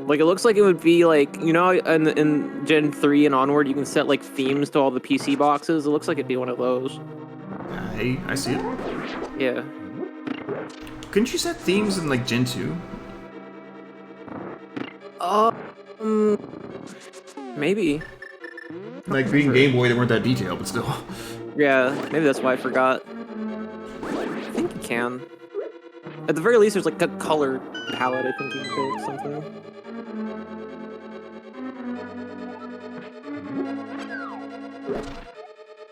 Like it looks like it would be like, you know, in Gen 3 and onward you can set like themes to all the PC boxes. It looks like it'd be one of those. I see it. Yeah. Couldn't you set themes in like Gen 2? Maybe. Like being Game Boy, they weren't that detailed, but still. Yeah, maybe that's why I forgot. I think you can. At the very least, there's like a color palette. I think you can pick something.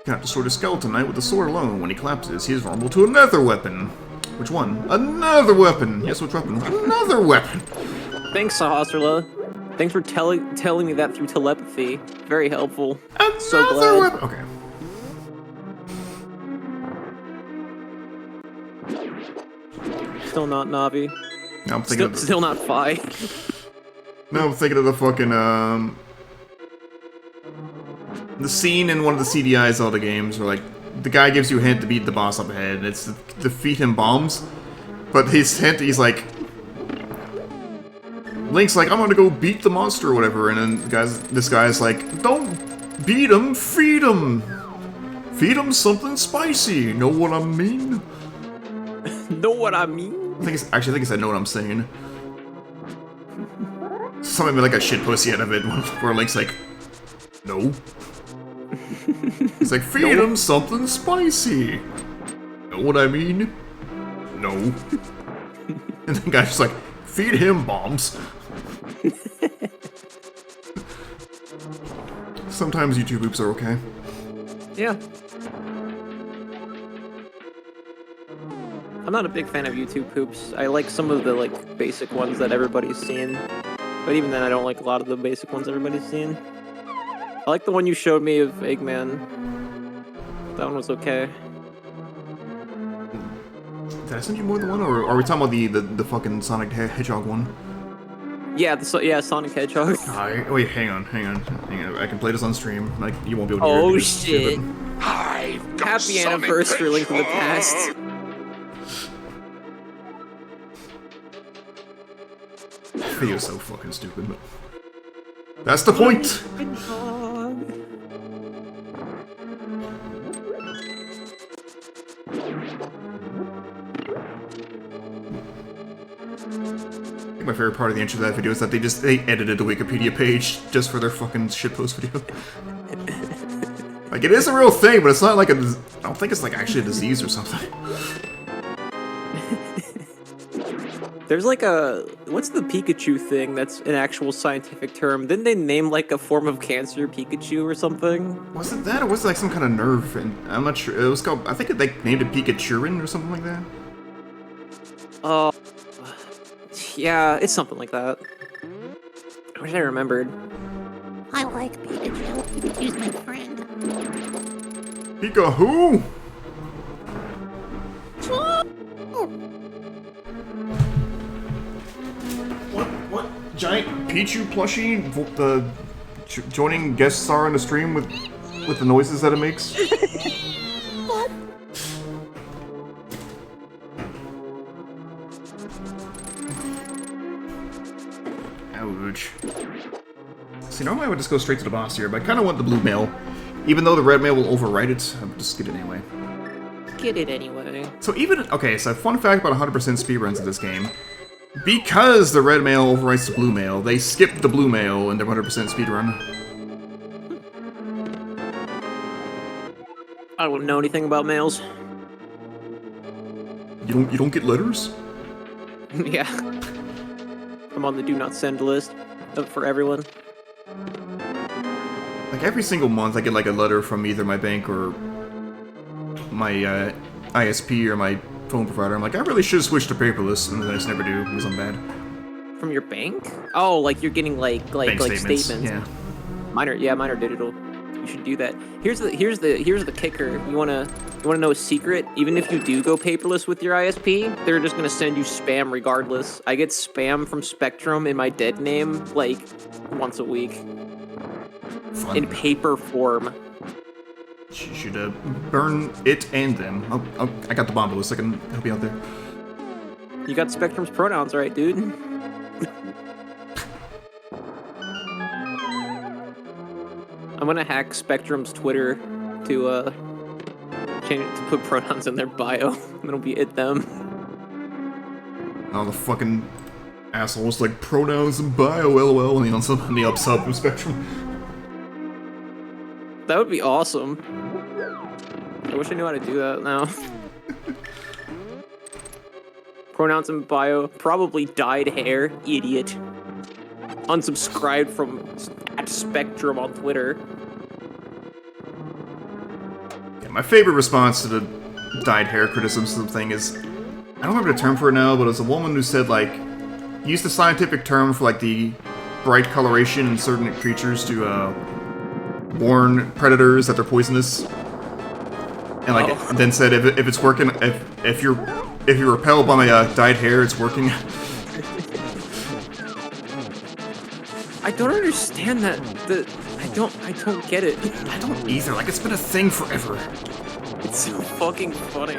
Got to sword a skeleton knight with the sword alone. When he collapses, he is vulnerable to another weapon. Which one? Another weapon! Yes, which weapon? Another weapon! Thanks, Sahasrahla. Thanks for telling me that through telepathy. Very helpful. So Another glad. weapon. Okay. Still not Navi. Now I'm thinking. Still not Fi. Now I'm thinking of the fucking the scene in one of the CDI Zelda games where like the guy gives you a hint to beat the boss up ahead, and it's to defeat him bombs. But his hint, he's like, Link's like, I'm gonna go beat the monster or whatever, and then this guy's like, don't beat him, feed him. Feed him something spicy. Know what I mean? Know what I mean? I think it's I know what I'm saying. Something like a shit pussy out of it, where Link's like, no. He's like, feed him something spicy. Know what I mean? No. And the guy's just like, feed him bombs. Sometimes YouTube oops are okay. Yeah. I'm not a big fan of YouTube poops. I like some of the like basic ones that everybody's seen. But even then I don't like a lot of the basic ones everybody's seen. I like the one you showed me of Eggman. That one was okay. Did I send you more than one, or are we talking about the fucking Sonic Hedgehog one? Yeah, Sonic Hedgehog. Wait, hang on. I can play this on stream. Like, you won't be able to hear it. Oh because shit! stupid. Happy anniversary, Link to the Past. Video's so fucking stupid, but that's the point. I think my favorite part of the intro to that video is that they edited a Wikipedia page just for their fucking shitpost video. Like, it is a real thing, but it's not like I don't think it's like actually a disease or something. There's like what's the Pikachu thing that's an actual scientific term? Didn't they name like a form of cancer Pikachu or something? Was it that, or was it like some kind of nerve? And I'm not sure. It was called, I think they named it Pikachurin or something like that. Yeah, it's something like that. I wish I remembered. I like Pikachu. Pikachu's my friend. Pika who? What giant Pichu plushie joining guest star on the stream with the noises that it makes? What? Ouch. See, normally I would just go straight to the boss here, but I kind of want the blue mail. Even though the red mail will overwrite it, I'll just get it anyway. Get it anyway. So okay, so fun fact about 100% speedruns of this game. Because the red mail overwrites the blue mail, they skip the blue mail in their 100% speedrun. I don't know anything about mails. You don't get letters? Yeah. I'm on the do not send list for everyone. Like every single month I get like a letter from either my bank or my ISP or my phone provider. I'm like, I really should switch to paperless, and then I just never do because I'm bad. From your bank? Oh, like you're getting like Bank statements. Yeah. Mine are digital. You should do that. Here's the kicker. You wanna know a secret? Even if you do go paperless with your ISP, they're just gonna send you spam regardless. I get spam from Spectrum in my dead name like once a week. Fun. In paper form. You should burn it and them. I got the bomb list. I can help you out there. You got Spectrum's pronouns right, dude. I'm gonna hack Spectrum's Twitter to change it to put pronouns in their bio. It'll be it them. Oh, the fucking assholes like pronouns and bio, lol, and on the upside from Spectrum. That would be awesome. I wish I knew how to do that now. Pronouns in bio, probably dyed hair, idiot. Unsubscribed from @Spectrum on Twitter. Yeah, my favorite response to the dyed hair criticism thing is, I don't remember the term for it now, but it was a woman who said like, used the scientific term for like the bright coloration in certain creatures to warn predators that they're poisonous. And like then said if it's working, if you're repelled by my dyed hair, it's working. I don't understand that. I don't get it. I don't either. Like it's been a thing forever. It's so fucking funny.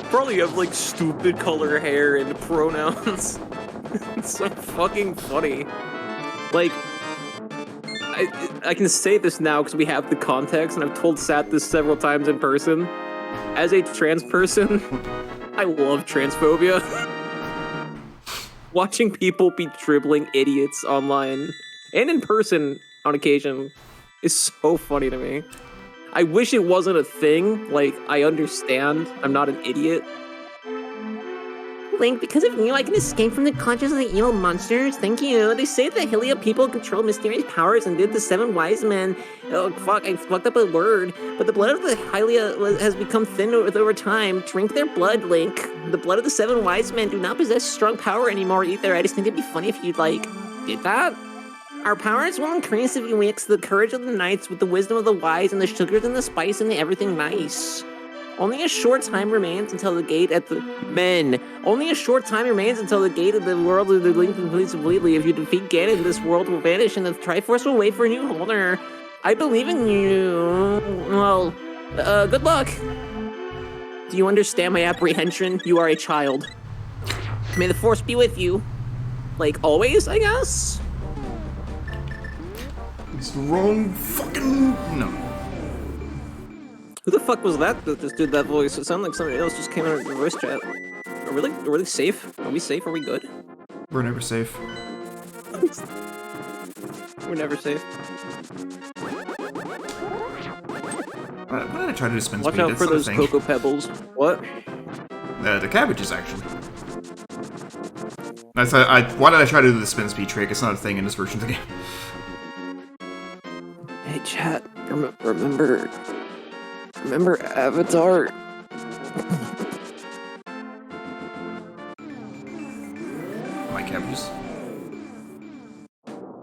Probably have like stupid color hair and pronouns. It's so fucking funny. Like, I can say this now because we have the context, and I've told Sat this several times in person. As a trans person, I love transphobia. Watching people be dribbling idiots online and in person on occasion is so funny to me. I wish it wasn't a thing. Like, I understand. I'm not an idiot. Link, because of you, I can escape from the clutches of the evil monsters. Thank you. They say the Hylia people control mysterious powers and did the 7 wise men. Oh, fuck, I fucked up a word. But the blood of the Hylia has become thin over time. Drink their blood, Link. The blood of the 7 wise men do not possess strong power anymore either. I just think it'd be funny if you'd, like, did that. Our powers will increase if you mix the courage of the knights with the wisdom of the wise and the sugars and the spice and the everything nice. Only a short time remains until the gate at the... Men! Only a short time remains until the gate of the world of the link completes completely. If you defeat Ganon, this world will vanish and the Triforce will wait for a new holder. I believe in you. Well, good luck. Do you understand my apprehension? You are a child. May the Force be with you. Like, always, I guess? It's the wrong fucking... No. Who the fuck was that just did that voice? It sounded like somebody else just came in the voice chat. Are we safe? Are we safe? Are we good? We're never safe. We're never safe. Why did I try to dispense Watch speed? out That's for not a those thing. Cocoa Pebbles. What? The cabbages, actually. Why did I try to do the spin speed trick? It's not a thing in this version of the game. Hey, chat. Remember Avatar? My cabbages.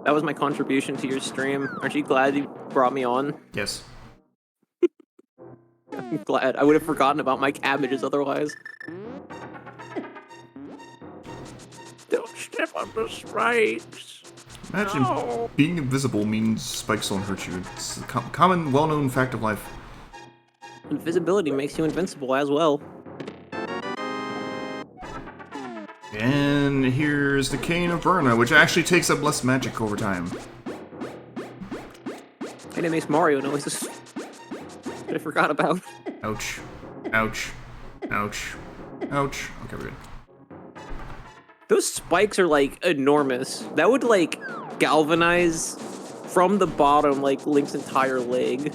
That was my contribution to your stream. Aren't you glad you brought me on? Yes. I'm glad. I would have forgotten about my cabbages otherwise. Don't step on the spikes. Imagine being invisible means spikes don't hurt you. It's a common, well-known fact of life. Invisibility makes you invincible as well. And here's the Cane of Burna, which actually takes up less magic over time. And it makes Mario noises. That I forgot about. Ouch. Ouch. Ouch. Ouch. Okay, we're good. Those spikes are, like, enormous. That would, like, galvanize from the bottom, like, Link's entire leg.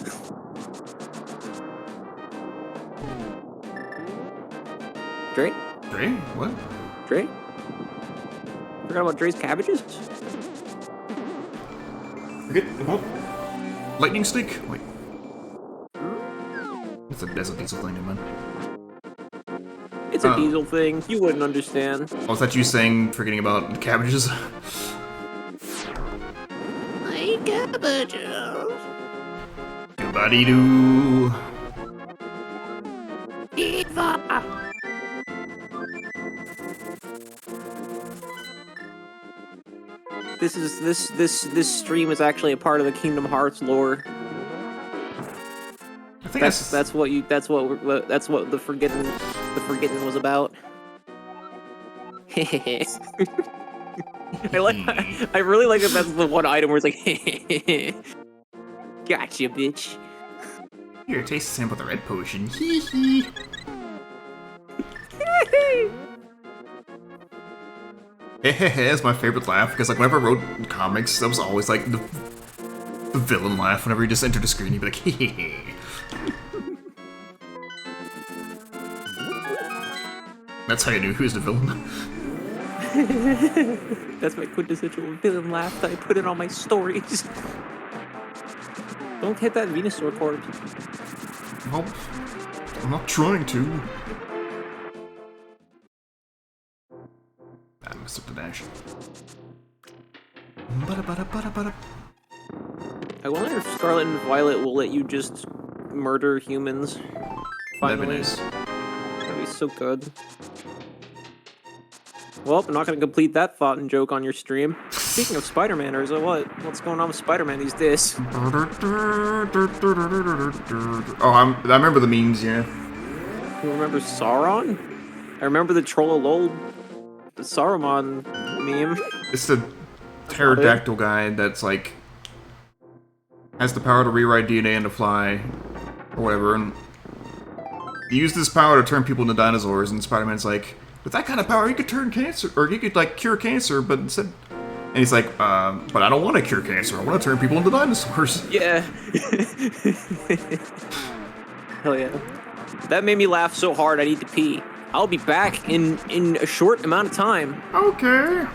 Dre? Dre? What? Dre? Forgot about Dre's cabbages? Forget about lightning stick? Wait. That's a diesel thing, man. It's a diesel thing. You wouldn't understand. Oh, is that you saying forgetting about the cabbages? My cabbages. Doobity-doo. Eva. This stream is actually a part of the Kingdom Hearts lore. I think That's what the forgetting was about. I really like that that's the one item where it's like gotcha, bitch. Here, taste the sample of the red potion. Hee hee. That's my favorite laugh, because like whenever I wrote comics, that was always like the villain laugh whenever he just entered a screen, he'd be like, hee. That's how you knew he was the villain. That's my quintessential villain laugh that I put in all my stories. Don't hit that Venusaur cord. Nope. I'm not trying to. I messed up the dash. Ba-da-ba-da-ba-da-ba-da. I wonder if Scarlet and Violet will let you just murder humans. That'd be Finally. nice. That'd be so good. Well, I'm not gonna complete that thought and joke on your stream. Speaking of Spider-Man, or is it what? What's going on with Spider-Man these days? Oh, I remember the memes, yeah. You remember Sauron? I remember the Trollolol, the Saruman meme. It's the pterodactyl guy that's like has the power to rewrite DNA and to fly, or whatever, and he used this power to turn people into dinosaurs, and Spider-Man's like, with that kind of power, you could turn cancer, or you could, like, cure cancer, but instead... And he's like, but I don't want to cure cancer, I want to turn people into dinosaurs. Yeah. Hell yeah. That made me laugh so hard I need to pee. I'll be back in a short amount of time. Okay.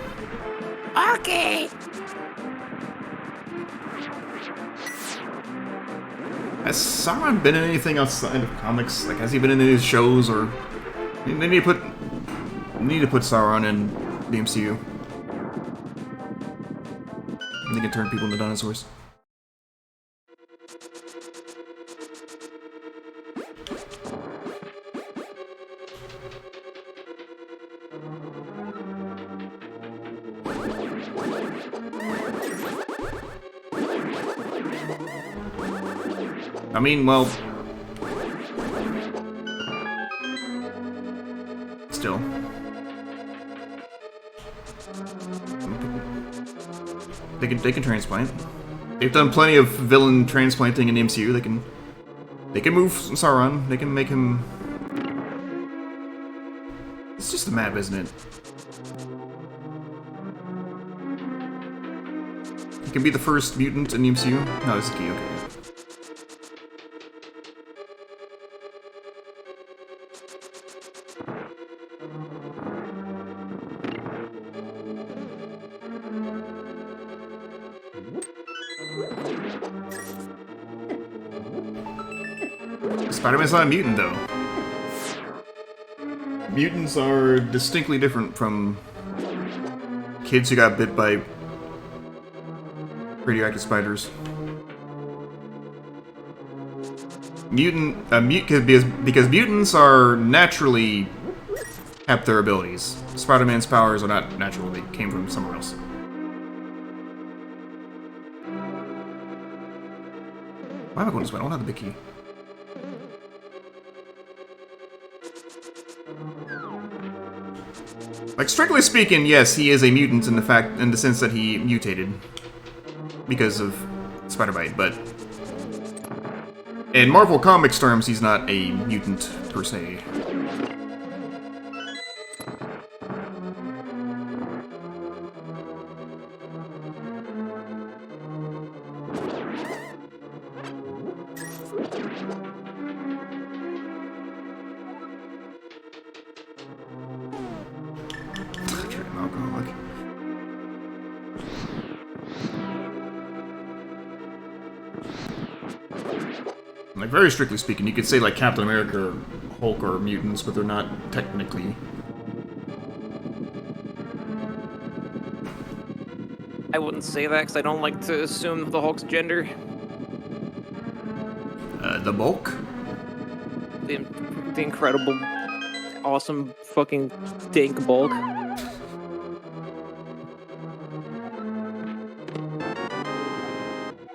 Okay. Has Sauron been in anything outside of comics? Like, has he been in any of his shows, or... They need to put Sauron in the MCU. And they can turn people into dinosaurs. I mean, well... Still. They can transplant. They've done plenty of villain transplanting in the MCU. They can move Sauron. They can make him... It's just a map, isn't it? He can be the first mutant in the MCU. No, this is key, okay. Spider-Man's not a mutant, though. Mutants are distinctly different from kids who got bit by radioactive spiders. Because mutants are naturally have their abilities. Spider-Man's powers are not natural; they came from somewhere else. Why am I going this way? I don't have the big key. Like, strictly speaking, yes, he is a mutant in the sense that he mutated because of Spider-Bite, but in Marvel Comics terms, he's not a mutant per se. Like, very strictly speaking, you could say, like, Captain America or Hulk are mutants, but they're not technically. I wouldn't say that because I don't like to assume the Hulk's gender. The Bulk? The incredible, awesome, fucking dank Bulk.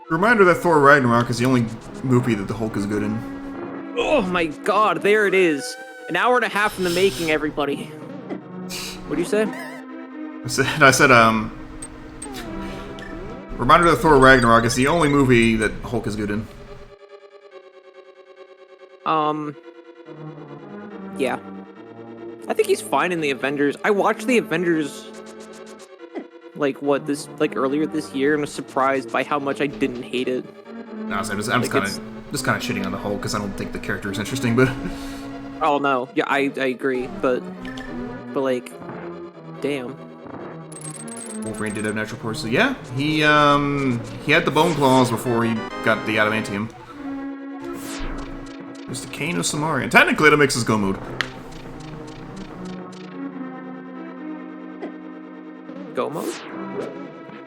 Reminder that Thor Ragnarok is the only movie that the Hulk is good in. Oh my god, there it is. An hour and a half in the making, everybody. What'd you say? I said, reminder that Thor Ragnarok is the only movie that Hulk is good in. Yeah. I think he's fine in the Avengers. I watched the Avengers earlier this year and was surprised by how much I didn't hate it. No, I'm just kind of shitting on the Hulk because I don't think the character is interesting, but... Oh no, yeah, I agree, but like, damn. Wolverine did have natural powers, so yeah, he had the bone claws before he got the adamantium. There's the Cane of Samarian. Technically, that makes his go mode. Go mode?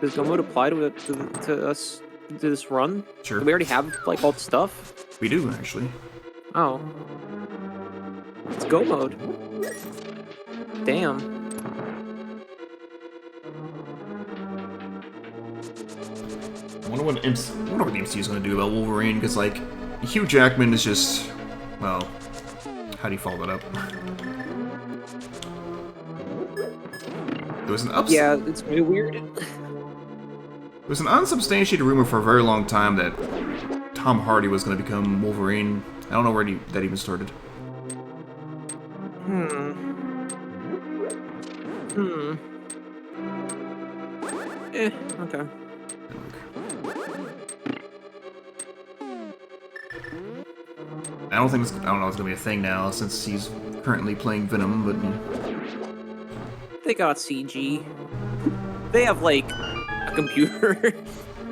Does go mode apply to us to this run? Sure. Do we already have like all the stuff? We do, actually. Oh. It's go mode. Damn. I wonder what the MCU is going to do about Wolverine, because, like, Hugh Jackman is just... Well, how do you follow that up? There was an Yeah, it's really weird. There was an unsubstantiated rumor for a very long time that Tom Hardy was going to become Wolverine. I don't know where that even started. Okay. I don't know if it's gonna be a thing now since he's currently playing Venom, but They got CG. They have like a computer.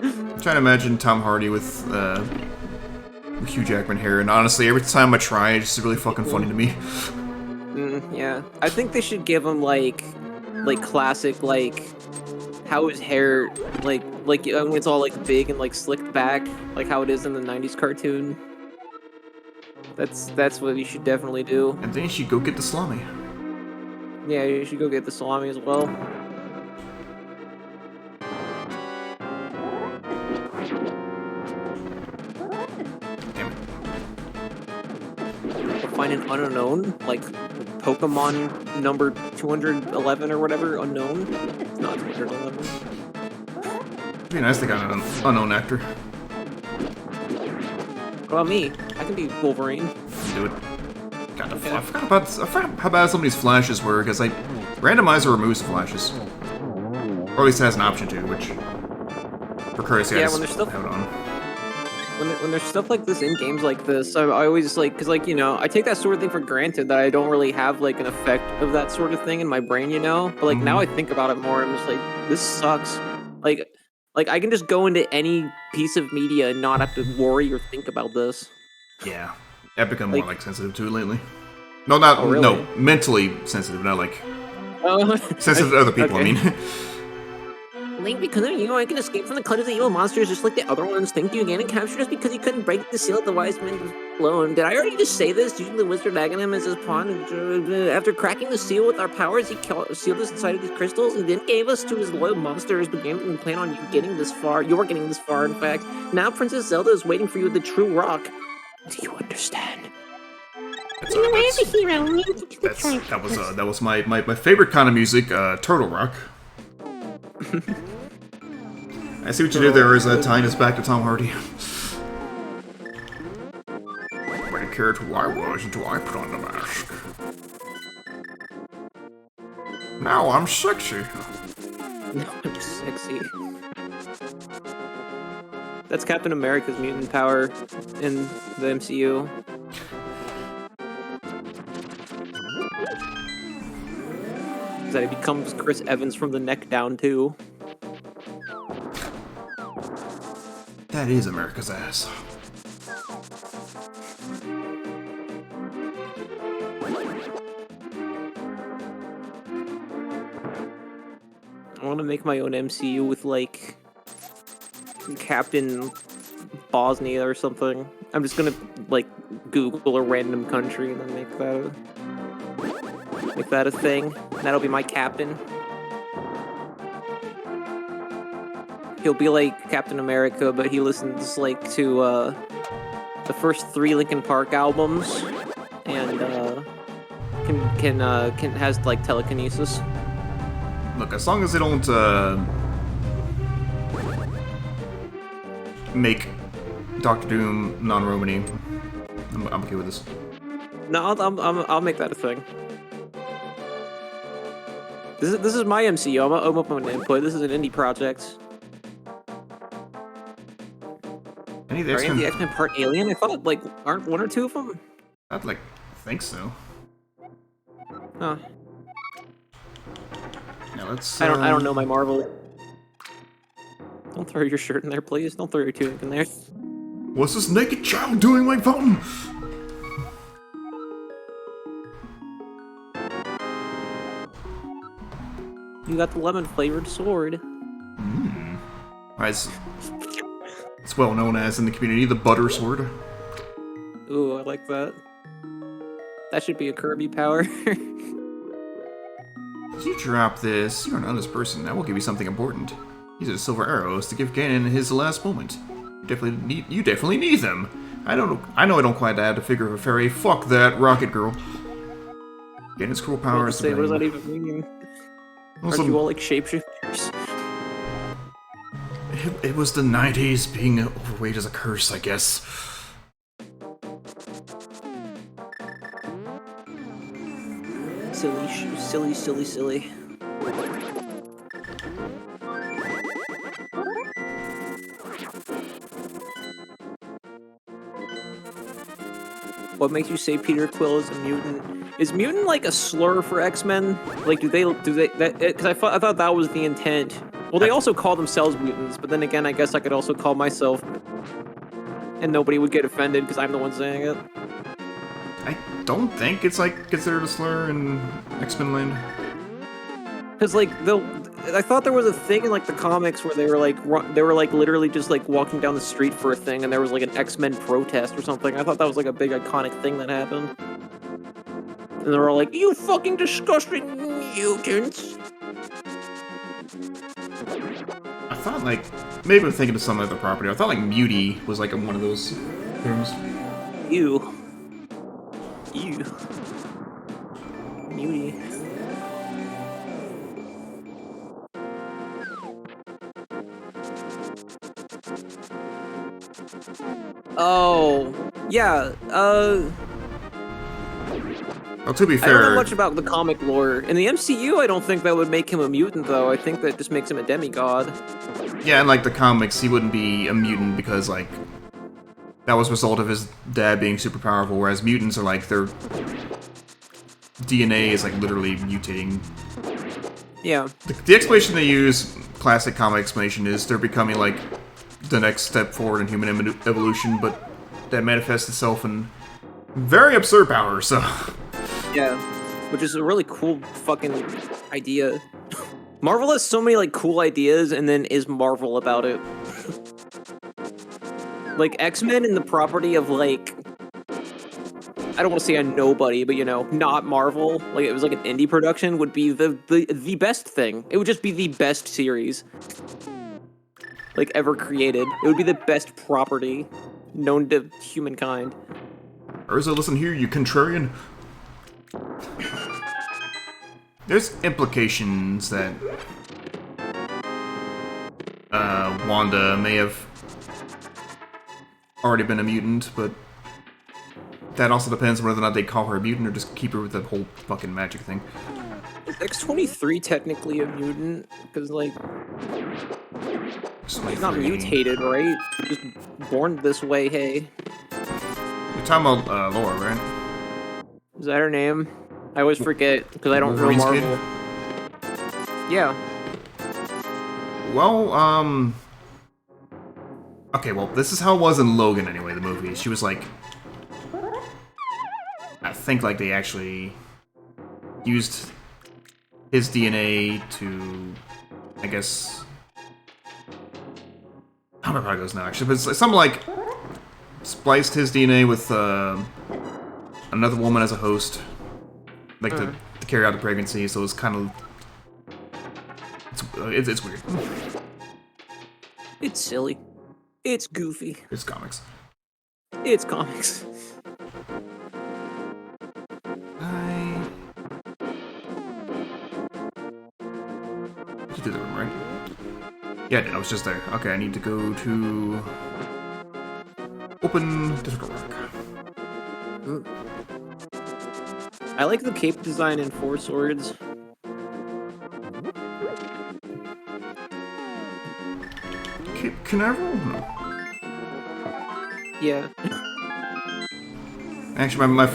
I'm trying to imagine Tom Hardy with Hugh Jackman hair, and honestly, every time I try, it's just really fucking funny to me. Yeah, I think they should give him like classic like how his hair like when it's all like big and like slicked back, like how it is in the '90s cartoon. That's what you should definitely do. And then you should go get the salami. Yeah, you should go get the salami as well. Damn it. Find an unknown, like Pokemon number 211 or whatever, unknown. It's not 211. It'd be nice to get an unknown actor. What about me? I can be Wolverine. Do it. God, I forgot how bad some of these flashes were, because like Randomizer removes flashes, or at least has an option to, which for courtesy I just when there's stuff have it on. when there's stuff like this in games like this, I always like, because like, you know, I take that sort of thing for granted that I don't really have like an effect of that sort of thing in my brain, you know. But like now I think about it more, I'm just like, this sucks. Like I can just go into any piece of media and not have to worry or think about this. Yeah, I've become more like sensitive to it lately. No, not really? no, mentally sensitive, not like sensitive to other people. Okay. I mean, Link, because of you, I can escape from the clutches of evil monsters just like the other ones. Thank you again and captured us because you couldn't break the seal of the wise men alone. Did I already just say this? Using the wizard Aghanim as his pawn. After cracking the seal with our powers, he sealed us inside of these crystals and then gave us to his loyal monsters. Began to plan on you getting this far. You're getting this far, in fact. Now Princess Zelda is waiting for you with the true rock. Do you understand? that was my favorite kind of music, Turtle Rock. I see what you did there, is tying us back to Tom Hardy. Nobody cared who I was until I put on the mask. Now I'm sexy. No, I'm just sexy. That's Captain America's mutant power in the MCU. Is that he becomes Chris Evans from the neck down too. That is America's ass. I want to make my own MCU with like Captain Bosnia or something. I'm just gonna like Google a random country and then make that a thing. That'll be my captain. He'll be like Captain America, but he listens like to the first 3 Linkin Park albums, and can has like telekinesis. Look, as long as they don't make Doctor Doom non-Romany, I'm okay with this. No, I'll make that a thing. This is my MCU. I'm open to input. This is an indie project. Any of the Are any of X-Men? the X-Men part alien? I thought like aren't 1 or 2 of them? I'd like think so. Huh. Yeah, let's. I don't know my Marvel. Don't throw your shirt in there, please. Don't throw your tunic in there. What's this naked child doing like fountain? You got the lemon flavored sword. As it's well known as in the community, the butter sword. Ooh, I like that. That should be a Kirby power. As you drop this, you're an honest person. I will give you something important. These are silver arrows to give Ganon his last moment. You definitely need them. I know I don't quite add the figure of a fairy. Fuck that, Rocket Girl. Ganon's cruel powers. What does that even mean? Aren't you all like shapeshifters? It was the 90s. Being overweight is a curse, I guess. Silly. What makes you say Peter Quill is a mutant? Is mutant like a slur for X-Men? Like, do they that? Because I thought that was the intent. Well, they also call themselves mutants, but then again, I guess I could also call myself, and nobody would get offended because I'm the one saying it. I don't think it's like considered a slur in X-Men land. Because like I thought there was a thing in like the comics where they were like literally just like walking down the street for a thing, and there was like an X-Men protest or something. I thought that was like a big iconic thing that happened. And they were all like, "You fucking disgusting mutants!" I thought like maybe I'm thinking of some other property. I thought like mutie was like one of those terms. Ew. Mutie. Oh, yeah, Well, to be I fair, don't know much about the comic lore. In the MCU, I don't think that would make him a mutant, though. I think that just makes him a demigod. yeah, in like the comics, he wouldn't be a mutant because like that was a result of his dad being super powerful, whereas mutants are like their DNA is like literally mutating. Yeah. The explanation they use, classic comic explanation, is they're becoming like the next step forward in human evolution, but that manifests itself in very absurd powers, so... Yeah, which is a really cool fucking idea. Marvel has so many, like, cool ideas, and then is Marvel about it. Like, X-Men and the property of, like... I don't want to say a nobody, but, you know, not Marvel. Like, it was like an indie production would be the best thing. It would just be the best series. Like, ever created. It would be the best property known to humankind. Urza, listen here, you contrarian. There's implications that Wanda may have already been a mutant, but that also depends on whether or not they call her a mutant or just keep her with the whole fucking magic thing. Is X-23 technically a mutant? Because, like, he's not mutated, right? Just born this way, hey. You're talking about Laura, right? Is that her name? I always forget, because I don't know Wolverine's Marvel. kid? Yeah. Well, okay, well, this is how it was in Logan, anyway, the movie. She was, like... I think, like, they actually used his DNA to, I guess... I don't remember how it goes now, actually, but it's something like... spliced his DNA with, another woman as a host. Like, to carry out the pregnancy, so it's kind of... It's weird. It's silly. It's goofy. It's comics. It's comics. You did the room, right? Yeah, I did. I was just there. Okay, I need to go to... Open difficult work. I like the cape design in Four Swords. Can I roll? No. Yeah. Actually, my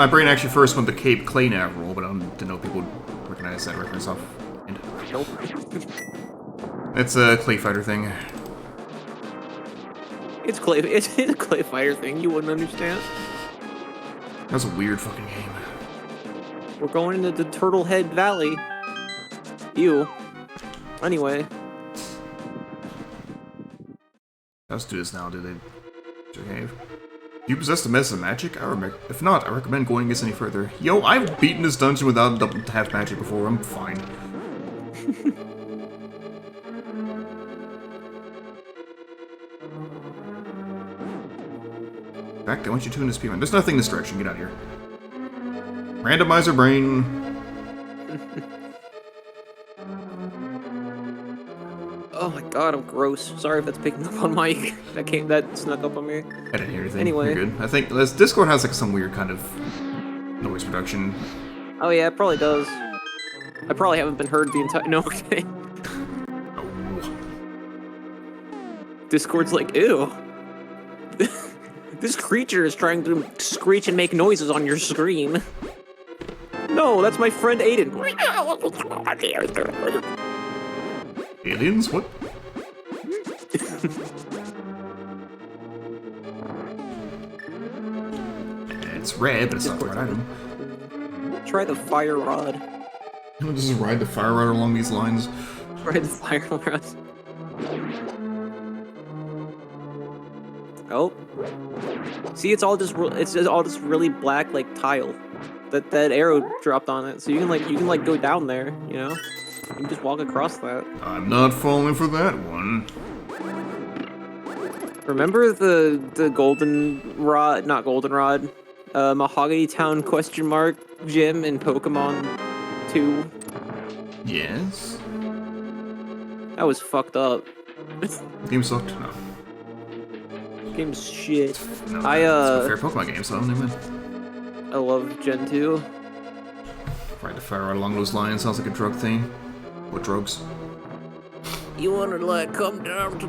brain actually first went to Cape Clay roll, but I didn't know people would recognize that reference off. Nope. It's a Clay Fighter thing. It's Clay. It's a Clay Fighter thing. You wouldn't understand. That's a weird fucking game. We're going into the Turtle Head Valley. Ew. Anyway. Let's do this now, do they behave? Do you possess the medicine magic? If not, I recommend going this any further. Yo, I've beaten this dungeon without half magic before, I'm fine. In fact, I want you to in this speedrun. There's nothing in this direction, get out of here. Randomizer brain. Oh my god, I'm gross. Sorry if that's picking up on mic. That snuck up on me. I didn't hear anything. Anyway. You're good. I think this Discord has like some weird kind of noise reduction. Oh yeah, it probably does. I probably haven't been heard the entire. No, okay. Oh. Discord's like, ew. This creature is trying to screech and make noises on your screen. No, that's my friend Ayden. Aliens? What? It's red, but it's not the right item. Try the fire rod. I'll just ride the fire rod along these lines. Try the fire rod. Oh. See, it's all just really black like tile. That arrow dropped on it, so you can go down there, you know? You can just walk across that. I'm not falling for that one. Remember the goldenrod, not goldenrod, Mahogany Town / gym in Pokemon 2? Yes? That was fucked up. Game sucked? No. Game's shit. No, it's a fair Pokemon game, so never mind. I love Gen 2. Ride the fire rod along those lines, sounds like a drug thing. What drugs? You wanna like come down to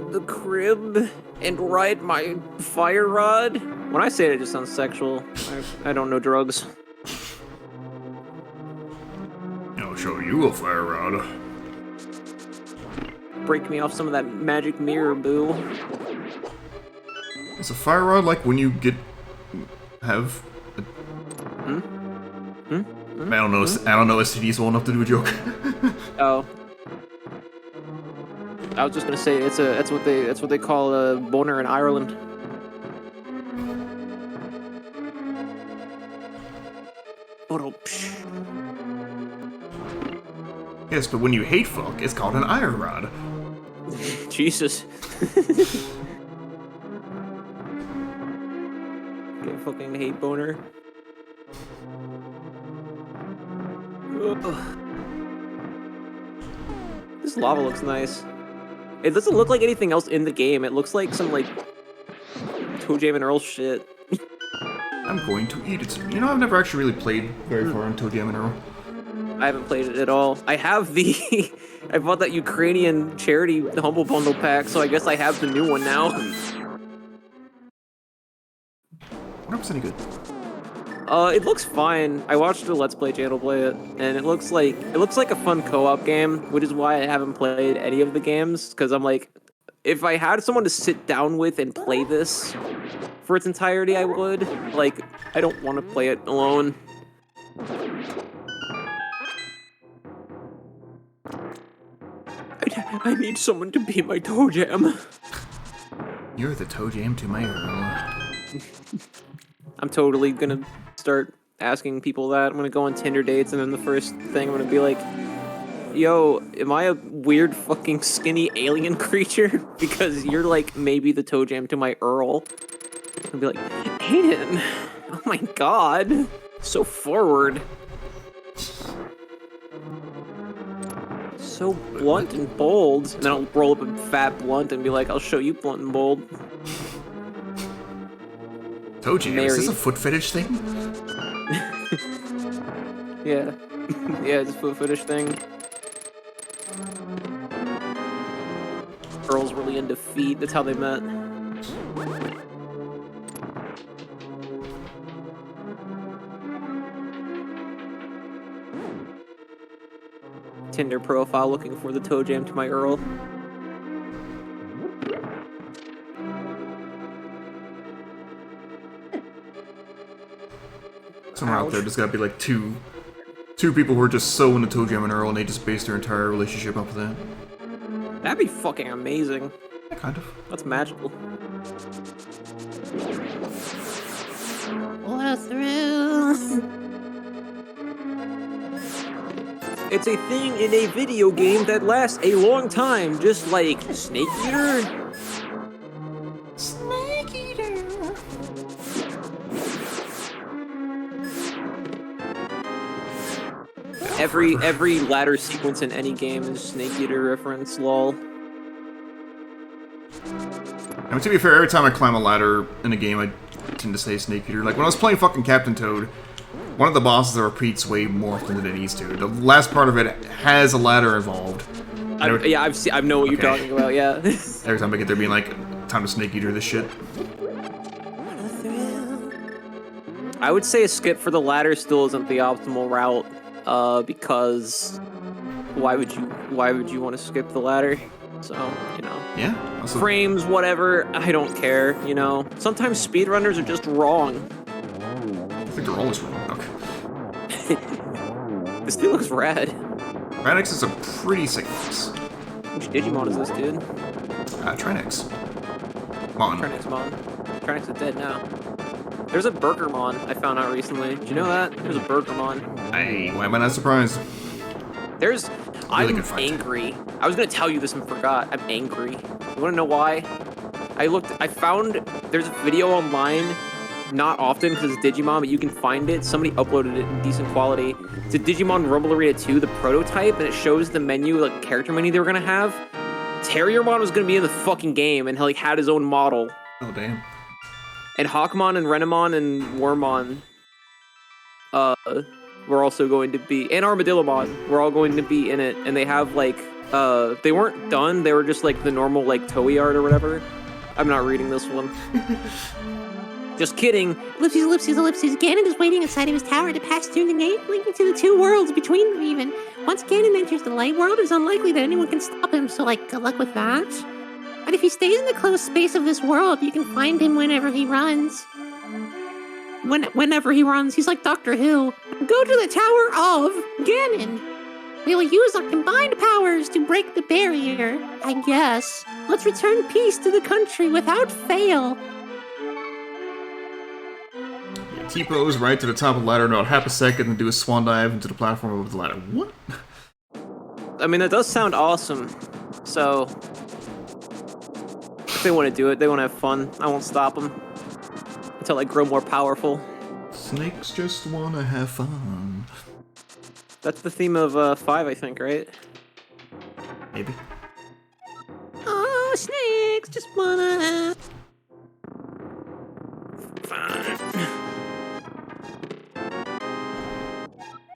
the crib and ride my fire rod? When I say it, it just sounds sexual. I don't know drugs. I'll show you a fire rod. Break me off some of that magic mirror, boo. Is a fire rod like when you have a... I don't know STD's well enough to do a joke. Oh. I was just gonna say that's what they call a boner in Ireland. Yes, but when you hate fuck, it's called an iron rod. Jesus. Get fucking hate boner. Ugh. This lava looks nice. It doesn't look like anything else in the game. It looks like some like Toe Jam and Earl shit. I'm going to eat it. You know, I've never actually really played very far on Toe Jam and Earl. I haven't played it at all. I have the I bought that Ukrainian charity Humble Bundle pack, so I guess I have the new one now. 100% any good. It looks fine. I watched a Let's Play channel play it, and it looks like a fun co-op game, which is why I haven't played any of the games, because I'm like, if I had someone to sit down with and play this for its entirety, I would. Like, I don't want to play it alone. I need someone to be my Toe Jam. You're the Toe Jam to my Earl. I'm totally gonna start asking people that. I'm gonna go on Tinder dates, and then the first thing I'm gonna be like, yo, am I a weird fucking skinny alien creature? Because you're like maybe the Toe Jam to my Earl. I'll be like, Ayden, oh my god, so forward. So blunt and bold. And then I'll roll up a fat blunt and be like, I'll show you blunt and bold. Toe Jam, is this a foot fetish thing? Yeah. Yeah, it's a foot fetish thing. Girls really into feet, that's how they met. Tinder profile looking for the Toe Jam to my Earl. Somewhere out there, there's gotta be like two people who are just so into Toe Jam and Earl, and they just base their entire relationship off of that. That'd be fucking amazing. Kind of. That's magical. What a thrill. It's a thing in a video game that lasts a long time, just like Snake Eater. Snake Eater. Every ladder sequence in any game is Snake Eater reference, lol. I mean, to be fair, every time I climb a ladder in a game, I tend to say Snake Eater. Like, when I was playing fucking Captain Toad, one of the bosses that repeats way more often than it needs to. The last part of it has a ladder involved. Yeah, I know what you're talking about, yeah. Every time I get there being like, time to Snake Eater this shit. What a thrill. I would say a skip for the ladder still isn't the optimal route, because why would you want to skip the ladder? So, you know. Yeah. Also, Frames, whatever, I don't care, you know. Sometimes speedrunners are just wrong. I think they're always wrong. Okay. This dude looks rad. Radix is a pretty sick boss. Which Digimon is this, dude? Trinex. Mon. Trinexmon. Trinix is dead now. There's a Burgermon I found out recently. Did you know that? There's a Burgermon. Hey, why am I not surprised? There's... Really I'm good fight. angry. I was gonna tell you this and forgot. I'm angry. You wanna know why? I found... There's a video online, not often because it's Digimon, but you can find it. Somebody uploaded it in decent quality. It's a Digimon Rumble Arena 2, the prototype, and it shows the menu, like, character menu they were gonna have. Terriermon was gonna be in the fucking game and like had his own model. Oh, damn. And Hawkmon and Renamon and Wormmon were also going to be, and Armadillomon were all going to be in it, and they have like they weren't done, they were just like the normal like Toei art or whatever. I'm not reading this one. Just kidding. Ellipses, ellipses, ellipses. Ganon is waiting inside of his tower to pass through the gate, linking to the two worlds between them even. Once Ganon enters the light world, it's unlikely that anyone can stop him, so like, good luck with that. But if he stays in the closed space of this world, you can find him whenever he runs. Whenever he runs, he's like Doctor Who. Go to the Tower of Ganon. We will use our combined powers to break the barrier, I guess. Let's return peace to the country without fail. T-pose right to the top of the ladder in about half a second and do a swan dive into the platform above the ladder. What? I mean, that does sound awesome. So, if they want to do it, they want to have fun. I won't stop them until I grow more powerful. Snakes just wanna have fun. That's the theme of 5, I think, right? Maybe. Oh, snakes just wanna have...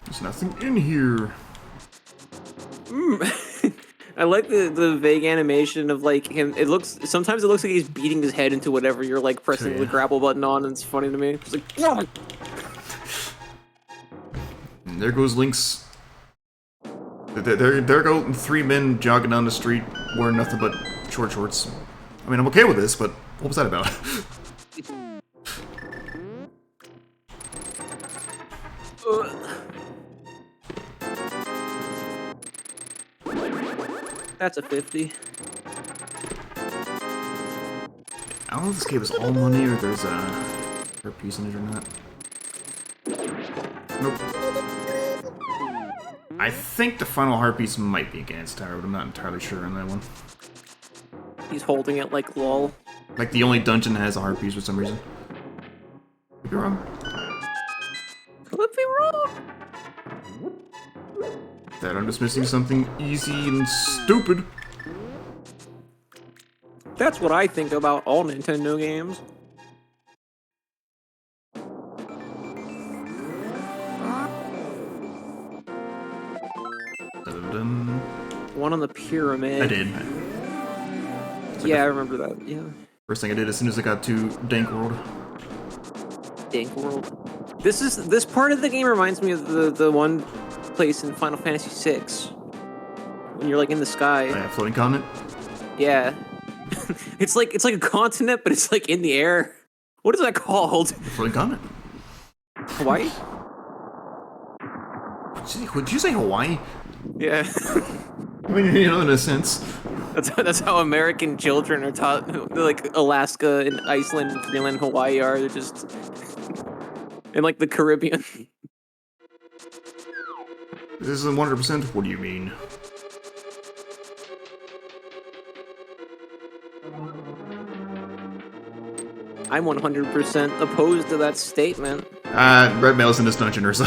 There's nothing in here. I like the vague animation of like him. Sometimes it looks like he's beating his head into whatever you're like pressing Yeah. the grapple button on, and it's funny to me. It's like, "Yeah." And there goes Link's. There go 3 men jogging down the street wearing nothing but short shorts. I mean, I'm okay with this, but what was that about? That's a 50. I don't know if this cave is all money or there's a piece in it or not. Nope. I think the final heart piece might be against Tower, but I'm not entirely sure on that one. He's holding it like lol. Like the only dungeon that has a heart piece for some reason. Could be wrong. Could be wrong. That I'm just missing something easy and stupid. That's what I think about all Nintendo games. Dun-dun-dun. One on the pyramid. I did. Yeah, I remember that. Yeah. First thing I did as soon as I got to Dank World. Dank World. This part of the game reminds me of the one place in Final Fantasy VI when you're like in the sky. Oh, yeah, floating continent. Yeah. it's like a continent, but it's like in the air. What is that called? Floating continent. Hawaii? Would you say Hawaii? Yeah. I mean, you know, in a sense. That's how American children are taught. Like Alaska and Iceland, and Greenland, Hawaii are. They're just in like the Caribbean. This isn't 100%. What do you mean? I'm 100% opposed to that statement. Red mail's in this dungeon, Ursa.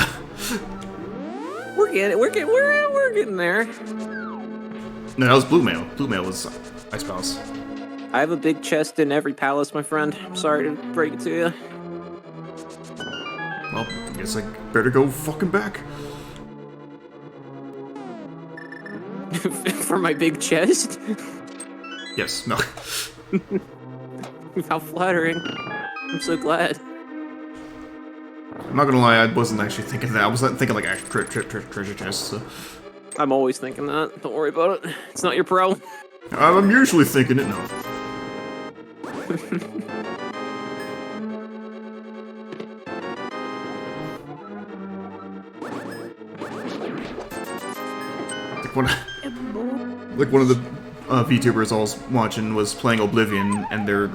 We're getting there. No, that was blue mail. Blue mail was Ice Palace. I have a big chest in every palace, my friend. I'm sorry to break it to you. Well, I guess I better go fucking back. For my big chest? Yes, no. How flattering. I'm so glad. I'm not gonna lie, I wasn't actually thinking that. I was thinking like actual treasure chests. So. I'm always thinking that. Don't worry about it. It's not your problem. I'm usually thinking it, no. Like one of the VTubers I was watching was playing Oblivion, and there's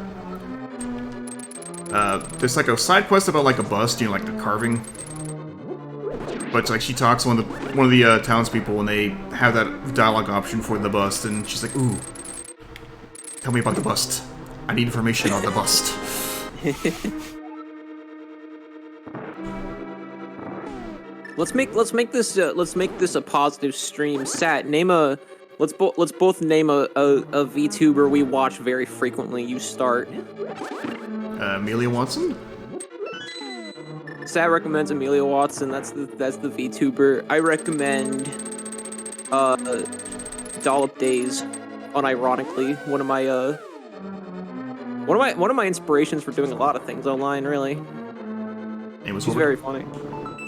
like a side quest about like a bust, you know, like the carving. But like she talks to one of the townspeople, and they have that dialogue option for the bust, and she's like, "Ooh, tell me about the bust. I need information on the bust." Let's make this a positive stream. Sat, let's both name a VTuber we watch very frequently. You start. Amelia Watson? Sat recommends Amelia Watson. That's the VTuber. I recommend Dollop Days. Unironically, one of my inspirations for doing a lot of things online. Really, she's very funny.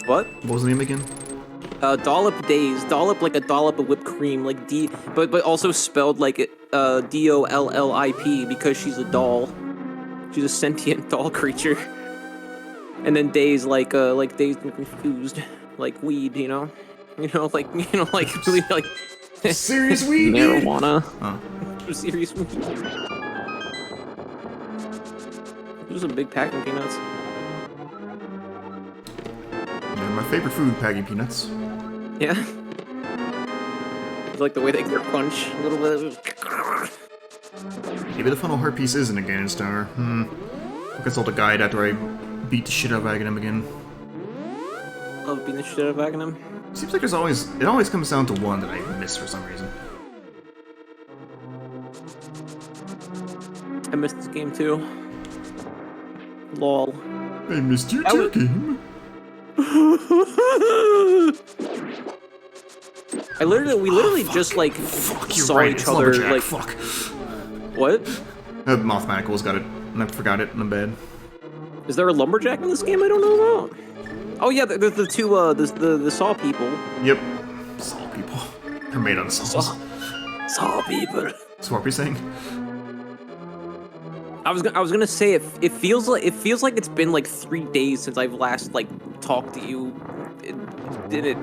What? What was the name again? Dollop Days. Dollop like a dollop of whipped cream, like but also spelled like DOLLIP because she's a doll. She's a sentient doll creature. And then Days like Dazed and Confused, like weed, like really like serious weed, marijuana. Huh. Serious weed. There's some big packing peanuts. They're my favorite food, packing peanuts. Yeah. I like the way they crunch a little bit. Maybe the final heart piece isn't a Ganon Star. I'll consult a guide after I beat the shit out of Aghanim again. Love beating the shit out of Aghanim. Seems like it always comes down to one that I miss for some reason. I missed this game too. Lol. I missed you too, game. We literally just like saw each other like. Fuck. What? Moth Manacle's got it, and I forgot it, and I'm bad. Is there a lumberjack in this game I don't know about? Oh yeah, there's the two the saw people. Yep. Saw people. They're made on saws. Saw people. So what were you saying? I was gonna say it feels like it's been like 3 days since I've last like talked to you. It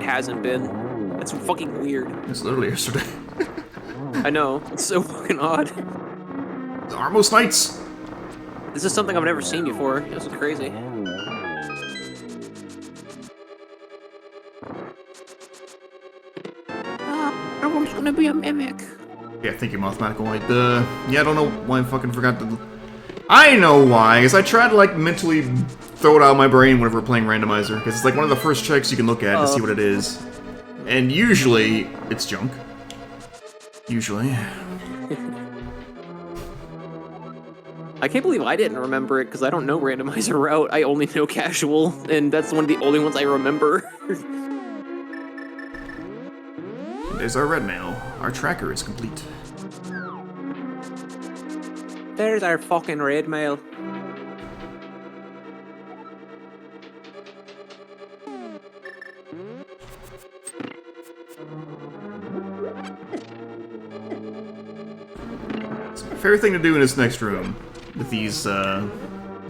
hasn't been. That's fucking weird. It's literally yesterday. I know. It's so fucking odd. The Armos Knights. This is something I've never seen before. This is crazy. Everyone's gonna be a mimic. Yeah, thank you, Moth Manacle. Yeah, I don't know why I fucking forgot to... I know why, because I try to, like, mentally throw it out of my brain whenever we're playing Randomizer, because it's, like, one of the first checks you can look at to see what it is. And usually, it's junk. Usually. I can't believe I didn't remember it, because I don't know Randomizer route. I only know Casual, and that's one of the only ones I remember. There's our red mail. Our tracker is complete. There's our fucking red mail. So my favorite thing to do in this next room with these, the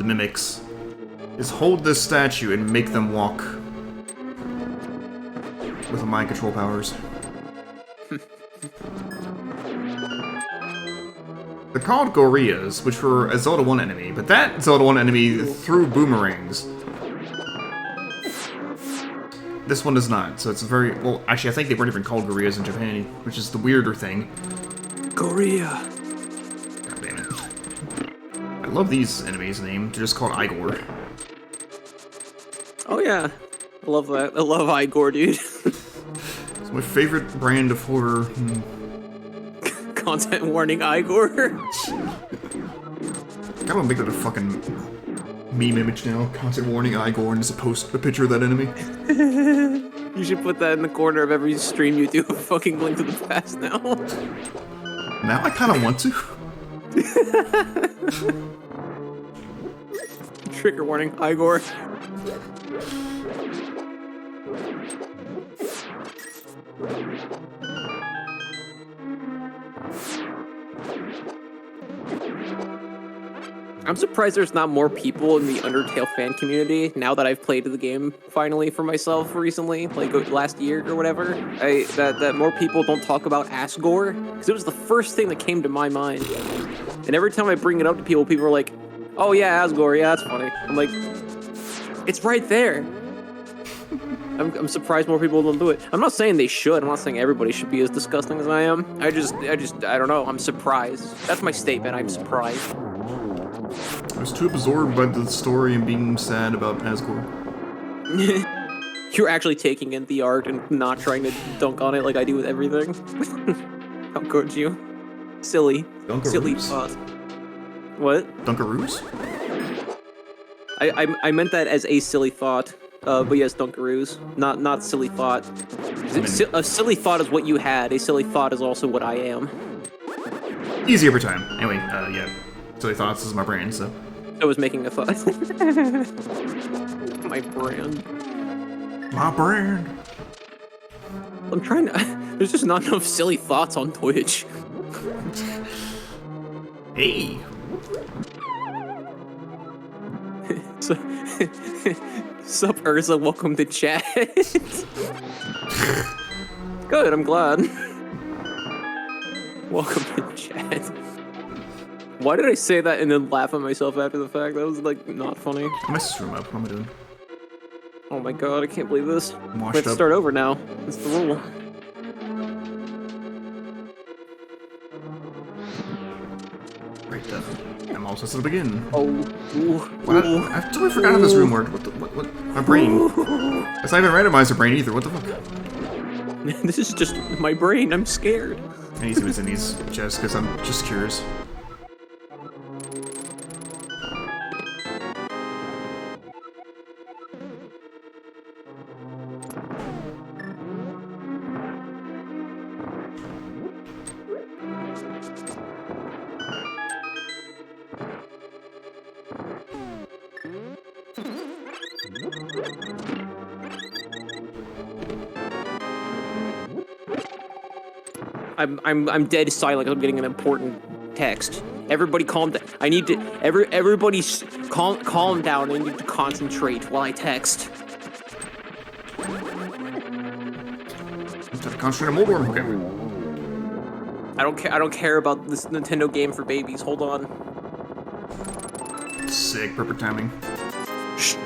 mimics, is hold this statue and make them walk with the mind control powers. They're called Gorillaz, which were a Zelda 1 enemy, but that Zelda 1 enemy threw boomerangs. This one does not, so it's a very... Well, actually, I think they weren't even called Gorillaz in Japan, which is the weirder thing. Gorilla. God damn it. I love these enemies' names. They're just called Igor. Oh yeah, I love that. I love Igor, dude. It's my favorite brand of horror. Content warning, Igor. I gotta make that a fucking meme image now. Content warning, Igor, and just post a picture of that enemy. You should put that in the corner of every stream you do. A fucking Link to the Past now. Now I kind of want to. Trigger warning, Igor. I'm surprised there's not more people in the Undertale fan community now that I've played the game finally for myself recently, like last year or whatever. That more people don't talk about Asgore, because it was the first thing that came to my mind. And every time I bring it up to people, people are like, "Oh yeah, Asgore, yeah, that's funny." I'm like, it's right there. I'm surprised more people don't do it. I'm not saying they should. I'm not saying everybody should be as disgusting as I am. I don't know. I'm surprised. That's my statement. I'm surprised. I was too absorbed by the story and being sad about Asgore. You're actually taking in the art and not trying to dunk on it like I do with everything. How could you? Silly. Dunkaroos? Silly thought. What? Dunkaroos? I meant that as a silly thought. But yes, Dunkaroos. Not silly thought. A silly thought is what you had. A silly thought is also what I am. Easy every time. Anyway, yeah. Silly thoughts is my brand, so. I was making a thought. My brand. My brand. I'm trying to... There's just not enough silly thoughts on Twitch. Hey. Sup, Urza? Welcome to chat. Good, I'm glad. Welcome to chat. Why did I say that and then laugh at myself after the fact? That was, like, not funny. I messed this room up. What am I doing? Oh my god, I can't believe this. I'm We washed have to up. start over now. That's the rule. Right, I'm all set to begin. Oh, ooh, What? ooh. I've totally forgot how this room worked. What? My brain. It's not even randomized or brain either. What the fuck? This is just my brain. I'm scared. I need to see what's in these chests because I'm just curious. I'm dead silent. I'm getting an important text. Everybody calm down. I need to. Everybody calm down. I need to concentrate while I text. Concentrate on more. Okay. I don't care about this Nintendo game for babies. Hold on. Sick. Perfect timing. Shh.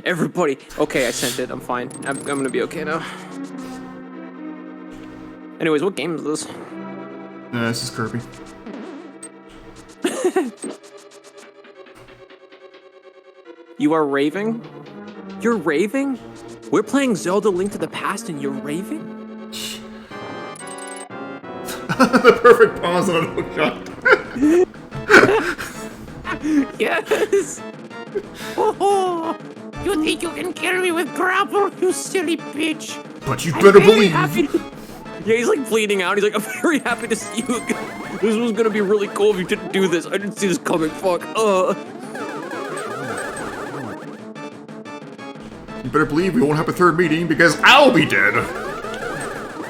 Everybody. Okay, I sent it. I'm fine. I'm gonna be okay now. Anyways, what game is this? This is Kirby. You are raving? You're raving? We're playing Zelda Link to the Past and you're raving? The perfect pause on a hook shot. Yes! Oh, you think you can kill me with grapple, you silly bitch? But you better believe. Yeah, he's like bleeding out. He's like, I'm very happy to see you again. This was gonna be really cool if you didn't do this. I didn't see this coming. Fuck. You better believe we won't have a third meeting because I'll be dead.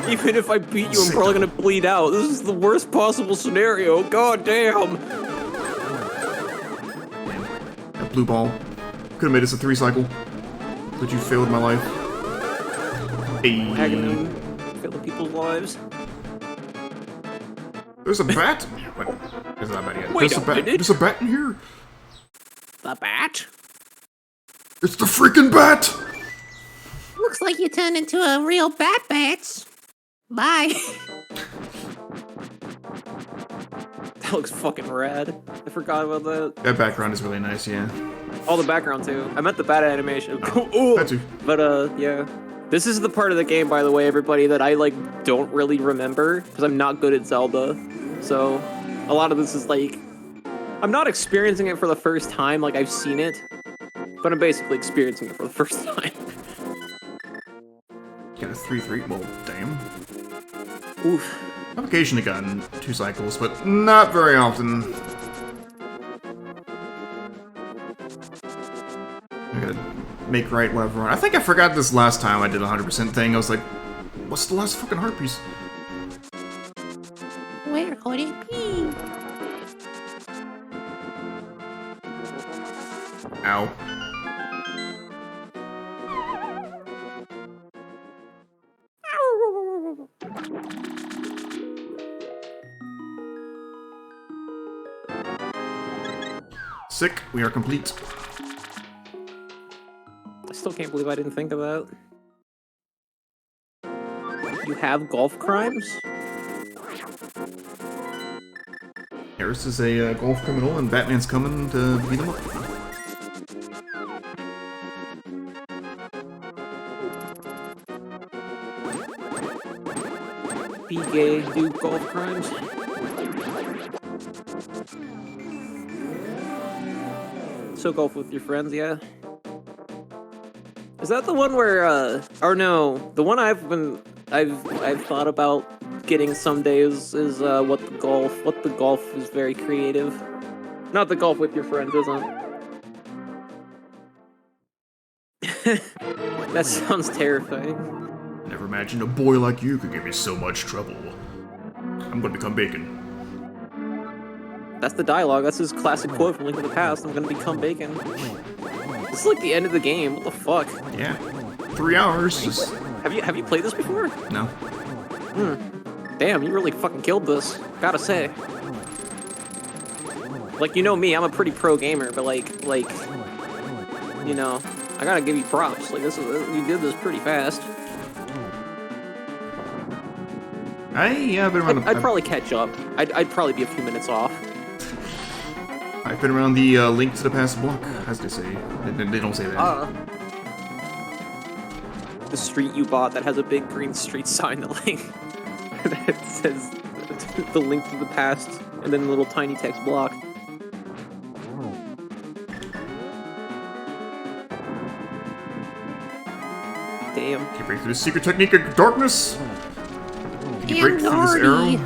Even if I beat you, I'm probably gonna bleed out. This is the worst possible scenario. God damn. That blue ball. Could have made this a 3-cycle. But you failed my life. Hey. Agony. Filling people's lives. There's a bat? What? Is that bad yet? Wait There's a minute. There's a bat in here? The bat? It's the freaking bat! Looks like you turned into a real bat. Bye. That looks fucking rad. I forgot about that. That background is really nice, yeah. Oh, the background too. I meant the bat animation. That too. But yeah. This is the part of the game, by the way, everybody, that I like don't really remember because I'm not good at Zelda. So a lot of this is like I'm not experiencing it for the first time, like I've seen it, but I'm basically experiencing it for the first time. Got a 3-3. Well, damn. Oof. I've occasionally gotten 2 cycles, but not very often. I gotta make right what I've run. I think I forgot this last time I did a 100% thing. I was like, what's the last fucking heart piece? Where could it be? Ow. Sick, we are complete. I still can't believe I didn't think of that. You have golf crimes? Harris is a golf criminal, and Batman's coming to beat him up. Be gay, do golf crimes? So golf with your friends, yeah? Is that the one where, or no, the one I've thought about getting someday is what the golf is very creative. Not the golf with your friends, isn't. That sounds terrifying. Never imagined a boy like you could give me so much trouble. I'm gonna become bacon. That's the dialogue. That's his classic quote from Link to the Past. I'm gonna become bacon. This is like the end of the game. What the fuck? Yeah. 3 hours. Just... Have you played this before? No. Damn, you really fucking killed this. Gotta say. Like, you know me, I'm a pretty pro gamer, but like, you know, I gotta give you props. Like, you did this pretty fast. Yeah, I've been around I'd probably catch up. I'd probably be a few minutes off. I've been around the Link to the Past block, as they say. They don't say that. The street you bought that has a big green street sign that that says the Link to the Past, and then a little tiny text block. Damn. Can you break through the secret technique of darkness? Can you break through this arrow?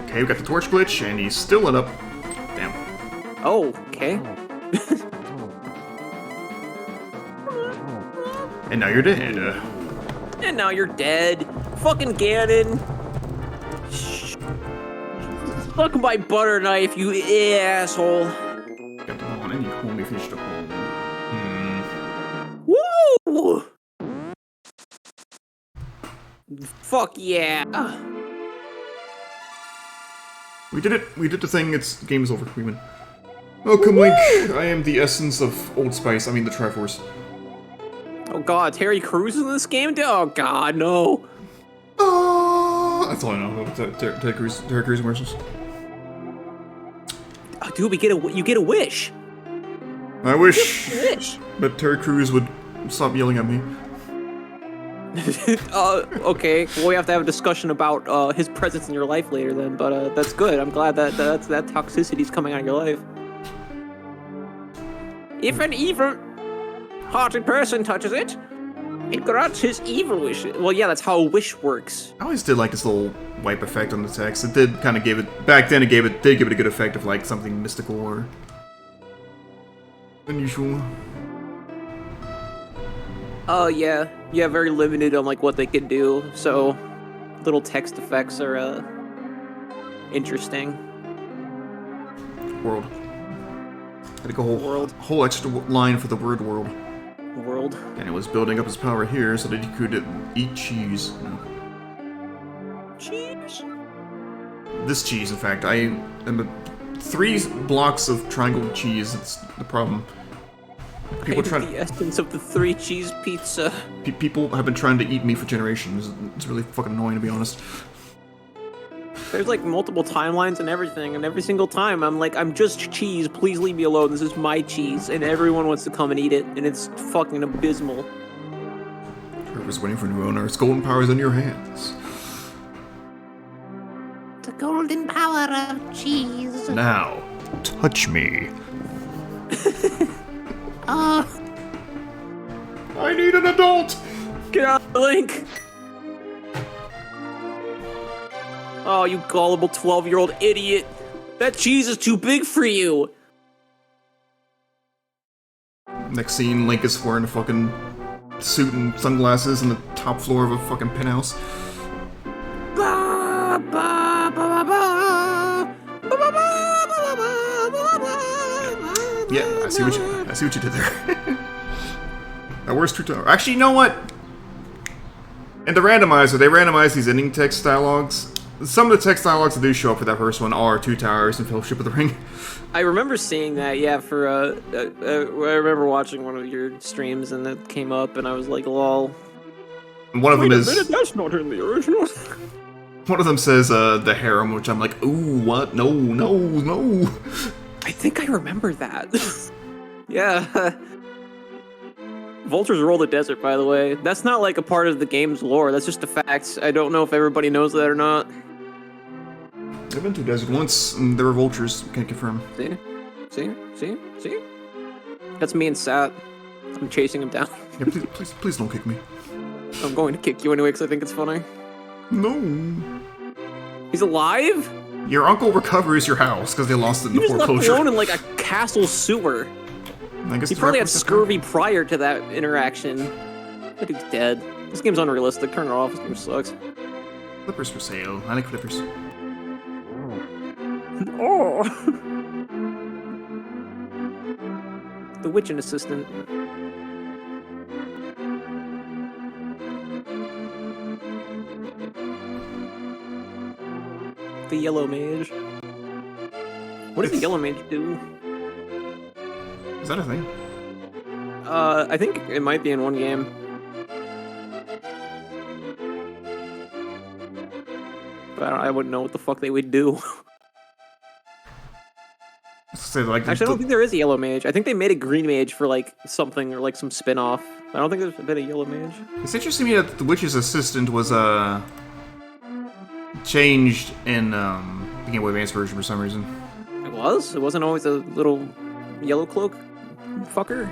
Okay, we got the torch glitch, and he's still lit up. Damn. Oh, okay. And now you're dead. And now you're dead. Fucking Ganon. Suck my butter knife, you asshole. Got the one, and you only finished the hole. Woo! Fuck yeah. We did it. We did the thing. Game is over. We win. Welcome, Link. I am the essence of Old Spice. I mean the Triforce. Oh god, Terry Crews is in this game? Oh god, no. That's all I know about Terry Crews commercials. Oh, dude, you get a wish. I wish. Wish. But Terry Crews would stop yelling at me. Okay. Well, we have to have a discussion about his presence in your life later then, but that's good. I'm glad that that toxicity's coming out of your life. If an evil-hearted person touches it, it grants his evil wish. Well, yeah, that's how a wish works. I always did like this little wipe effect on the text. It did kind of give it back then. Did give it a good effect of like something mystical or unusual. Oh yeah, very limited on like what they could do. So little text effects are interesting. World. Had to go whole extra line for the word world. And it was building up his power here so that he could eat cheese. cheese? This cheese, in fact. I am 3 blocks of triangle cheese. That's the problem. People I hate the essence of the 3 cheese pizza. People have been trying to eat me for generations. It's really fucking annoying, to be honest. There's like multiple timelines and everything, and every single time I'm like, I'm just cheese, please leave me alone, this is my cheese, and everyone wants to come and eat it, and it's fucking abysmal. Whoever's waiting for a new owner, its golden power is in your hands. The golden power of cheese. Now, touch me. Oh, I need an adult! Get out of the link! Oh, you gullible 12-year-old idiot! That cheese is too big for you! Next scene, Link is wearing a fucking suit and sunglasses on the top floor of a fucking penthouse. Ba, ba, ba, ba, ba. Ba, ba, ba, ba, ba, ba, ba. Yeah, I see what you did there. Now where's True Tower? Actually, you know what? In the randomizer, they randomize these ending text dialogues. Some of the text dialogues that do show up for that first one are Two Towers and Fellowship of the Ring. I remember seeing that, yeah, for, I remember watching one of your streams and it came up and I was like, lol. And one of them is... that's not in the original. One of them says, the harem, which I'm like, ooh, what? No, no, no. I think I remember that. Yeah. Vultures rule the desert, by the way. That's not like a part of the game's lore, that's just a fact. I don't know if everybody knows that or not. I've been to a desert once, and there were vultures, can't confirm. See? See? See? See? That's me and Sat. I'm chasing him down. Yeah, please don't kick me. I'm going to kick you anyway because I think it's funny. No. He's alive? Your uncle recovers your house because they lost it in You the just left foreclosure. alone in like a castle sewer. I guess He the probably had reference- scurvy prior to that interaction. That dude's dead. This game's unrealistic. Turn it off. This game sucks. Flippers for sale. I like flippers. Oh. The witching assistant. The yellow mage. What does the yellow mage do? Is that a thing? I think it might be in one game. But I wouldn't know what the fuck they would do. Say, like, Actually, I don't think there is a yellow mage. I think they made a green mage for like something or like some spin-off. I don't think there's been a yellow mage. It's interesting to me that the witch's assistant was changed in the Game Boy Advance version for some reason. It was? It wasn't always a little yellow cloak fucker?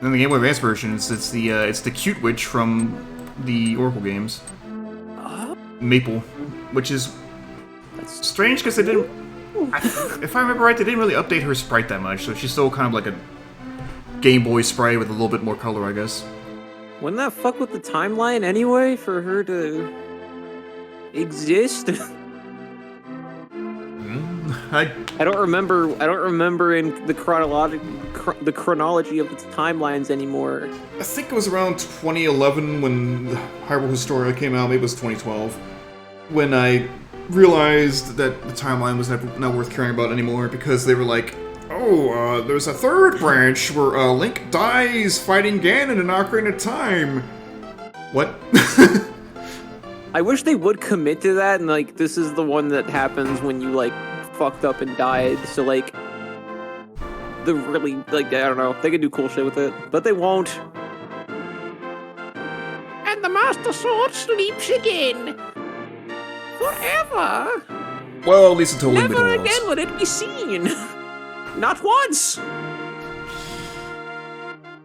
In the Game Boy Advance version, it's the cute witch from the Oracle games. Maple, which is strange because they didn't. If I remember right, they didn't really update her sprite that much, so she's still kind of like a Game Boy sprite with a little bit more color, I guess. Wouldn't that fuck with the timeline anyway for her to exist? I don't remember in the chronology of the timelines anymore. I think it was around 2011 when Hyrule Historia came out, maybe it was 2012, when I realized that the timeline was not worth caring about anymore because they were like, oh, there's a third branch where Link dies fighting Ganon in Ocarina of Time. What? I wish they would commit to that and like, this is the one that happens when you like fucked up and died, so like the really like I don't know, they could do cool shit with it, but they won't. And the Master Sword sleeps again forever. Well, at least until Link Never Between again would it be seen. Not once.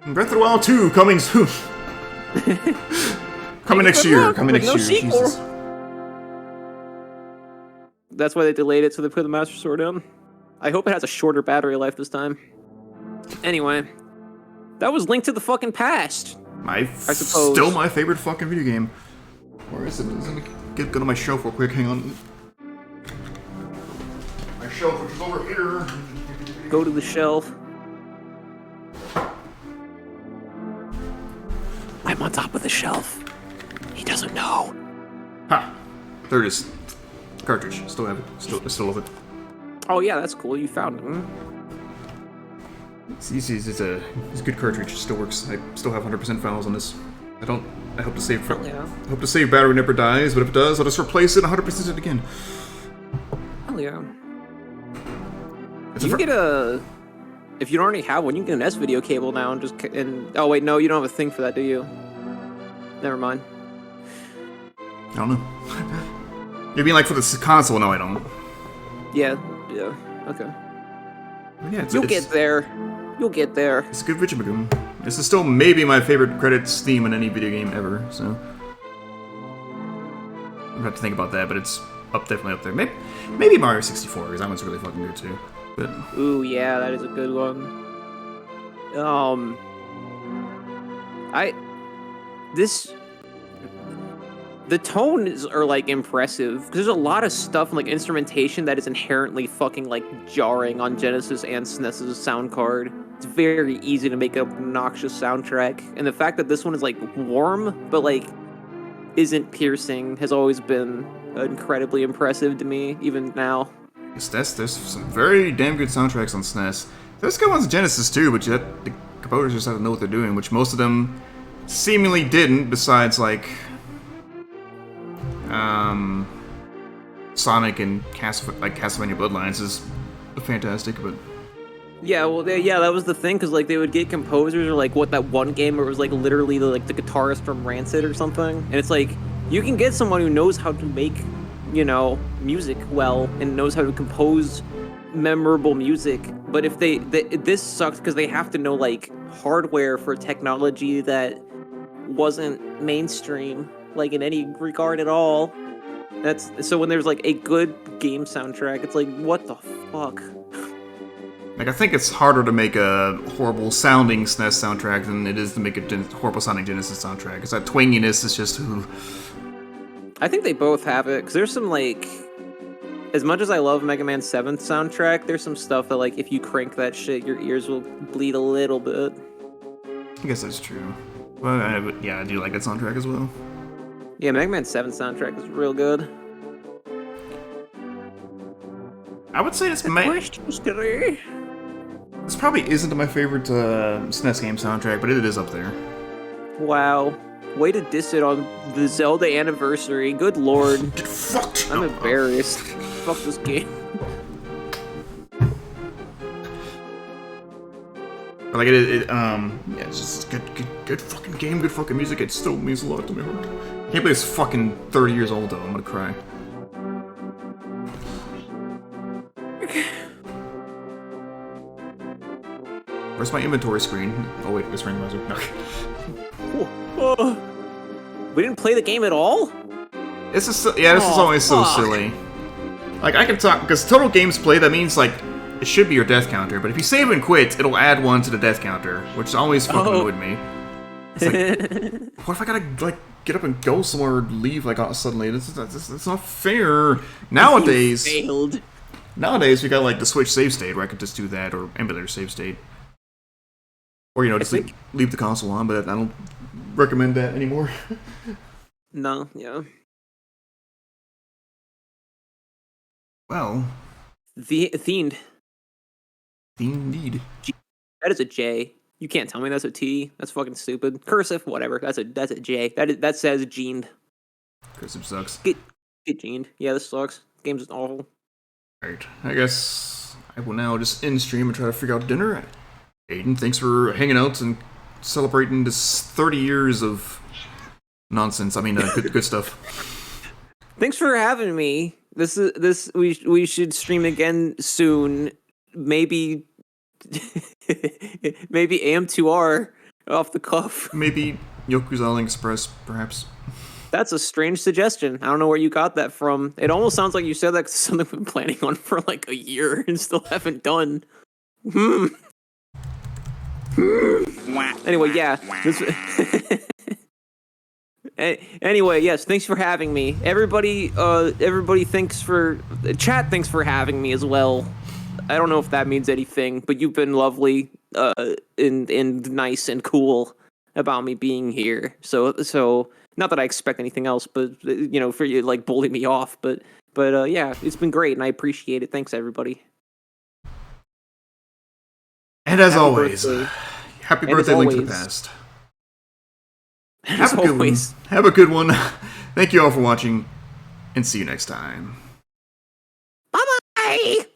Breath of the Wild 2 coming soon. Coming next year. Coming next No year. sequel. Jesus. That's why they delayed it, so they put the Master Sword down. I hope it has a shorter battery life this time. Anyway, that was Link to the fucking Past. I suppose. Still my favorite fucking video game. Where is it? Let me go to my shelf real quick. Hang on. My shelf, which is over here. Go to the shelf. I'm on top of the shelf. He doesn't know. Ha! There it is. Cartridge. Still have it. Still love it. Oh yeah, that's cool. You found it. It's easy. It's a good cartridge. It still works. I still have 100% files on this. I hope to save. Yeah. I hope to save battery never dies, but if it does, I'll just replace it and 100% it again. Hell yeah. You can get a. If you don't already have one, you can get an S-video cable now and just. Oh wait, no, you don't have a thing for that, do you? Never mind. I don't know. You mean like for the console? No, I don't. Yeah. Okay. Yeah, You'll get there. You'll get there. It's a good video game. This is still maybe my favorite credits theme in any video game ever, so... I'm have to think about that, but it's definitely up there. Maybe Mario 64, because that one's really fucking good too. But ooh, yeah, that is a good one. The tones are, like, impressive, because there's a lot of stuff, like, instrumentation that is inherently fucking, like, jarring on Genesis and SNES's sound card. It's very easy to make an obnoxious soundtrack, and the fact that this one is, like, warm, but, like, isn't piercing has always been incredibly impressive to me, even now. there's some very damn good soundtracks on SNES. There's good ones on Genesis too, but the composers just have to know what they're doing, which most of them seemingly didn't, besides, like... Sonic and Castlevania Bloodlines is fantastic, but... Yeah, well, that was the thing, because, like, they would get composers, or, like, that one game where it was, like, literally, the guitarist from Rancid or something, and it's like, you can get someone who knows how to make, you know, music well, and knows how to compose memorable music, but if this sucks, because they have to know, like, hardware for technology that wasn't mainstream, like, in any regard at all. So when there's, like, a good game soundtrack, it's like, what the fuck? Like, I think it's harder to make a horrible sounding SNES soundtrack than it is to make a horrible sounding Genesis soundtrack, because that twanginess is just... I think they both have it, because there's some, like... As much as I love Mega Man 7's soundtrack, there's some stuff that, like, if you crank that shit, your ears will bleed a little bit. I guess that's true. Well, yeah, I do like that soundtrack as well. Yeah, Mega Man 7 soundtrack is real good. I would say this probably isn't my favorite SNES game soundtrack, but it is up there. Wow. Way to diss it on the Zelda anniversary. Good lord. Get fucked! I'm embarrassed. Fuck this game. Like yeah, it's just good fucking game, good fucking music. It still means a lot to me. I can't believe it's fucking 30 years old though. I'm gonna cry. Where's my inventory screen? Oh wait, it's randomizer. No. We didn't play the game at all? This is always so silly. Like, I can talk, because total games play, that means, like, it should be your death counter, but if you save and quit, it'll add one to the death counter, which always fucking annoyed me. It's like, what if I gotta, like, get up and go somewhere or leave, like, suddenly? That's not fair. Nowadays... You failed. Nowadays, we got, like, the Switch save state, where I could just do that, or emulator save state. Or, you know, just leave the console on, but I don't recommend that anymore. No, yeah. Well... Themed. Indeed. That is a J. You can't tell me that's a T. That's fucking stupid. Cursive, whatever. That's a J. That says gened. Cursive sucks. Get gened. Yeah, this sucks. This game's awful. Alright, I guess I will now just end stream and try to figure out dinner. Ayden, thanks for hanging out and celebrating this 30 years of nonsense. I mean, good stuff. Thanks for having me. We should stream again soon. Maybe maybe AM2R off the cuff. Maybe Yoku's Island Express, perhaps. That's a strange suggestion. I don't know where you got that from. It almost sounds like you said that 'cause it's something we've been planning on for like a year and still haven't done. Anyway, yeah. Anyway, yes, thanks for having me. Everybody thanks for... Chat thanks for having me as well. I don't know if that means anything, but you've been lovely and nice and cool about me being here. So Not that I expect anything else, but for you like bully me off. But yeah, it's been great, and I appreciate it. Thanks, everybody. And as Happy always, birthday. happy And as birthday, Link to the always- Past. As Have a good one. always. Have a good one. Thank you all for watching, and see you next time. Bye-bye!